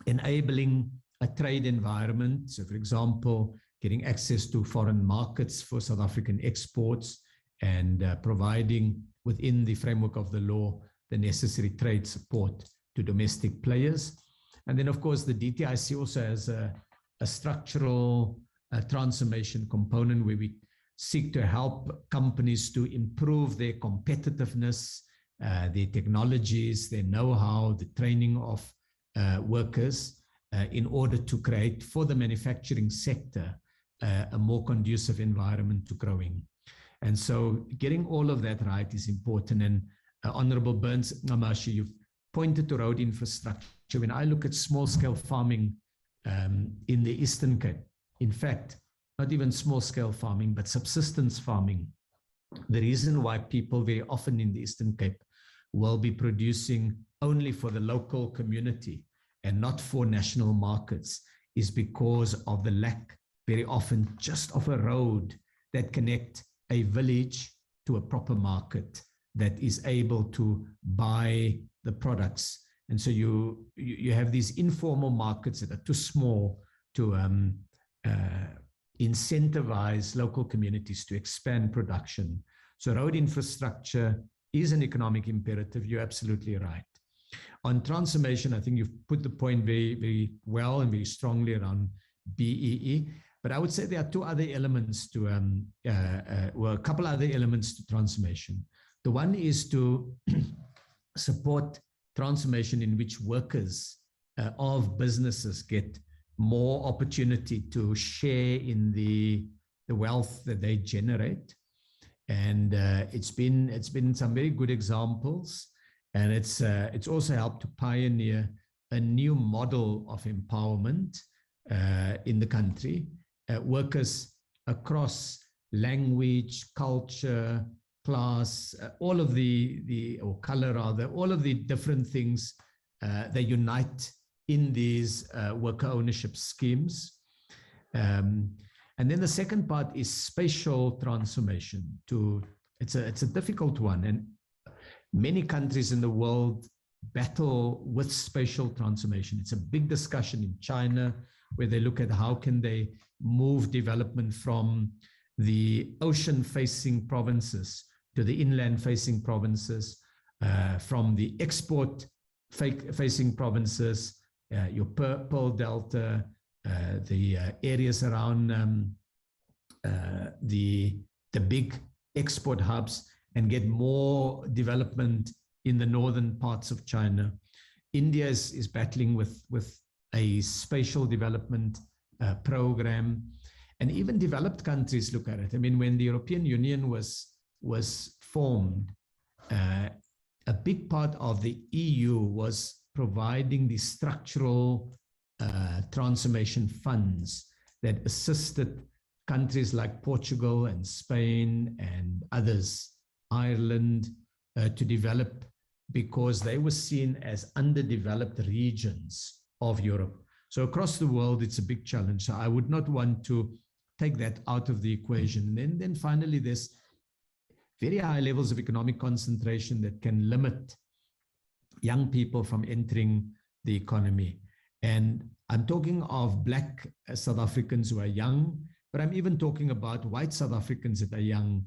enabling a trade environment. So, for example, getting access to foreign markets for South African exports and providing within the framework of the law the necessary trade support to domestic players. And then, of course, the DTIC also has a structural transformation component where we seek to help companies to improve their competitiveness, their technologies, their know-how, the training of workers in order to create for the manufacturing sector a more conducive environment to growing. And so getting all of that right is important. And Honorable Burns, Ngamashi, you've pointed to road infrastructure. When I look at small-scale farming in the Eastern Cape, in fact, not even small-scale farming, but subsistence farming, the reason why people very often in the Eastern Cape will be producing only for the local community and not for national markets is because of the lack, very often, just of a road that connect a village to a proper market that is able to buy the products. And so you have these informal markets that are too small to incentivize local communities to expand production. So road infrastructure is an economic imperative. You're absolutely right. On transformation, I think you've put the point very, very well and very strongly around BEE. But I would say there are two other elements to, well, a couple other elements to transformation. The one is to support transformation in which workers of businesses get more opportunity to share in the wealth that they generate. And it's been some very good examples. And it's also helped to pioneer a new model of empowerment in the country. Workers across language, culture, class, all of or color rather, all of the different things that unite in these worker ownership schemes. And then the second part is spatial transformation. It's a difficult one, and many countries in the world battle with spatial transformation. It's a big discussion in China, where they look at how can they move development from the ocean-facing provinces to the inland-facing provinces, from the export-facing provinces, your Pearl Delta, the areas around the big export hubs, and get more development in the northern parts of China. India is battling with a spatial development program, and even developed countries look at it. I mean, when the European Union was formed, a big part of the EU was providing the structural transformation funds that assisted countries like Portugal and Spain and others, Ireland, to develop, because they were seen as underdeveloped regions of Europe. So across the world, it's a big challenge. So I would not want to take that out of the equation. And then finally, there's very high levels of economic concentration that can limit young people from entering the economy. And I'm talking of Black South Africans who are young, but I'm even talking about white South Africans that are young.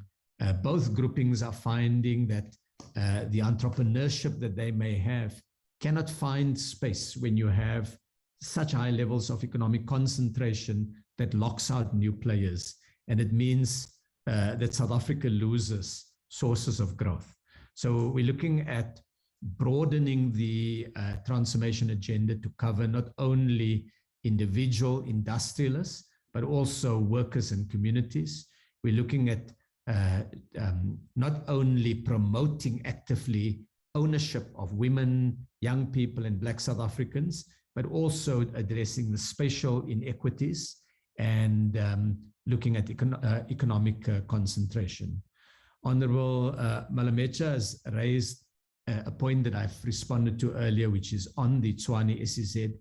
Both groupings are finding that the entrepreneurship that they may have cannot find space when you have such high levels of economic concentration that locks out new players. And it means that South Africa loses sources of growth. So we're looking at broadening the transformation agenda to cover not only individual industrialists, but also workers and communities. We're looking at not only promoting actively ownership of women, young people, and Black South Africans, but also addressing the spatial inequities and looking at economic concentration. Honorable Malamecha has raised a point that I've responded to earlier, which is on the Tshwane SEZ.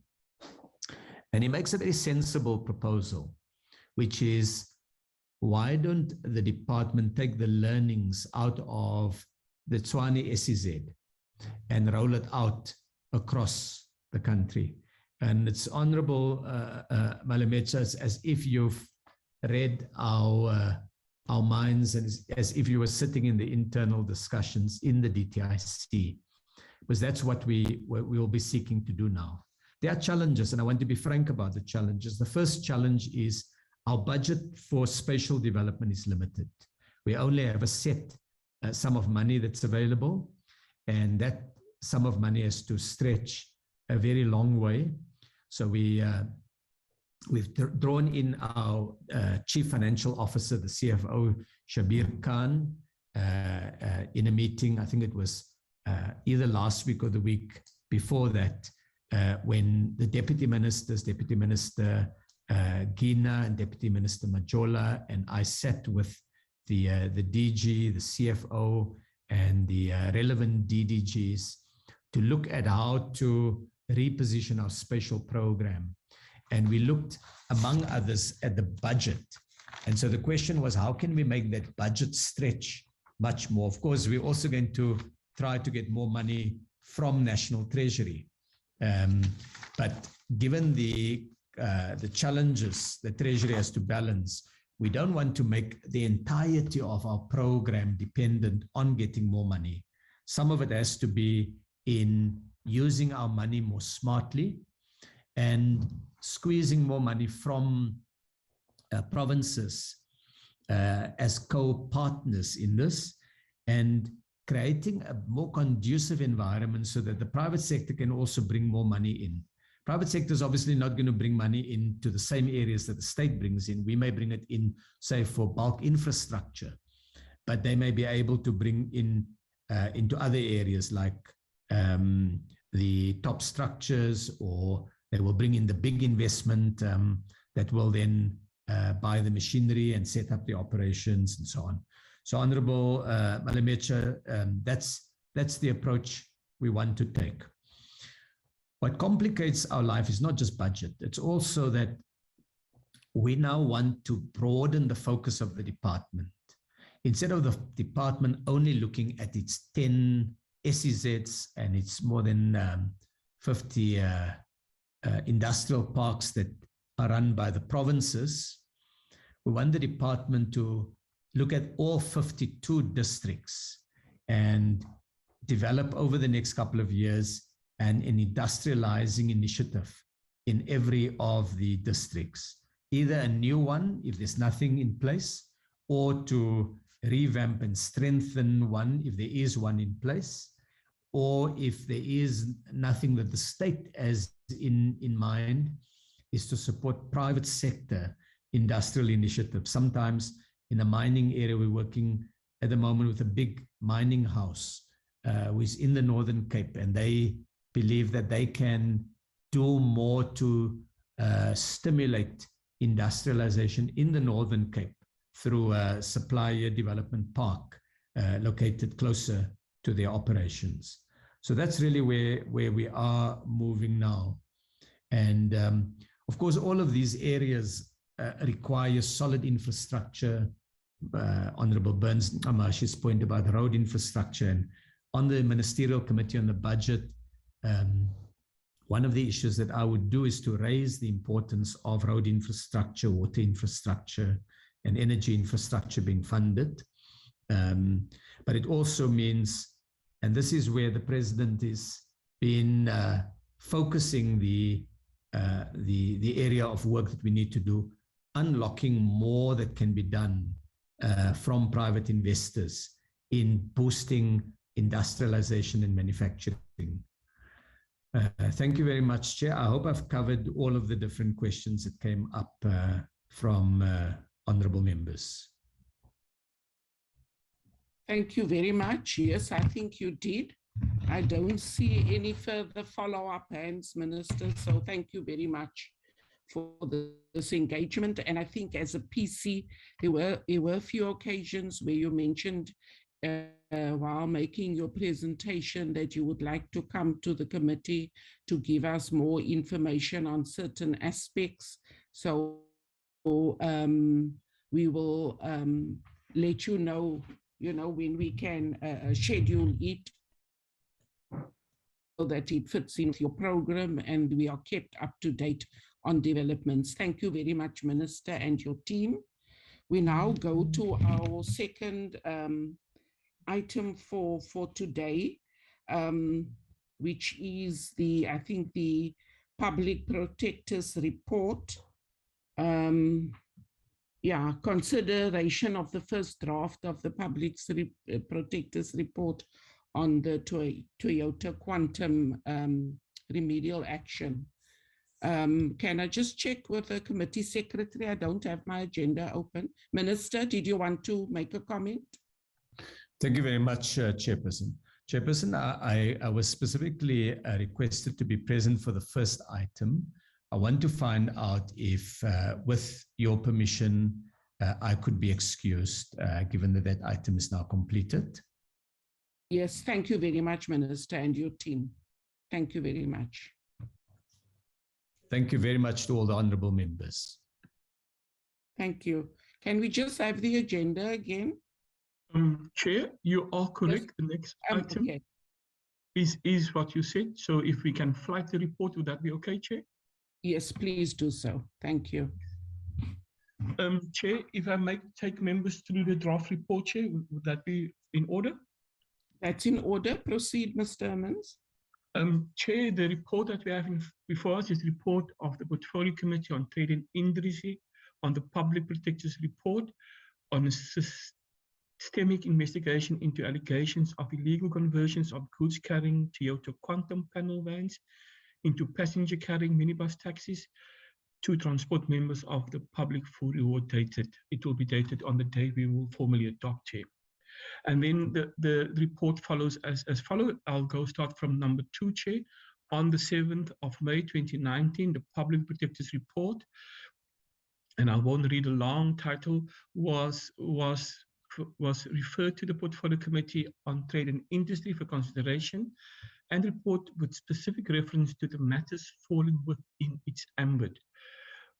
And he makes a very sensible proposal, which is, why don't the department take the learnings out of the Tshwane SEZ and roll it out across the country? And it's Honorable Malamecha, as if you've read our minds and as if you were sitting in the internal discussions in the DTIC, because that's what we will be seeking to do now. There are challenges, and I want to be frank about the challenges. The first challenge is our budget for spatial development is limited. We only have a set sum of money that's available, and that sum of money has to stretch a very long way. So we've drawn in our Chief Financial Officer, the CFO, Shabir Khan, in a meeting, I think it was either last week or the week before that, when the Deputy Ministers, Deputy Minister Gina and Deputy Minister Majola and I sat with the DG, the CFO, and the relevant DDGs to look at how to reposition our spatial program. And we looked, among others, at the budget. And so the question was, how can we make that budget stretch much more? Of course, we're also going to try to get more money from National Treasury. But given the challenges the Treasury has to balance, we don't want to make the entirety of our program dependent on getting more money. Some of it has to be in using our money more smartly and squeezing more money from provinces as co-partners in this, and creating a more conducive environment so that the private sector can also bring more money in. Private sector is obviously not going to bring money into the same areas that the state brings in. We may bring it in, say, for bulk infrastructure, but they may be able to bring in into other areas like the top structures, or they will bring in the big investment that will then buy the machinery and set up the operations and so on. So Honorable Malamecha, that's the approach we want to take. What complicates our life is not just budget. It's also that we now want to broaden the focus of the department. Instead of the department only looking at its 10 SEZs and its more than 50 industrial parks that are run by the provinces. We want the department to look at all 52 districts and develop over the next couple of years an industrializing initiative in every of the districts, either a new one if there's nothing in place, or to revamp and strengthen one if there is one in place, or if there is nothing that the state has in mind, is to support private sector industrial initiatives. Sometimes in a mining area, we're working at the moment with a big mining house who is in the Northern Cape, and they believe that they can do more to stimulate industrialization in the Northern Cape through a supplier development park located closer to their operations. So that's really where we are moving now. And of course, all of these areas require solid infrastructure. Honorable Burns Amashi's point about road infrastructure, and on the Ministerial Committee on the Budget, one of the issues that I would do is to raise the importance of road infrastructure, water infrastructure, and energy infrastructure being funded. But it also means, and this is where the President is been focusing the area of work that we need to do, unlocking more that can be done from private investors in boosting industrialization and manufacturing. Thank you very much, Chair. I hope I've covered all of the different questions that came up from honorable members. Thank you very much. Yes, I think you did. I don't see any further follow-up hands, Minister, so thank you very much for this engagement. And I think as a PC, there were a few occasions where you mentioned while making your presentation that you would like to come to the committee to give us more information on certain aspects. So we will let you know, when we can schedule it so that it fits into your program and we are kept up to date on developments. Thank you very much, Minister, and your team. We now go to our second item for today, which is I think the Public Protector's Report. Consideration of the first draft of the Public Protector's Report on the Toyota Quantum remedial action. Can I just check with the committee secretary? I don't have my agenda open. Minister, did you want to make a comment? Thank you very much, Chairperson. Chairperson, I was specifically requested to be present for the first item. I want to find out if, with your permission, I could be excused, given that that item is now completed. Yes, thank you very much, Minister, and your team. Thank you very much. Thank you very much to all the honorable members. Thank you. Can we just have the agenda again? Chair, you are correct. Yes. The next item is what you said. So if we can flag the report, would that be okay, Chair? Yes, please do so. Thank you. Chair, if I may take members through the draft report, Chair, would that be in order? That's in order. Proceed, Mr. Emmons. Chair, the report that we have before us is the report of the Portfolio Committee on Trade and Industry on the Public Protector's Report on a systemic investigation into allegations of illegal conversions of goods carrying Toyota Quantum panel vans into passenger carrying minibus taxis to transport members of the public for reward dated. It will be dated on the day we will formally adopt, Chair. And then the report follows as follows. I'll start from number 2, Chair. On the 7th of May 2019, the Public Protector's Report, and I won't read a long title, was referred to the Portfolio Committee on Trade and Industry for consideration and report with specific reference to the matters falling within its ambit.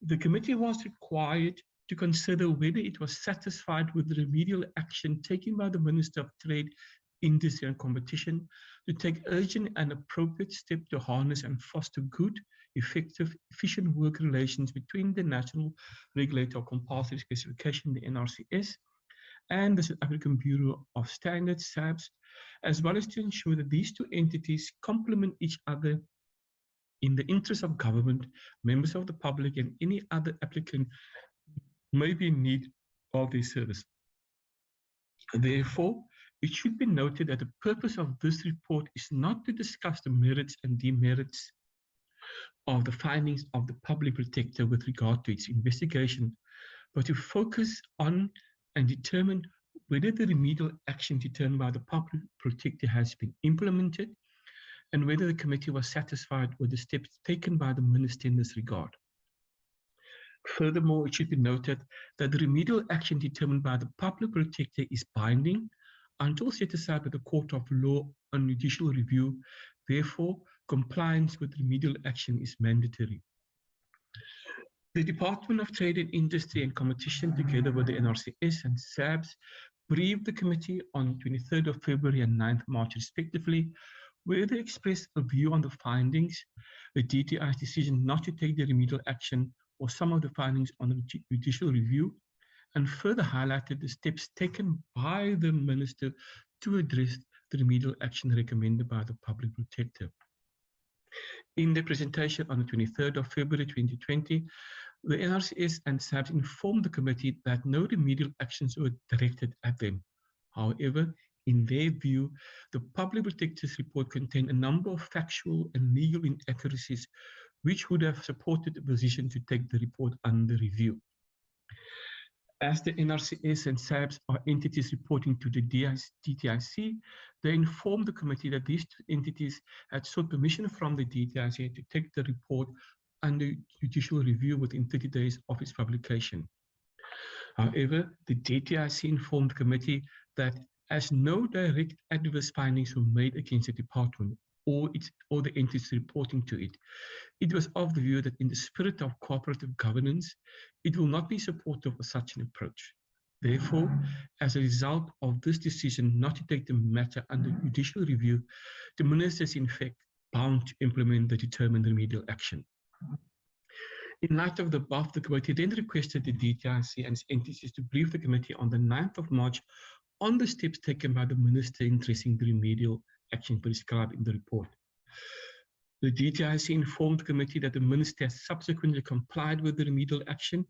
The committee was required to consider whether it was satisfied with the remedial action taken by the Minister of Trade, Industry and Competition to take urgent and appropriate steps to harness and foster good effective, efficient work relations between the National Regulator of Compulsory Specification, the NRCS, and the South African Bureau of Standards, SABS, as well as to ensure that these two entities complement each other in the interest of government, members of the public, and any other applicant may be in need of their service. Therefore, it should be noted that the purpose of this report is not to discuss the merits and demerits of the findings of the public protector with regard to its investigation, but to focus on and determine whether the remedial action determined by the public protector has been implemented and whether the committee was satisfied with the steps taken by the minister in this regard. Furthermore, it should be noted that the remedial action determined by the public protector is binding until set aside by the Court of Law on judicial review. Therefore, compliance with remedial action is mandatory. The Department of Trade and Industry and Competition, together with the NRCS and SABS, briefed the committee on 23rd of February and 9th March, respectively, where they expressed a view on the findings, the DTI's decision not to take the remedial action, or some of the findings on the judicial review, and further highlighted the steps taken by the minister to address the remedial action recommended by the public protector. In the presentation on the 23rd of February 2020, the NRCS and SABS informed the committee that no remedial actions were directed at them. However, in their view, the public protector's report contained a number of factual and legal inaccuracies which would have supported the position to take the report under review. As the NRCS and SABS are entities reporting to the DTIC, they informed the committee that these two entities had sought permission from the DTIC to take the report under judicial review within 30 days of its publication. However, the DTIC informed the committee that as no direct adverse findings were made against the department or the entities reporting to it, it was of the view that in the spirit of cooperative governance, it will not be supportive of such an approach. Therefore, as a result of this decision not to take the matter under judicial review, the minister is in fact bound to implement the determined remedial action. In light of the above, the committee then requested the DTIC and its entities to brief the committee on the 9th of March on the steps taken by the minister in addressing the remedial action prescribed in the report. The DTIC informed the committee that the minister has subsequently complied with the remedial action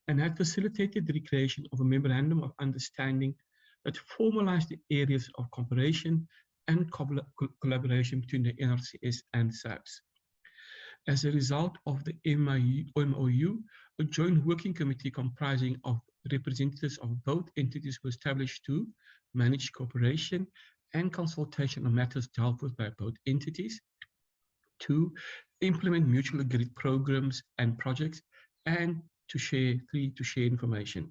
and had facilitated the creation of a memorandum of understanding that formalized the areas of cooperation and collaboration between the NRCS and SABS. As a result of the MOU, a joint working committee comprising of representatives of both entities was established to manage cooperation and consultation on matters dealt with by both entities, to implement mutually agreed programs and projects, and to share information.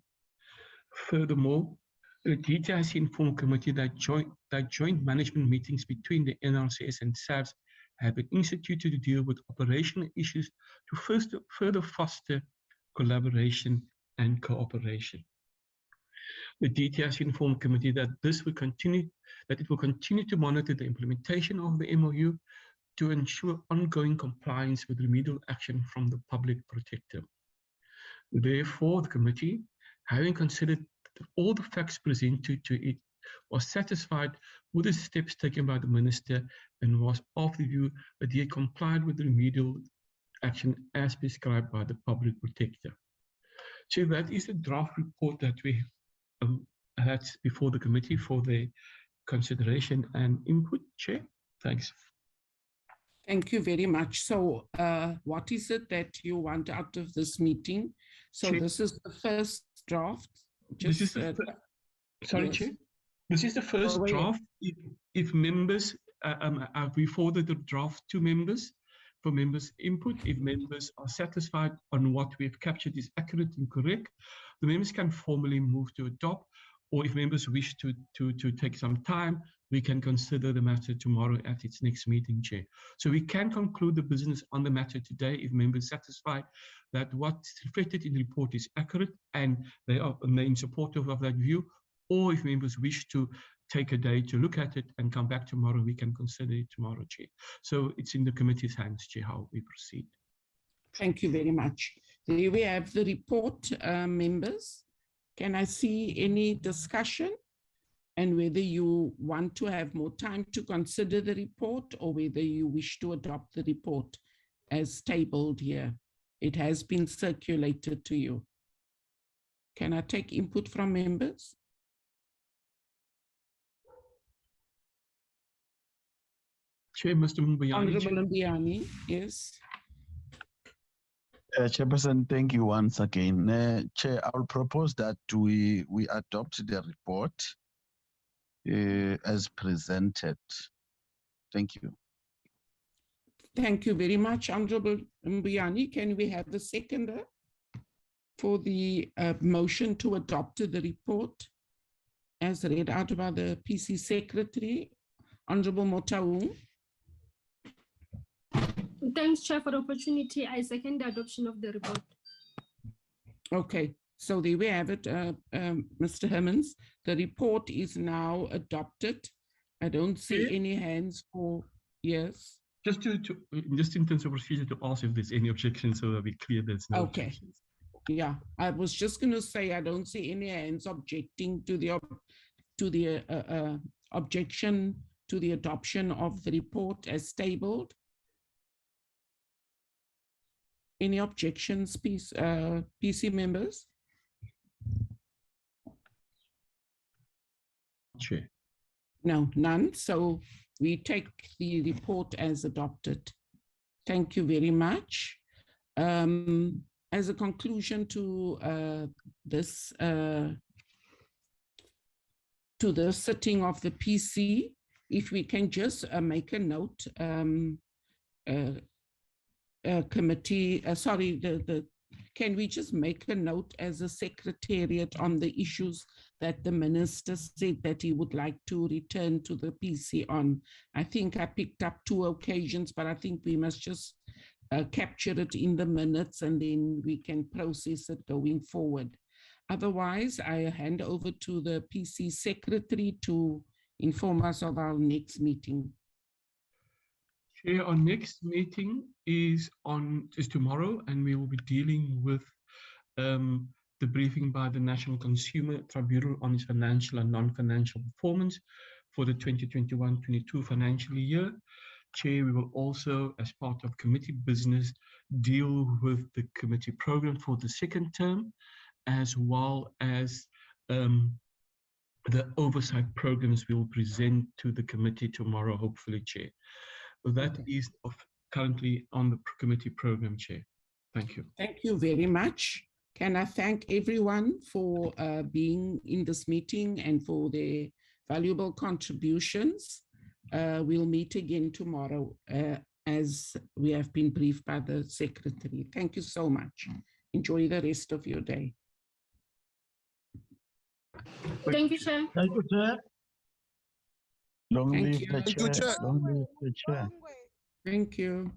Furthermore, the DTIC informed the committee that joint management meetings between the NRCS and SABS have been instituted to deal with operational issues to further foster collaboration and cooperation. The DTIC informed the committee that it will continue to monitor the implementation of the MOU to ensure ongoing compliance with remedial action from the public protector. Therefore, the committee, having considered all the facts presented to it, was satisfied with the steps taken by the minister and was of the view that he had complied with the remedial action as prescribed by the public protector. So that is the draft report that we had before the committee for the consideration and input, Chair. Thanks. Thank you very much. So what is it that you want out of this meeting? So Chair, this is the first draft. This is the sorry, yes. Chair. This is the first draft. If members, we forwarded the draft to members for members' input. If members are satisfied on what we have captured is accurate and correct, the members can formally move to adopt, or if members wish to take some time, we can consider the matter tomorrow at its next meeting, Chair. So we can conclude the business on the matter today if members are satisfied that what's reflected in the report is accurate and they are in support of that view, or if members wish to take a day to look at it and come back tomorrow, we can consider it tomorrow, Chair. So it's in the committee's hands, Chair, how we proceed. Thank you very much. There we have the report, members. Can I see any discussion? And whether you want to have more time to consider the report or whether you wish to adopt the report as tabled here. It has been circulated to you. Can I take input from members? Chair, Mr. Mbuyani. Honorable Mbuyani, yes. Chairperson, thank you once again. Chair, I will propose that we adopt the report as presented. Thank you. Thank you very much, Honorable Mbuyani. Can we have the seconder for the motion to adopt the report as read out by the PC Secretary, Honorable Motaung? Thanks, Chair, for the opportunity. I second the adoption of the report. Okay, so there we have it, Mr. Hermans. The report is now adopted. I don't see any hands for, yes. Just in terms of procedure, to ask if there's any objections, so that we clear there's no objections. Yeah, I was just going to say I don't see any hands objecting to the objection to the adoption of the report as tabled. Any objections, PC members? Chair. No, none. So we take the report as adopted. Thank you very much. As a conclusion to this sitting of the PC, if we can just make a note, committee, can we just make a note as a secretariat on the issues that the minister said that he would like to return to the PC on? I think I picked up 2 occasions, but I think we must just capture it in the minutes and then we can process it going forward. Otherwise, I hand over to the PC secretary to inform us of our next meeting. Chair, our next meeting is tomorrow, and we will be dealing with the briefing by the National Consumer Tribunal on its financial and non-financial performance for the 2021-22 financial year. Chair, we will also, as part of committee business, deal with the committee program for the 2nd term, as well as the oversight programs we will present to the committee tomorrow, hopefully, Chair. That is currently on the committee program, Chair. Thank you. Thank you very much. Can I thank everyone for being in this meeting and for their valuable contributions. We'll meet again tomorrow as we have been briefed by the secretary. Thank you so much. Enjoy the rest of your day. Thank you, Chair. Thank you, Chair. Long Thank live you. the chair. Long live the chair. Thank you.